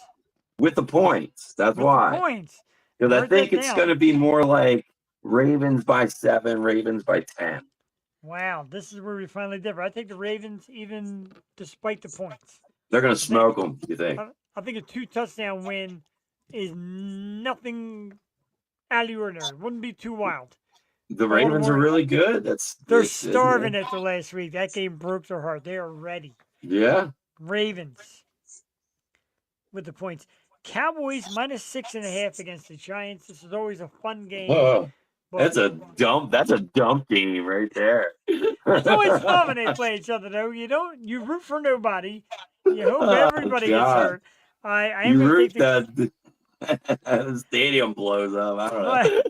With the points. That's With the why. points. Because I Write think that it's down. going to be more like Ravens by 7, Ravens by 10. Wow, this is where we finally differ. I take the Ravens even despite the points. They're going to smoke them, you think? I think a 2-touchdown win is nothing out of the ordinary. Wouldn't be too wild. The Ravens are Baltimore- really good. They're That's starving after last week. That game broke their heart. They are ready. Yeah. Ravens with the points. Cowboys minus 6.5 against the Giants. This is always a fun game. Whoa. but That's a dump game right there. It's always fun when they play each other, though. You root for nobody. You hope Oh, everybody gets God. hurt. I am You going root to take that the stadium blows up. I don't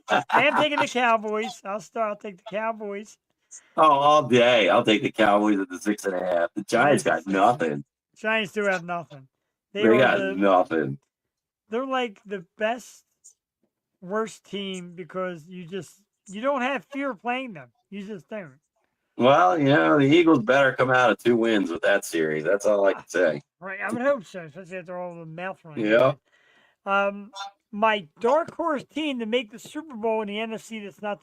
know. I am taking the Cowboys. I'll take the Cowboys. Oh, all day. I'll take the Cowboys at the 6.5. The Giants got nothing. Giants do have nothing. They are got nothing. They're like the best worst team because you don't have fear of playing them. You just don't. Well, the Eagles better come out of 2 wins with that series. That's all I can say. Right, I would hope so, especially after all the mouth running. Yeah. My dark horse team to make the Super Bowl in the NFC that's not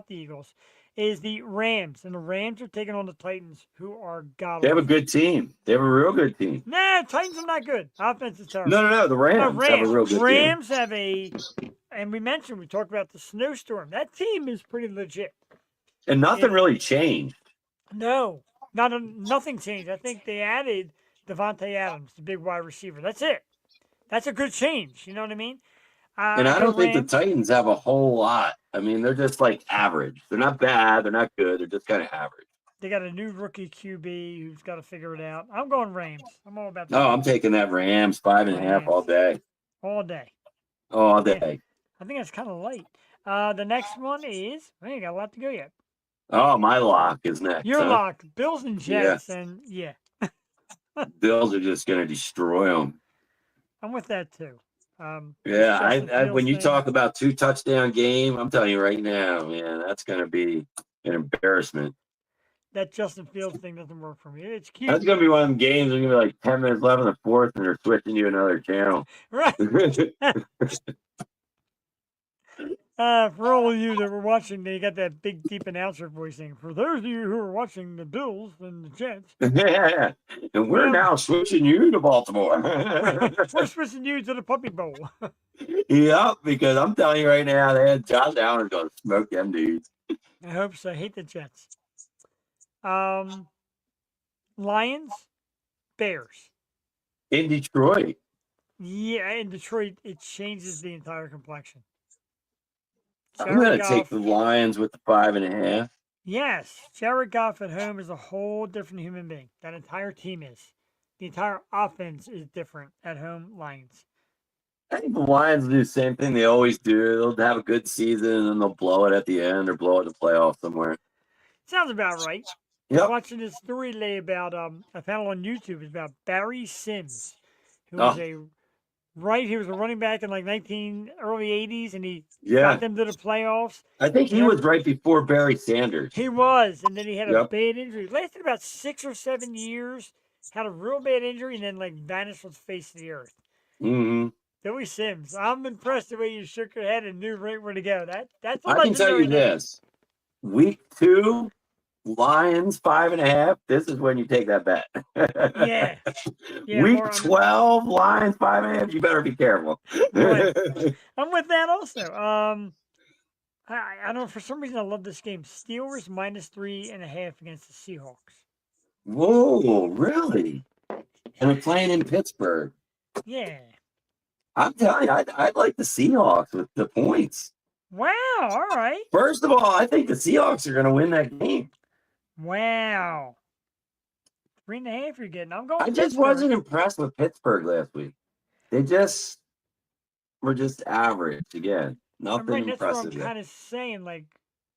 the Eagles, is the Rams. And the Rams are taking on the Titans, who are god They have a awful. good team. They have a real good team. Nah, Titans are not good. Offense is terrible. No. The Rams have a real good team. Rams have and we talked about the snowstorm. That team is pretty legit. And nothing really changed. No, nothing changed. I think they added Devontae Adams, the big wide receiver. That's it. That's a good change. You know what I mean? And I don't think the Titans have a whole lot. I mean, they're just like average. They're not bad. They're not good. They're just kind of average. They got a new rookie QB who's got to figure it out. I'm going Rams. I'm all about that. No, I'm taking that Rams 5.5 all day. All day. All day. I think that's kind of light. The next one is, you got a lot to go yet. Oh, my lock is next. Your huh? lock, Bills and Jets, and yeah, Bills are just going to destroy them. I'm with that too. Yeah, Justin I when you Fields thing. talk about 2 touchdown game, I'm telling you right now, man, that's going to be an embarrassment. That Justin Fields thing doesn't work for me. It's cute. That's going to be one of them games. There's going to be like 10 minutes left in the fourth, and they're switching you another channel. Right. For all of you that were watching, they got that big, deep announcer voice thing. For those of you who are watching the Bills and the Jets, Yeah, and we're now switching you to Baltimore. we're switching you to the Puppy Bowl. Yep, because I'm telling you right now, they had Josh Allen going to smoke them dudes. I hope so. I hate the Jets. Lions, Bears. In Detroit. Yeah, in Detroit, it changes the entire complexion. I'm going Jared to take Goff- the Lions with the 5.5. Yes, Jared Goff at home is a whole different human being. That entire team is. The entire offense is different at home, Lions. I think the Lions do the same thing they always do. They'll have a good season, and then they'll blow it at the end or blow it in the playoffs somewhere. Sounds about right. I Yep. was watching this story today about, I found it on YouTube. It's about Barry Sims, who was he was a running back in like early 80s, and he Yeah. got them to the playoffs. I think he was right before Barry Sanders. He was, and then he had a Yep. bad injury. It lasted about 6 or 7 years, had a real bad injury, and then like vanished off the face of the earth. Mm-hmm. Billy Sims, I'm impressed the way you shook your head and knew right where to go. That's a I can tell you legendary name. this. Week 2, Lions 5.5. This is when you take that bet. Yeah. Yeah, Week or I'm- 12, Lions 5.5. You better be careful. Right. I'm with that also. I don't know, for some reason I love this game. Steelers -3.5 against the Seahawks. Whoa, really? And they're playing in Pittsburgh. Yeah. I'm telling you, I'd like the Seahawks with the points. Wow. All right. First of all, I think the Seahawks are going to win that game. Wow. 3.5 you're getting. I'm going. I just Pittsburgh. wasn't impressed with Pittsburgh last week. They just were just average again. Nothing Right, that's what I'm impressive. kind of saying. Like,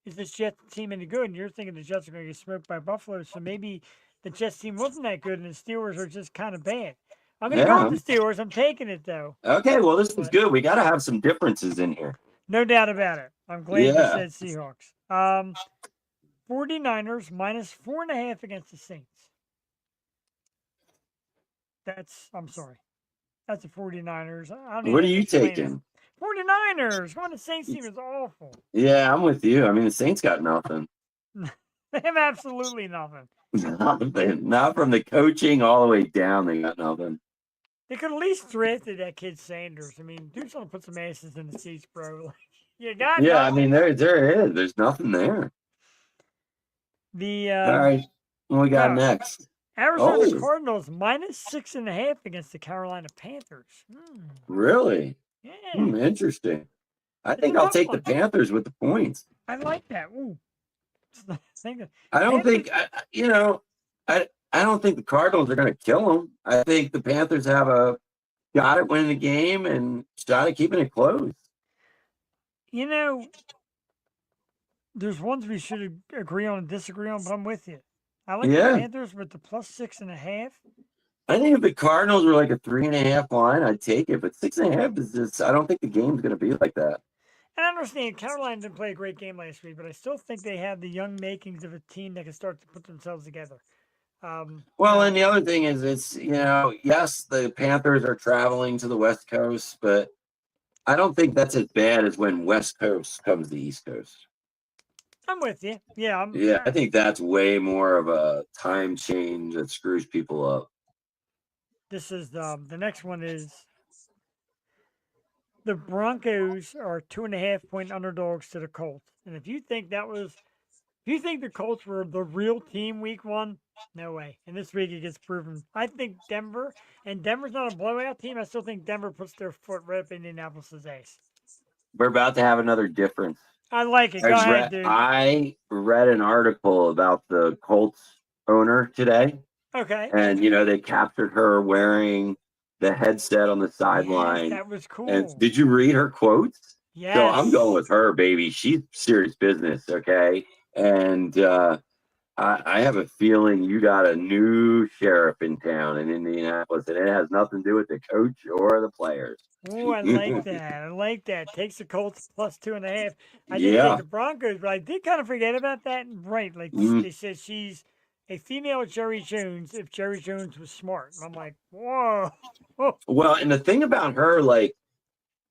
is this Jets team any good? And you're thinking the Jets are going to get smoked by Buffalo. So maybe the Jets team wasn't that good, and the Steelers are just kind of bad. I'm going to go with the Steelers. I'm taking it though. Okay, well, this is good. We got to have some differences in here. No doubt about it. I'm glad you Yeah. said Seahawks. 49ers -4.5 against the Saints. I'm sorry. That's the 49ers. I don't What are even you explain it. taking? 49ers. Going to Saints team is awful. Yeah, I'm with you. I mean, the Saints got nothing. They have absolutely nothing. Nothing. Not from the coaching all the way down. They got nothing. They could at least drafted that kid Sanders. I mean, dude's gonna put some asses in the seats, bro. Like, you got Yeah, I nothing. mean, there is. There's nothing there. The All right. What we got no. next? Arizona Oh. Cardinals -6.5 against the Carolina Panthers. Really? Yeah, Interesting. I It's think a I'll tough take the one. Panthers with the points. I like that. Ooh. Think I don't Panthers- think I don't think the Cardinals are going to kill them. I think the Panthers have a shot at winning the game and shot at keeping it close. you know, there's ones we should agree on and disagree on, but I'm with you. I like Yeah. the Panthers with the +6.5. I think if the Cardinals were like a 3.5 line, I'd take it. But 6.5 is just, I don't think the game's going to be like that. And I understand Carolina didn't play a great game last week, but I still think they have the young makings of a team that can start to put themselves together. Well, and the other thing is, it's, yes, the Panthers are traveling to the West Coast, but I don't think that's as bad as when West Coast comes to East Coast. I'm with you. Yeah, Yeah, I think that's way more of a time change that screws people up. This is the next one is the Broncos are 2.5 point underdogs to the Colts. And if you think the Colts were the real team week 1, no way. And this week it gets proven. I think Denver's not a blowout team. I still think Denver puts their foot right up Indianapolis' ass. We're about to have another difference. I like it. Go ahead, dude. I read an article about the Colts owner today. Okay. And, they captured her wearing the headset on the sideline. Yes, that was cool. And did you read her quotes? Yes. So I'm going with her, baby. She's serious business, okay? And I have a feeling you got a new sheriff in town in Indianapolis, and it has nothing to do with the coach or the players. Oh, I like that. I like that. Takes the Colts plus 2.5. I did take the Broncos, but I did kind of forget about that. Right. Like they said, she's a female Jerry Jones if Jerry Jones was smart. And I'm like, whoa. Well, and the thing about her, like,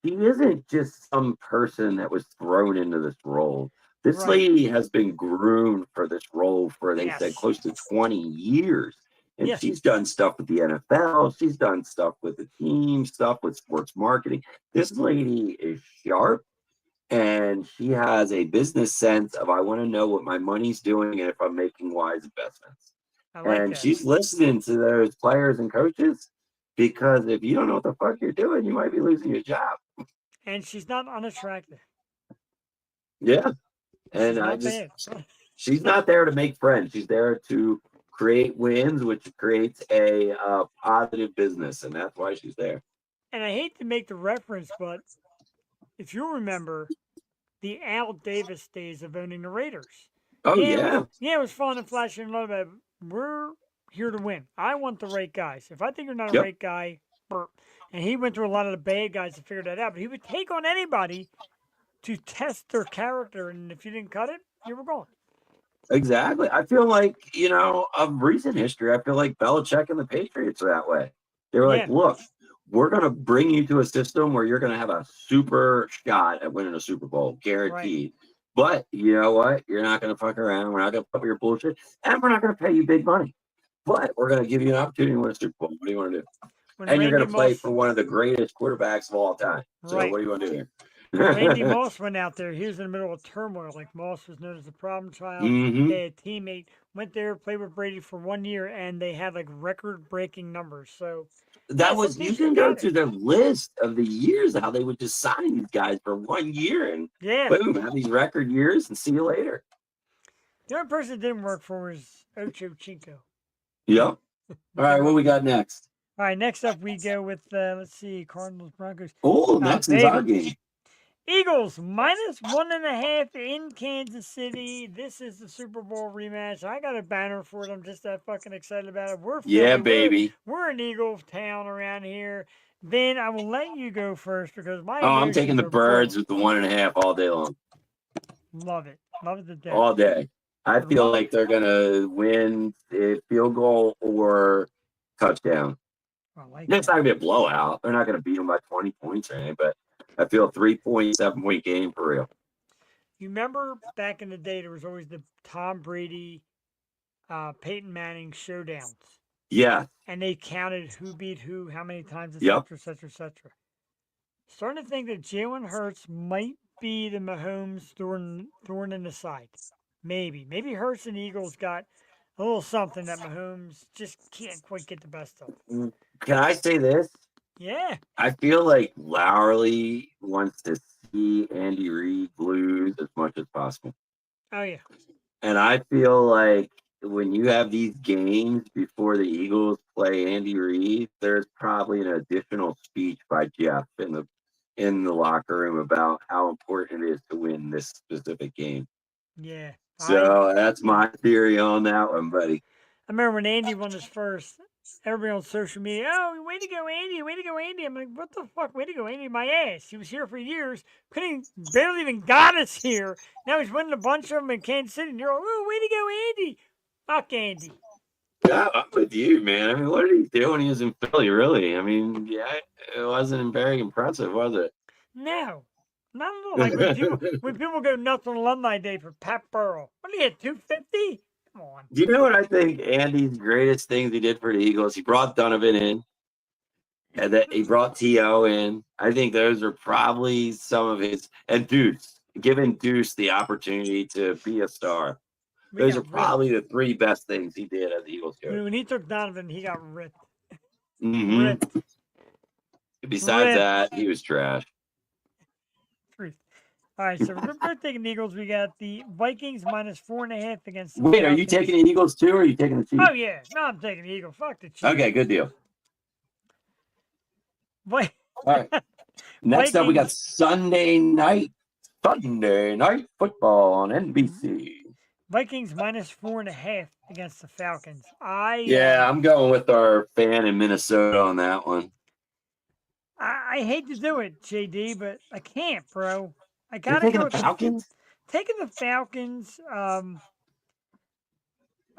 she isn't just some person that was thrown into this role. This lady has been groomed for this role for, they said, close to 20 years. And she's done stuff with the NFL. She's done stuff with the team, stuff with sports marketing. This lady is sharp, and she has a business sense of, I want to know what my money's doing and if I'm making wise investments. And she's listening to those players and coaches, because if you don't know what the fuck you're doing, you might be losing your job. And she's not unattractive. Yeah. And she's not there to make friends. She's there to create wins, which creates a positive business. And that's why she's there. And I hate to make the reference, but if you remember the Al Davis days of owning the Raiders. Oh, yeah. It was fun and flashy and love, but we're here to win. I want the right guys. If I think you're not a right guy, and he went through a lot of the bad guys to figure that out, but he would take on anybody to test their character, and if you didn't cut it, you were gone. Exactly. I feel like, of recent history, I feel like Belichick and the Patriots are that way. They were like, look, we're going to bring you to a system where you're going to have a super shot at winning a Super Bowl, guaranteed. Right. But you know what? You're not going to fuck around. We're not going to put up your bullshit, and we're not going to pay you big money. But we're going to give you an opportunity to win a Super Bowl. What do you want to do? And you're going to play for one of the greatest quarterbacks of all time. So what do you want to do here? Randy Moss went out there. He was in the middle of turmoil. Like, Moss was known as the problem child. They had a teammate, went there, played with Brady for 1 year, and they had like record-breaking numbers. So that was, you can go through the list of the years how they would just sign these guys for 1 year and boom, have these record years and see you later. The only person that didn't work for was Ocho Cinco. Yep. All right, what we got next? All right, next up we go with, let's see, Cardinals, Broncos. Oh, next is our game. Eagles minus 1.5 in Kansas City. This is the Super Bowl rematch. I got a banner for it. I'm just that fucking excited about it. We're Philly. Baby. We're an Eagles town around here. Ben, I will let you go first because I'm taking the Birds with the 1.5 all day long. Love it. Love it to death. All day. I feel like they're gonna win a field goal or touchdown. It's not gonna be a blowout. They're not gonna beat them by 20 points or anything, but I feel 3.7-point game for real. You remember back in the day, there was always the Tom Brady, Peyton Manning showdowns. Yeah. And they counted who beat who, how many times, et cetera. Starting to think that Jalen Hurts might be the Mahomes thorn in the side. Maybe Hurts and Eagles got a little something that Mahomes just can't quite get the best of. Can I say this? Yeah. I feel like Lowry wants to see Andy Reid lose as much as possible. Oh, yeah. And I feel like when you have these games before the Eagles play Andy Reid, there's probably an additional speech by Jeff in the locker room about how important it is to win this specific game. Yeah. So that's my theory on that one, buddy. I remember when Andy won his first everybody on social media, oh, way to go, Andy, way to go, Andy. I'm like, what the fuck, way to go, Andy, my ass. He was here for years, barely even got us here. Now he's winning a bunch of them in Kansas City, and you're like, oh, way to go, Andy. Fuck Andy. Yeah, I'm with you, man. I mean, what did he do when he was in Philly, really? I mean, yeah, it wasn't very impressive, was it? No, not at all. Like when people go nuts on Alumni Day for Pat Burrell. What do you get, 250? Come on. Do you know what I think Andy's greatest things he did for the Eagles? He brought Donovan in, and that he brought T.O. in. I think those are probably some of his, and Deuce, giving Deuce the opportunity to be a star. We Those are got probably the three best things he did as the Eagles ripped. coach. When he took Donovan, he got ripped. Mhm. Ripped. Besides Ripped. that, he was trash. Truth. All right, so we're both taking the Eagles. We got the Vikings -4.5 against the Wait, are you Falcons. taking the Eagles too, or are you taking the Chiefs? Oh, yeah. No, I'm taking the Eagles. Fuck the Chiefs. Okay, good deal. Vi- All right. Next up, we got Vikings. Sunday night football on NBC. Vikings -4.5 against the Falcons. Yeah, I'm going with our fan in Minnesota on that one. I hate to do it, JD, but I can't, bro. I You're gotta taking go the with Falcons? taking the Falcons. I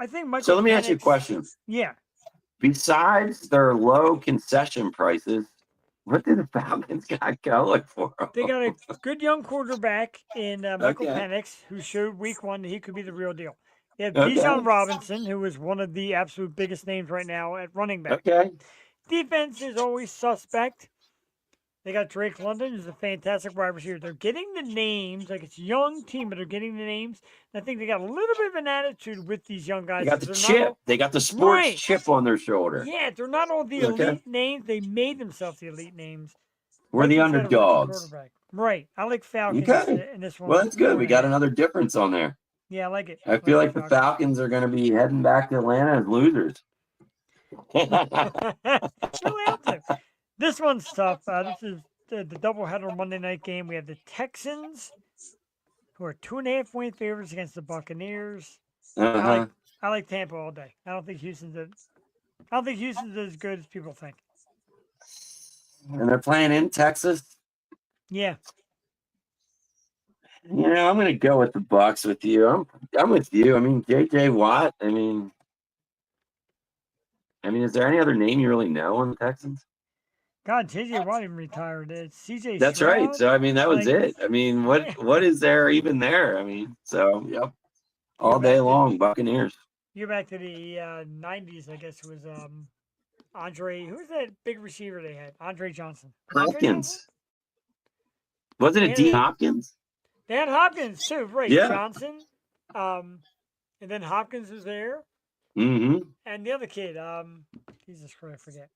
think Michael. So let me ask you a Penix- question. Yeah, Besides their low concession prices, what do the Falcons got going for them? they got a good young quarterback in Michael Okay. Penix, who showed week one that he could be the real deal. You have Okay. Bijan Robinson, who is one of the absolute biggest names right now at running back. Okay. Defense is always suspect. They got Drake London, who's a fantastic wide receiver. They're getting the names, like it's a young team, but they're getting the names. And I think they got a little bit of an attitude with these young guys. They got the 'cause they're not chip. They got the sports Right. chip on their shoulder. Yeah, they're not all the Okay. elite names. They made themselves the elite names. We're the Vikings had a rookie underdogs. quarterback. Right. I like Falcons Okay. in this one. Well, that's good. We got 4.5. another difference on there. Yeah, I like it. I feel like the Falcons are going to be heading back to Atlanta as losers. You'll have to. This one's tough. This is the doubleheader Monday night game. We have the Texans, who are 2.5-point favorites against the Buccaneers. Uh-huh. I like Tampa all day. I don't think Houston's as good as people think. And they're playing in Texas. Yeah. You know, I'm going to go with the Bucks with you. I'm with you. I mean, J.J. Watt. I mean, is there any other name you really know on the Texans? God, J.J. Watt even retired. It's C.J. That's Stroud. right. So I mean, that was Like- it. I mean, what is there even there? I mean, so yep, all day long, Buccaneers. You're back to the 90s, I guess it was Andre. Who was that big receiver they had? Andre Johnson. Andre Johnson? Hopkins. Wasn't it Yeah. D. Hopkins? They had Hopkins too, right? Yeah. Johnson. And then Hopkins was there. Mm-hmm. And the other kid, Jesus Christ, I forget.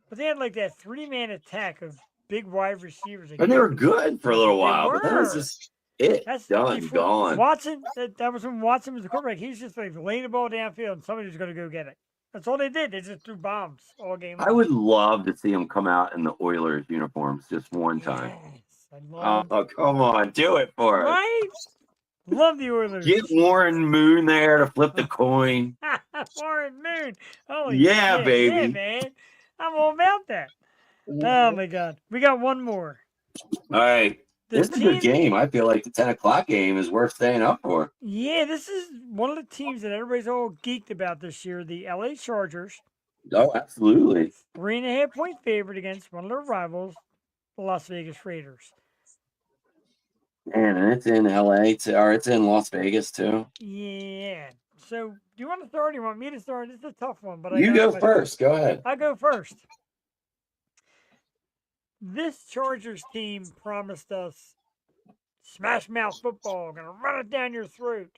But they had like that 3-man attack of big wide receivers. And they were good for a little They while, but that was were. just it. That's Done, before gone. Watson, that was when Watson was the quarterback. He was just like laying the ball downfield and somebody was going to go get it. That's all they did. They just threw bombs all game long. I would love to see him come out in the Oilers uniforms just one time. Yes, I love Oh, come on, do it for us. Right? Love the Oilers. Get Warren Moon there to flip the coin. Warren Moon. Holy Yeah, shit. baby. Yeah, man. I'm all about that. Oh, my God. We got one more. All right. The This is a good team- game. I feel like the 10 o'clock game is worth staying up for. Yeah, this is one of the teams that everybody's all geeked about this year. The LA Chargers, Oh, absolutely. 3.5-point favorite against one of their rivals, the Las Vegas Raiders. Man, and it's in LA or it's in Las Vegas too. Yeah. So, do you want to start or do you want me to start? It's a tough one, but You got go my- first. Go ahead. I go first. This Chargers team promised us smash mouth football, gonna run it down your throat.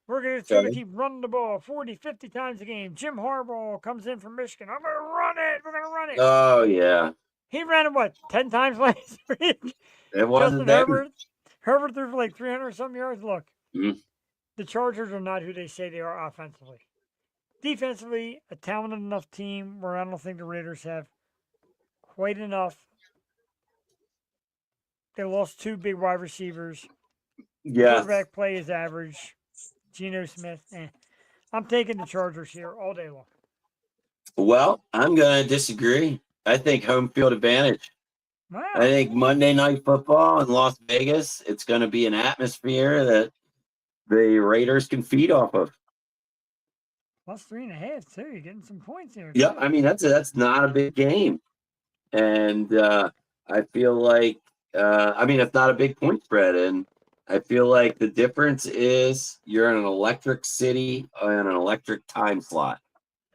We're gonna Okay. keep running the ball 40, 50 times a game. Jim Harbaugh comes in from Michigan. I'm gonna run it. We're gonna run it. Oh yeah, He ran it what 10 times last week. it wasn't Justin that. Herbert threw for like 300 some yards. Look, Mhm. the Chargers are not who they say they are offensively. Defensively, a talented enough team where I don't think the Raiders have quite enough. They lost 2 big wide receivers. Yes. Quarterback play is average. Geno Smith, I'm taking the Chargers here all day long. Well, I'm going to disagree. I think home field advantage. Wow. I think Monday Night Football in Las Vegas, it's going to be an atmosphere that the Raiders can feed off of. Plus 3.5 too. You're getting some points here. Yeah, too. I mean that's not a big game, and I feel like I mean it's not a big point spread, and I feel like the difference is you're in an electric city and an electric time slot.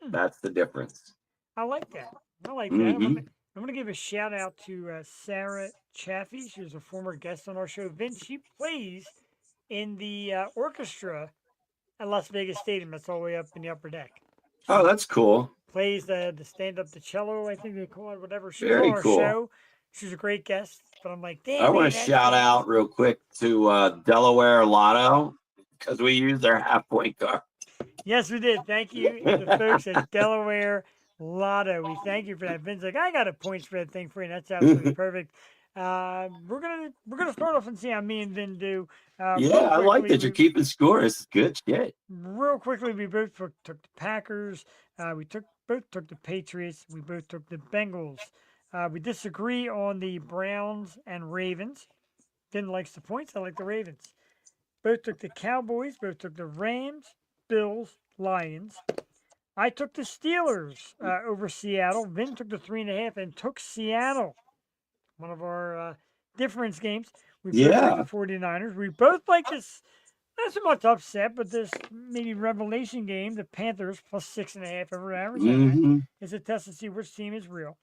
That's the difference. I like that. I like that. Mhm. I'm gonna give a shout out to Sarah Chaffee. She was a former guest on our show. Vince, she plays in the orchestra at Las Vegas Stadium. That's all the way up in the upper deck. Oh, that's cool. Plays the stand up the cello, I think they call it, whatever. She's Very on our cool. show. She's a great guest. But I'm like, damn. I want man, to that's shout awesome. out real quick to Delaware Lotto because we use their half point card. Yes, we did. Thank you, the folks at Delaware Lotto. We thank you for that. Vin's like, I got a point spread thing for you. And that's absolutely perfect. We're gonna start off and see how me and Vin do. Yeah, Real I like quickly, that you're keeping score. This is good shit. Real quickly, we both took the Packers. We both took the Patriots. We both took the Bengals. We disagree on the Browns and Ravens. Vin likes the points. I like the Ravens. Both took the Cowboys. Both took the Rams, Bills, Lions. I took the Steelers over Seattle. Vin took the 3.5 and took Seattle. One of our difference games. We both Yeah. like the 49ers. We both like this, not so much upset, but this maybe revelation game, the Panthers plus 6.5 over Arizona. Mhm. It's a test to see which team is real.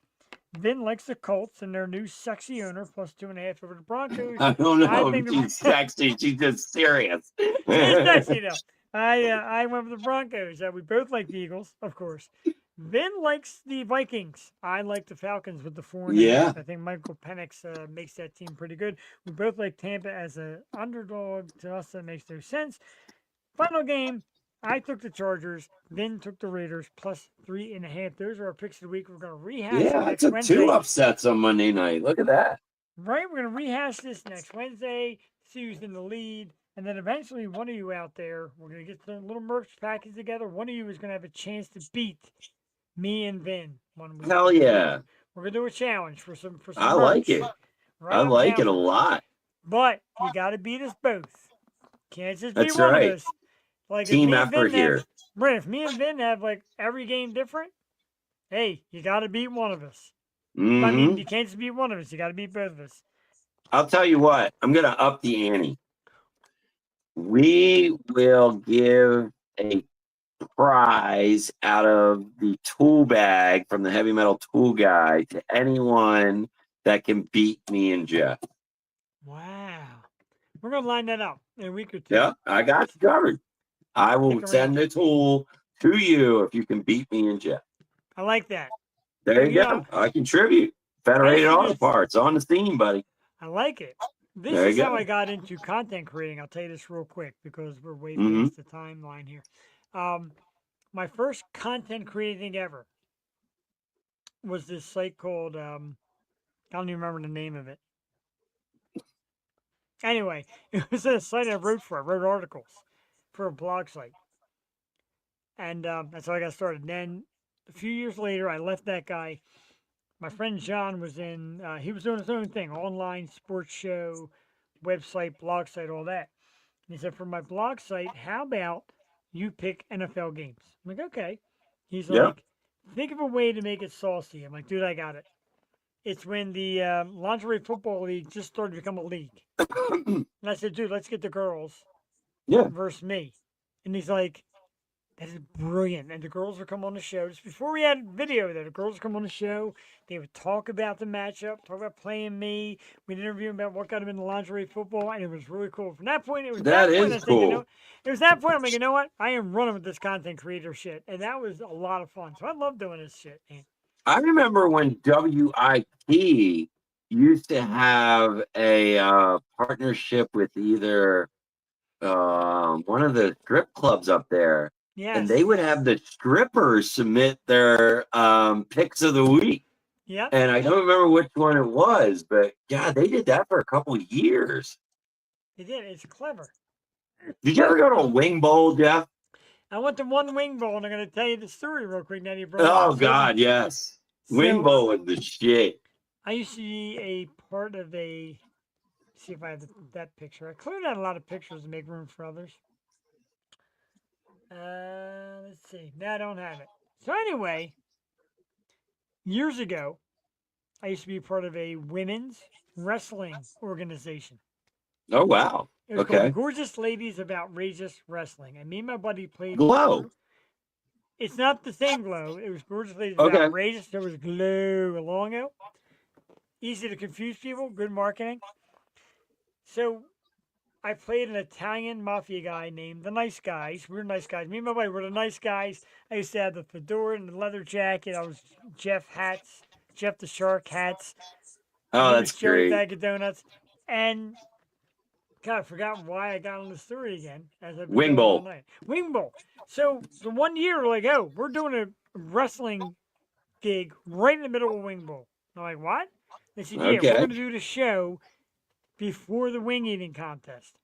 Vin likes the Colts and their new sexy owner plus 2.5 over the Broncos. I don't know I if think the- she's sexy. She's just serious. She's sexy though. I went with the Broncos. We both like the Eagles, of course. Vin likes the Vikings. I like the Falcons with the 4.5. Yeah. I think Michael Penix makes that team pretty good. We both like Tampa as an underdog. To us, that makes no sense. Final game, I took the Chargers. Vin took the Raiders plus 3.5. Those are our picks of the week. We're going to rehash Yeah, I next took Wednesday. 2 upsets on Monday night. Look at that. Right, we're going to rehash this next Wednesday. See who's in the lead. And then eventually, one of you out there, we're going to get the little merch package together. One of you is going to have a chance to beat me and Vin one week. Hell yeah. We're going to do a challenge for some I like merch. it. Right I on like down. it a lot. But you got to beat us both. Can't just be That's one right. of us. Like if Team me and effort Vin have- here. Right, if me and Vin have like every game different, hey, you got to beat one of us. I mean, Mhm. you can't just beat one of us. You got to beat both of us. I'll tell you what. I'm going to up the ante. We will give a prize out of the tool bag from the heavy metal tool guy to anyone that can beat me and Jeff. Wow. We're going to line that up in a week or two. Yeah, I got you covered. I will Stick send the tool to you if you can beat me and Jeff. I like that. There you Yeah. go. I contribute. Federated Nice. Auto Parts on the scene, buddy. I like it. This There is you how go. I got into content creating. I'll tell you this real quick because we're way Mhm. past the timeline here. My first content creating ever was this site called, I don't even remember the name of it. Anyway, it was a site I wrote for. I wrote articles for a blog site. And that's how I got started. And then a few years later, I left that guy. My friend John was he was doing his own thing, online sports show, website, blog site, all that. And he said, for my blog site, how about you pick NFL games? I'm like, okay. He's Yeah. like, think of a way to make it saucy. I'm like, dude, I got it. It's when the Lingerie Football League just started to become a league. And I said, dude, let's get the girls Yeah. versus me. And he's like, that is brilliant. And the girls would come on the show. Just before we had video there, the girls would come on the show. They would talk about the matchup, talk about playing me. We'd interview them about what got them into lingerie football. And it was really cool. From that point, it was That that point, is I think, you cool. know, it was that point I'm like, you know what? I am running with this content creator shit. And that was a lot of fun. So I love doing this shit, man. I remember when WIP used to have a partnership with either one of the strip clubs up there. Yes. And they would have the strippers submit their picks of the week. Yep. And I don't remember which one it was, but God, they did that for a couple of years. They did. It's clever. Did you ever go to a wing bowl, Jeff? I went to one wing bowl, and I'm going to tell you the story real quick. Now you brought it Oh up. God, yes. Wing So, bowl was the shit. I used to be a part of a. See if I have that picture. I cleared out a lot of pictures to make room for others. Let's see. No, I don't have it. So anyway, years ago, I used to be part of a women's wrestling organization. Oh wow. It was Okay. called Gorgeous Ladies of Outrageous Wrestling. And me and my buddy played. Glow. It's not the same Glow. It was Gorgeous Ladies Okay. of Outrageous. There was Glow long ago. Easy to confuse people. Good marketing. So I played an Italian mafia guy named the Nice Guys. We were nice guys. Me and my buddy were the nice guys. I used to have the fedora and the leather jacket. I was Jeff the Shark hats. Oh, He that's was Joey great. Bag of Donuts. And God, I forgot why I got on the story again. As I've been Wing doing all bowl. night. Wing bowl. So the one year, we're like, oh, we're doing a wrestling gig right in the middle of Wing Bowl. I'm like, what? They said, yeah, we're Okay. going to do the show before the wing eating contest.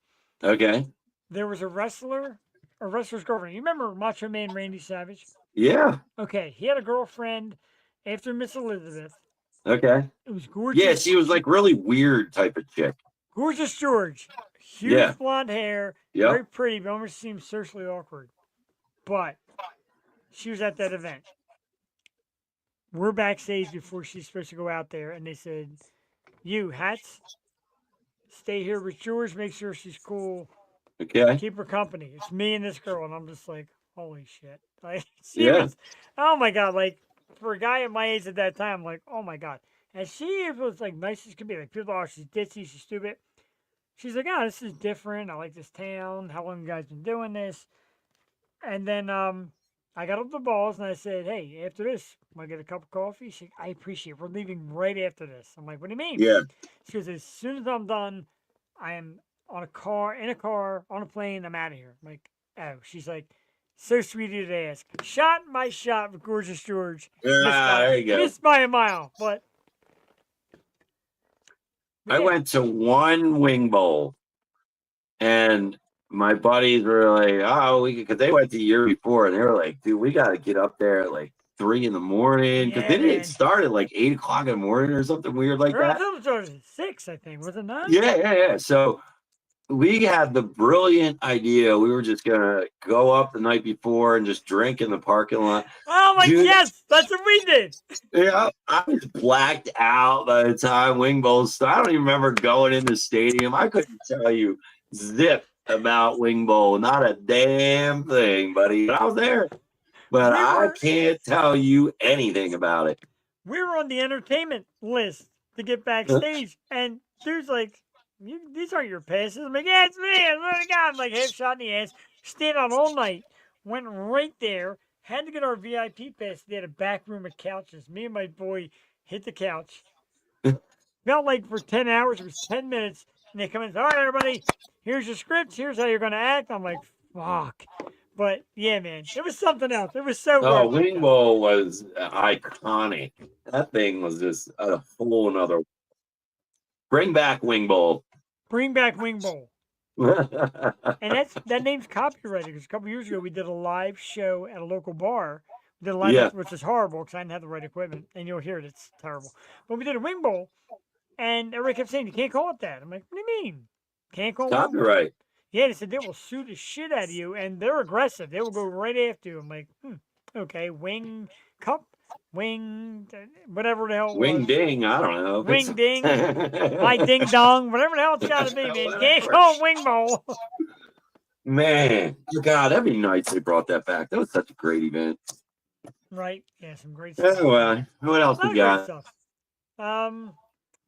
Okay. There was a wrestler's girlfriend. You remember Macho Man Randy Savage? Yeah. Okay, he had a girlfriend after Miss Elizabeth. Okay. It was gorgeous. Yeah, she was like really weird type of chick. Gorgeous George. Huge Yeah. blonde hair. Yep. Very pretty, but almost seemed socially awkward. But she was at that event. We're backstage before she's supposed to go out there, and they said, you, Hats, stay here with George, make sure she's cool, Okay. keep her company. It's me and this girl, and I'm just like, holy shit. Like, she Yeah. was, oh my God, like, for a guy at my age at that time, like, oh my God. And she was like nice as could be. Like, people, oh, she's ditzy, she's stupid. She's like, oh, this is different. I like this town. How long you guys been doing this? And then I got up the balls and I said, hey, after this, want to get a cup of coffee? She said, I appreciate it. We're leaving right after this. I'm like, what do you mean? Yeah. She goes, as soon as I'm done, I am in a car, on a plane, I'm out of here. I'm like, oh. She's like, so sweet of you to ask. Shot my shot with Gorgeous George. Ah, there you go. Missed by a mile, but I yeah. went to one wing bowl, and my buddies were like, "Oh, because they went the year before, and they were like, dude, we got to get up there at like 3 in the morning because Yeah, they man. didn't start at like 8 o'clock in the morning or something weird like Or I that." thought it was at 6, I think. Was it not? Yeah. So we had the brilliant idea. We were just gonna go up the night before and just drink in the parking lot. Oh my Dude. yes, that's what we did. Yeah, I was blacked out by the time Wing Bowl started. I don't even remember going in the stadium. I couldn't tell you zip about Wing Bowl, not a damn thing, buddy. But I was there, but We I were- can't tell you anything about it. We were on the entertainment list to get backstage, and dude's like, these aren't your passes. I'm like, yeah, it's me. I swear to God. I'm like, half shot in the ass. Stayed out all night. Went right there. Had to get our VIP pass. They had a back room of couches. Me and my boy hit the couch. Felt like for 10 hours, it was 10 minutes. And they come in and say, all right, everybody, here's your scripts. Here's how you're going to act. I'm like, fuck. But yeah, man, it was something else. It was so Oh, worth it, Wing though. Bowl was iconic. That thing was just a whole nother. Bring back Wing Bowl. Bring back Wing Bowl. And that name's copyrighted because a couple years ago we did a live show at a local bar. We did a live, Yeah. which is horrible because I didn't have the right equipment, and you'll hear it. It's terrible. But we did a Wing Bowl, and everybody kept saying you can't call it that. I'm like, what do you mean? Can't call it Wing Bowl? Copyright. Yeah, they said they will sue the shit out of you, and they're aggressive. They will go right after you. I'm like, okay, Wing Cup, Wing, whatever the hell. it Wing was. Ding. I don't know. Wing Ding. My Ding Dong, whatever the hell it's got to be, man. Can't call it Wing Bowl. Man, God, every night they brought that back. That was such a great event. Right. Yeah, some great stuff. Anyway, what else A lot we of great got? stuff. I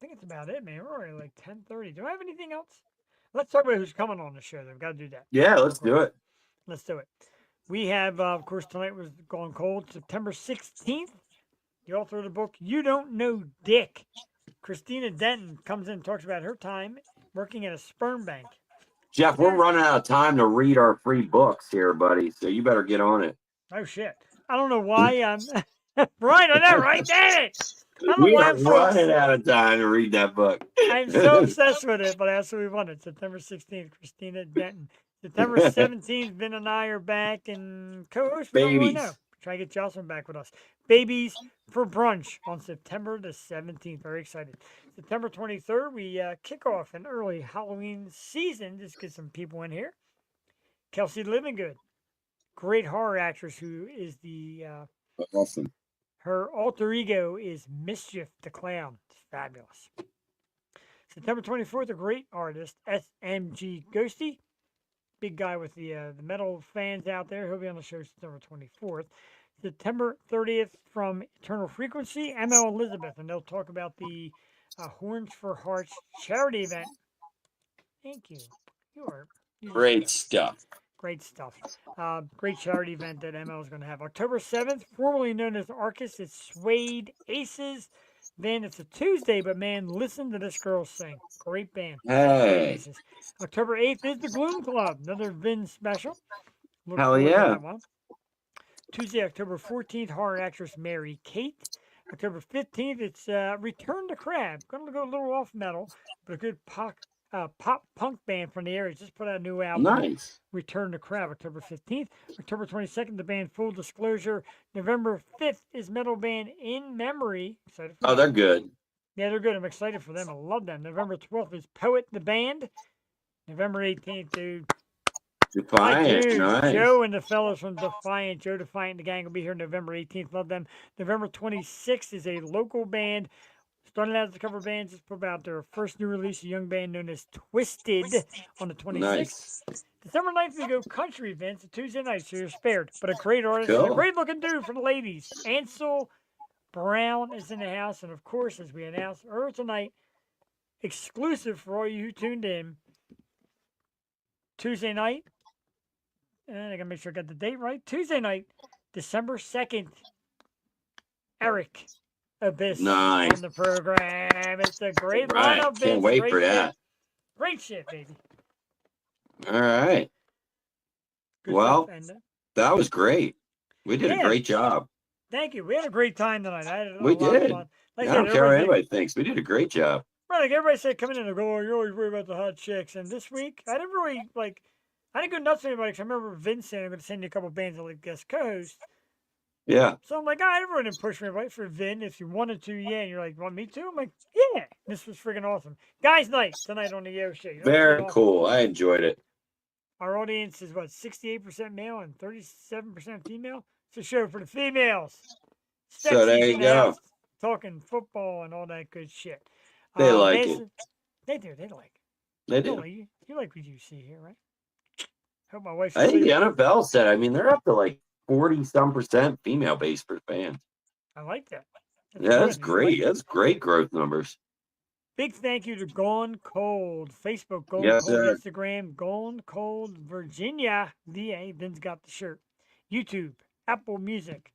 think it's about it, man. We're already like 10:30. Do I have anything else? Let's talk about who's coming on the show. We've got to do that. Yeah, let's do it. Let's do it. We have, of course, tonight was Gone Cold, September 16th. The author of the book, You Don't Know Dick. Christina Denton comes in and talks about her time working at a sperm bank. Jeff, we're running out of time to read our free books here, buddy. So you better get on it. Oh, shit. I don't know why I'm... right, I know, right? Damn it! I don't know We why are I'm so running out of time to read that book. I'm so obsessed with it, but I absolutely want it. September 16th, Christina Denton. September 17th, Vin and I are back, and co-host, we don't really know. Babies. Try to get Jocelyn back with us. Babies for brunch on September the 17th. Very excited. September 23rd, we kick off an early Halloween season. Just get some people in here. Kelsey Livingood, great horror actress who is the Awesome. her alter ego is Mischief the Clown. It's fabulous. September 24th, a great artist, SMG Ghosty. Big guy with the metal fans out there. He'll be on the show September 24th. September 30th from Eternal Frequency, ML Elizabeth, and they'll talk about the Horns for Hearts charity event. Thank you. You're Great stuff. Great stuff. Great charity event that ML is going to have. October 7th, formerly known as Arcus, it's Suede Aces. Then it's a Tuesday, but man, listen to this girl sing. Great band. Hey. Aces. October 8th is the Gloom Club, another Vin special. Look Hell forward to yeah. that one. Tuesday, October 14th, horror actress Mary Kate. October 15th, it's Return to Crab. Going to go a little off metal, but a good pop punk band from the area. Just put out a new album. Nice. Return to Crab, October 15th. October 22nd, the band Full Disclosure. November 5th is metal band In Memory. Excited for Oh, that. they're good. Yeah, they're good. I'm excited for them. I love them. November 12th is Poet the Band. November 18th, dude. My Defiant. dudes, Nice. Joe and the fellows from Defiant. Joe Defiant and the gang will be here November 18th. Love them. November 26th is a local band. Started out as a cover band, just put out their first new release, a young band known as Twisted on the 26th. Nice. December 9th, we go country events, a Tuesday night, so you're spared. But a great artist, and a Cool. great looking dude for the ladies. Ansel Brown is in the house, and of course, as we announced earlier tonight, exclusive for all you who tuned in, Tuesday night, and I gotta make sure I got the date right. Tuesday night, December 2nd, Eric Abyss Nice. on the program. It's a great Right. lineup. Can't Vince. wait Great for shit. that. Great shit, baby. All right. Good Well, stuff. And, that was great. We did Yeah. a great job. thank you. We had a great time tonight. I had a We lot of did. fun. Like I don't care what everybody anybody thinks. We did a great job. Right, like everybody said coming in and go, oh, you're always worried about the hot chicks. And this week, I didn't really, I didn't go nuts with anybody because I remember Vince saying I'm going to send you a couple bands to guest co-host. Yeah. So I'm like, I really didn't push me right for Vin. If you wanted to, yeah. And you're like, want me to? I'm like, yeah. This was freaking awesome. Guys' night tonight on the Yo Show. You know, it's Very awesome. cool. I enjoyed it. Our audience is what, 68% male and 37% female? It's a show for the females. So there Stepsies you in the go. house, talking football and all that good shit. They like it. Mason- They do. They like it. They You do. like, you like what you see here, right? Hope my wife. I think the NFL said, I mean, they're up to like 40-some% female based for fans. I like that. Yeah, that's good. great. That's great growth numbers. Big thank you to Gone Cold. Facebook, Gone Yes, Cold. sir. Instagram, Gone Cold, Virginia, VA. Vin's got the shirt. YouTube, Apple Music.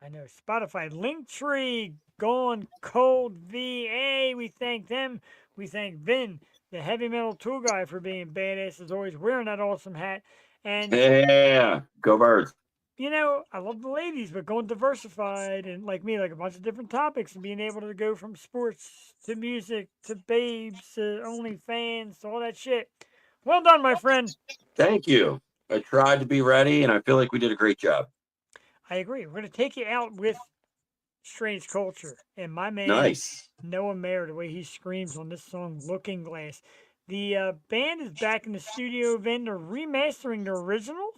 I know. Spotify, Linktree, Gone Cold, VA. We thank them. We thank Vin, the heavy metal tool guy, for being badass as always, wearing that awesome hat. And Yeah. Go Birds. you know, I love the ladies, but going diversified and like me, like a bunch of different topics and being able to go from sports to music to babes to OnlyFans to all that shit. Well done, my friend. Thank you. I tried to be ready, and I feel like we did a great job. I agree. We're going to take you out with Strange Culture and my man, Nice. Noah Mayer, the way he screams on this song, Looking Glass. The band is back in the studio, then they're remastering the original,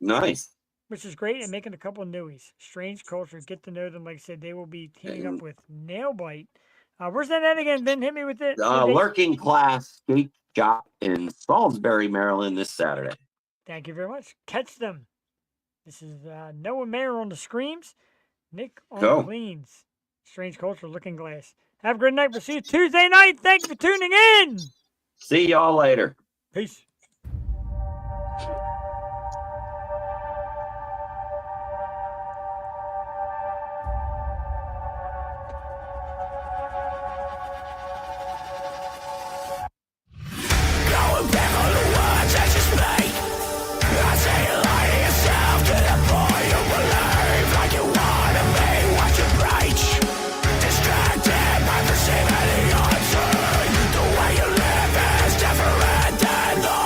Nice. which is great, and making a couple of newies. Strange Culture, get to know them. Like I said, they will be teaming up with Nailbite. Where's that at again, Ben? Hit me with it. the date. Lurking Class Skate Shop in Salisbury, Maryland this Saturday. Thank you very much. Catch them. This is Noah Mayer on the screams, Nick on Go. the cleans. Strange Culture, Looking Glass. Have a great night. We'll see you Tuesday night. Thanks for tuning in. See y'all later. Peace. Going back on the words that you speak. I say you lie to yourself to the point you believe like you wanna be what you preach. Distracted by perceiving the unseen. The way you live is different than the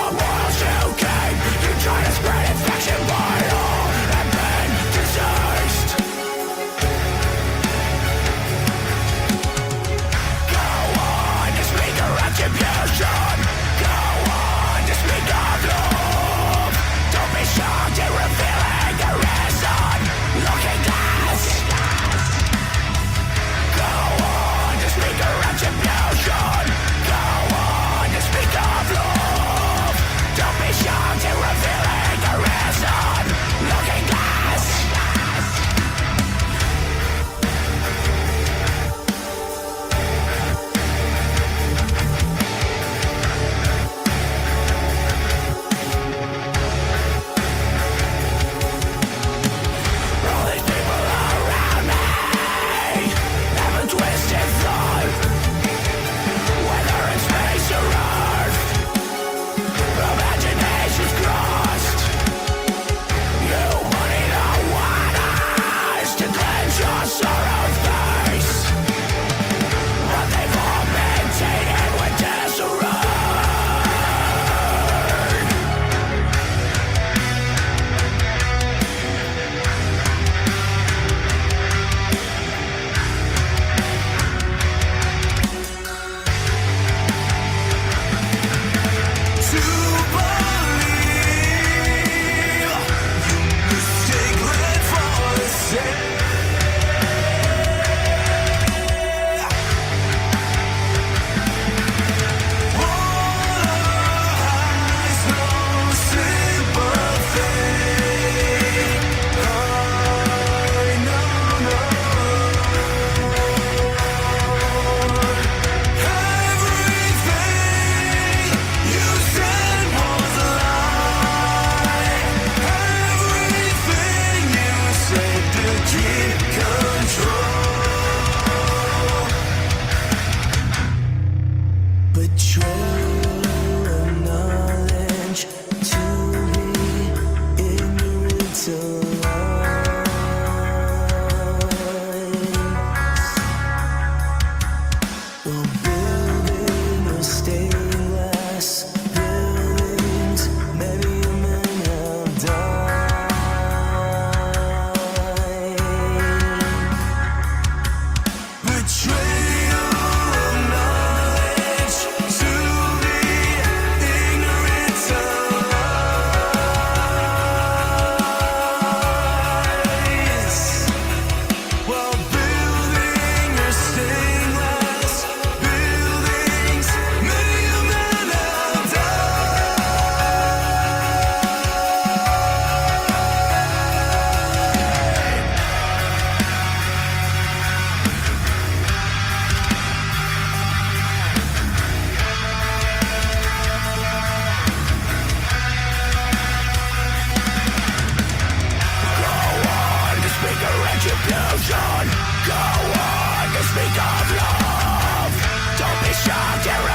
Go on, you speak of love. Don't be shocked,